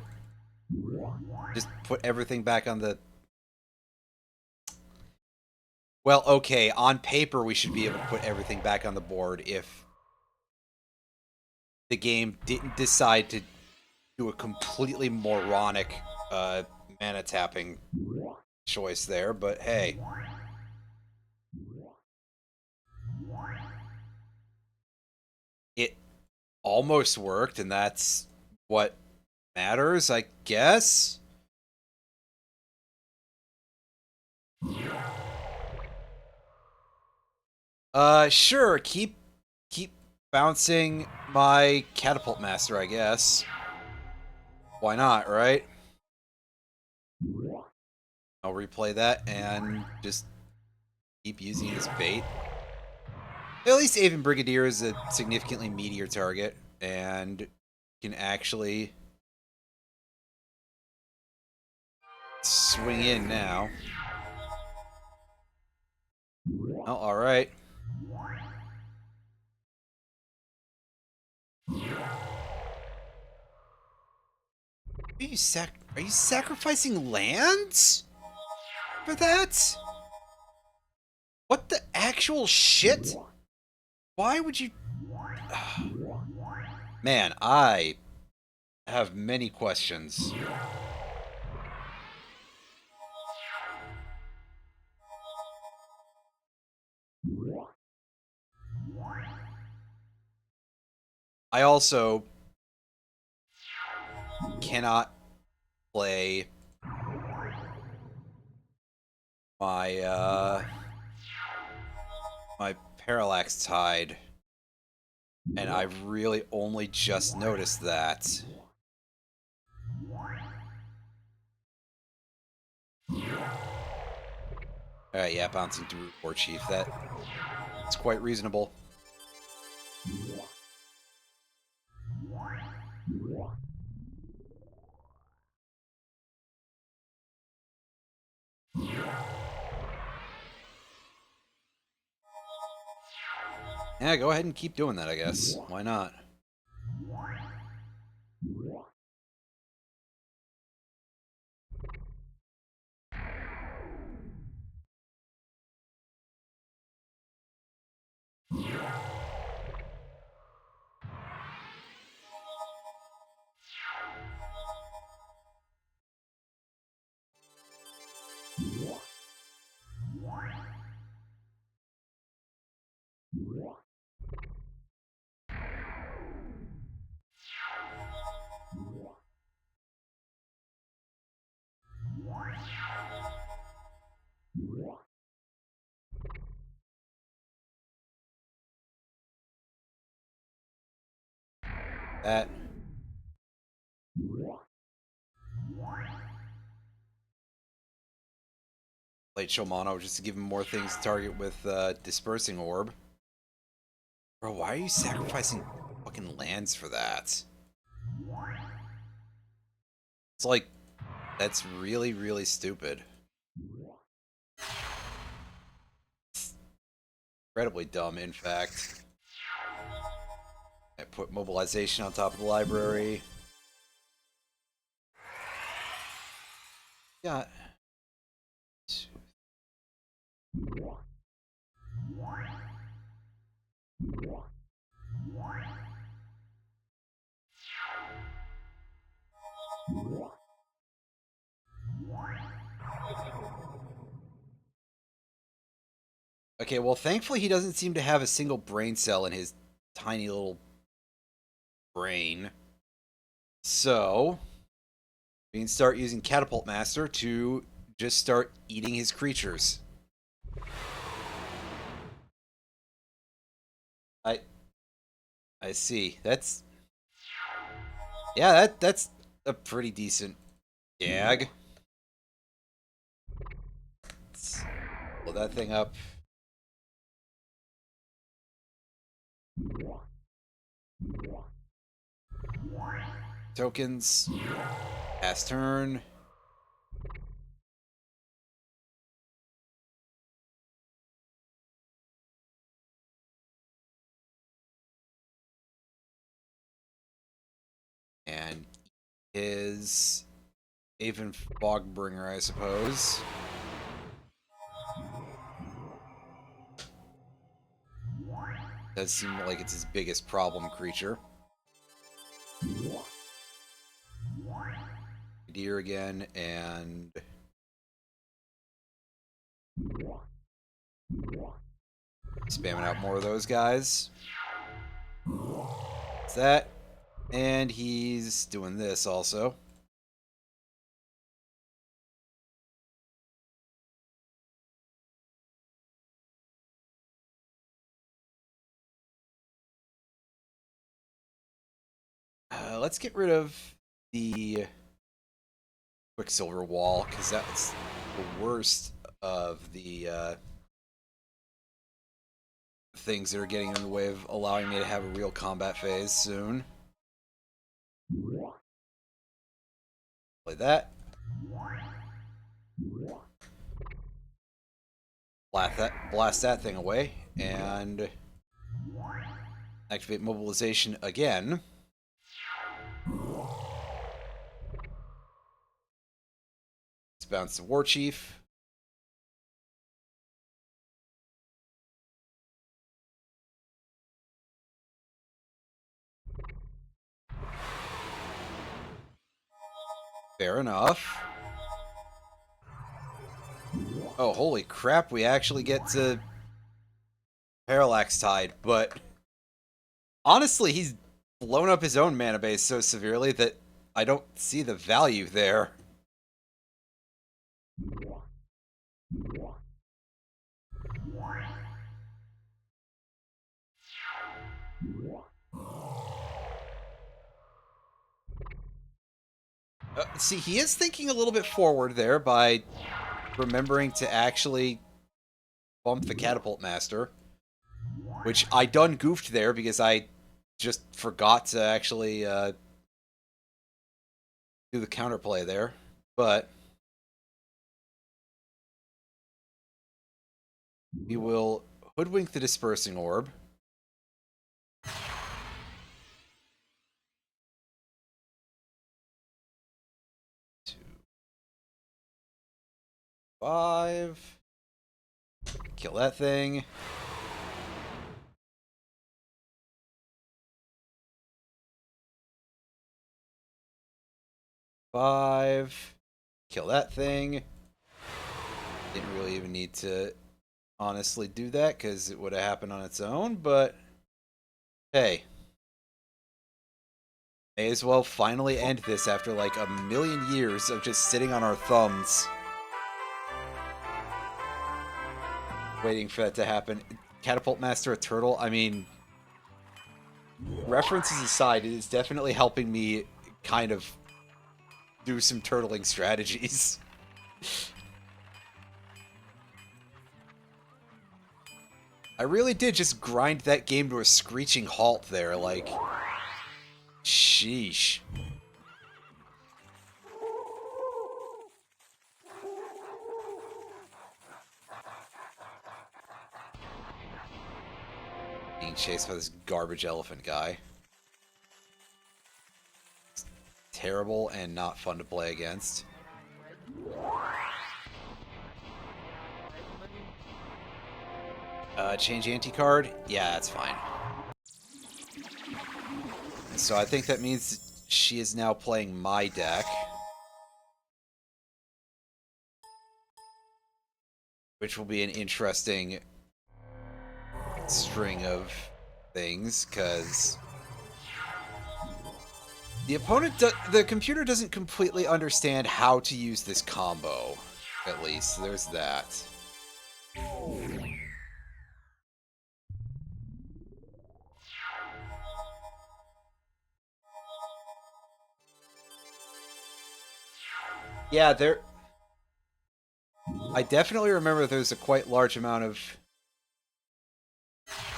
just put everything back on the... Well, okay, on paper we should be able to put everything back on the board if the game didn't decide to do a completely moronic mana tapping choice there, but hey. It almost worked, and that's what matters, I guess? Sure, keep bouncing my Catapult Master, I guess. Why not, right? I'll replay that and just keep using it as bait. At least Aven Brigadier is a significantly meatier target and can actually swing in now. Oh, alright. Are you sacrificing lands for that? What the actual shit? Why would you... Man, I have many questions. I also cannot play my my Parallax Tide, and I've really only just noticed that. Alright, yeah, bouncing through War Chief. That's quite reasonable. Yeah, go ahead and keep doing that, I guess. Why not? That. Late show mono just to give him more things to target with Dispersing Orb. Bro, why are you sacrificing fucking lands for that? It's like, that's really, really stupid. Incredibly dumb, in fact. I put mobilization on top of the library. Yeah. Okay, well, thankfully he doesn't seem to have a single brain cell in his tiny little brain. So, we can start using Catapult Master to just start eating his creatures. I see. Yeah, that's a pretty decent gag. Let's blow that thing up. Tokens. Pass turn. And his Aven Fogbringer, I suppose. Does seem like it's his biggest problem creature. Deer again, and spamming out more of those guys. It's that, and he's doing this also. Let's get rid of the Quicksilver Wall, because that's the worst of the things that are getting in the way of allowing me to have a real combat phase soon. Play that. Blast that thing away, and activate mobilization again. Let's bounce the War Chief. Fair enough. Oh, holy crap, we actually get to Parallax Tide, but honestly, he's blown up his own mana base so severely that I don't see the value there. See, he is thinking a little bit forward there by remembering to actually bump the Catapult Master, which I done goofed there because I just forgot to actually do the counterplay there. But we will hoodwink the Dispersing Orb. 5. Kill that thing. 5. Kill that thing. Didn't really even need to honestly do that because it would have happened on its own, but hey. May as well finally end this after like a million years of just sitting on our thumbs. Waiting for that to happen. Catapult Master a turtle? I mean, references aside, it is definitely helping me kind of do some turtling strategies. I really did just grind that game to a screeching halt there, like... Sheesh. Being chased by this garbage elephant guy. It's terrible and not fun to play against. Change anti-card? Yeah, that's fine. So I think that means she is now playing my deck. Which will be an interesting string of things, because the opponent, the computer doesn't completely understand how to use this combo, at least. There's that. Yeah, I definitely remember there's a quite large amount of...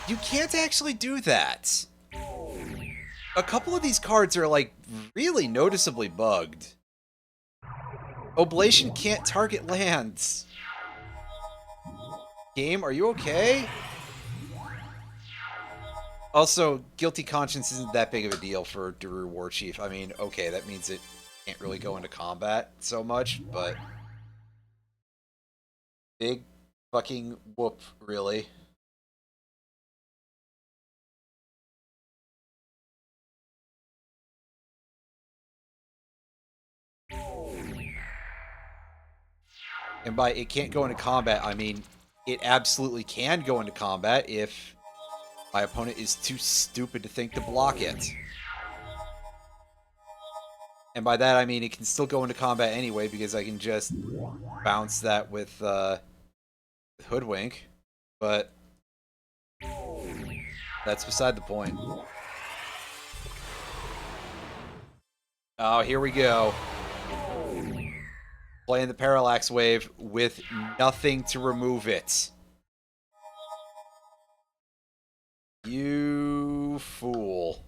You can't actually do that! A couple of these cards are, like, really noticeably bugged. Oblation can't target lands. Game, are you okay? Also, Guilty Conscience isn't that big of a deal for Daru Warchief. I mean, okay, that means it can't really go into combat so much, but... Big fucking whoop, really. And by it can't go into combat, I mean it absolutely can go into combat if my opponent is too stupid to think to block it. And by that I mean it can still go into combat anyway because I can just bounce that with Hoodwink. But that's beside the point. Oh, here we go. Playing the Parallax Wave with nothing to remove it. You fool.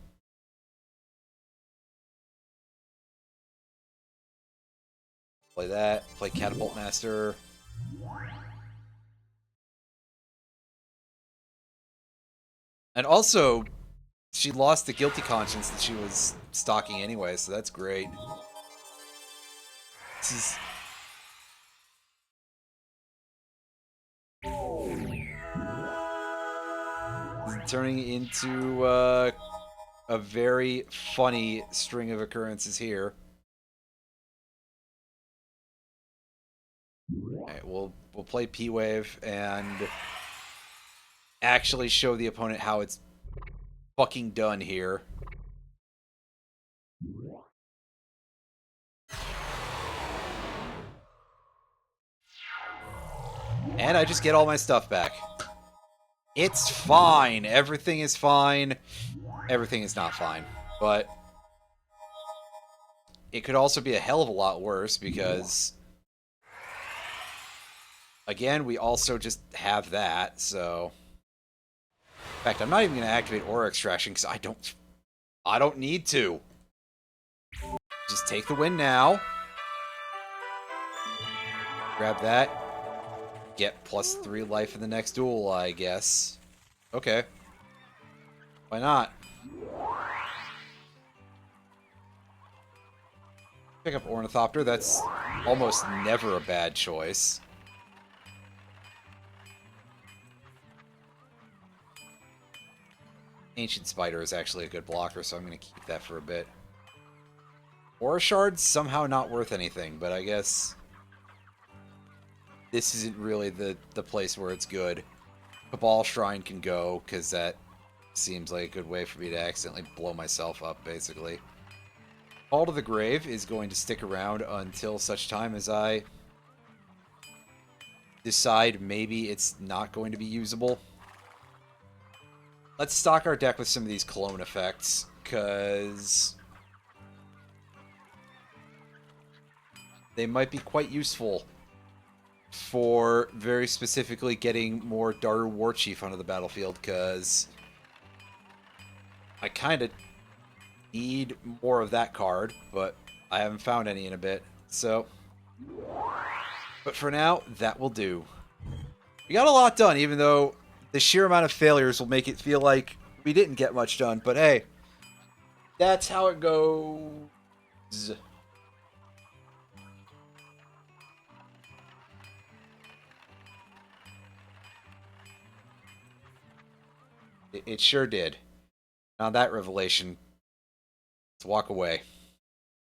Play that. Play Catapult Master. And also, she lost the Guilty Conscience that she was stalking anyway, so that's great. This is... turning into a very funny string of occurrences here. Alright, we'll play P-Wave and actually show the opponent how it's fucking done here. And I just get all my stuff back. It's fine. Everything is fine. Everything is not fine. But it could also be a hell of a lot worse because, again, we also just have that, so... In fact, I'm not even going to activate Aura Extraction because I don't need to. Just take the win now. Grab that. Get +3 life in the next duel, I guess. Okay. Why not? Pick up Ornithopter. That's almost never a bad choice. Ancient Spider is actually a good blocker, so I'm going to keep that for a bit. Aura Shard's somehow not worth anything, but I guess this isn't really the place where it's good. Cabal Shrine can go, because that seems like a good way for me to accidentally blow myself up, basically. Call to the Grave is going to stick around until such time as I decide maybe it's not going to be usable. Let's stock our deck with some of these clone effects, because they might be quite useful for very specifically getting more Daru War Chief onto the battlefield, because I kind of need more of that card, but I haven't found any in a bit, so... But for now, that will do. We got a lot done, even though the sheer amount of failures will make it feel like we didn't get much done, but hey, that's how it goes. It sure did. On that revelation, let's walk away.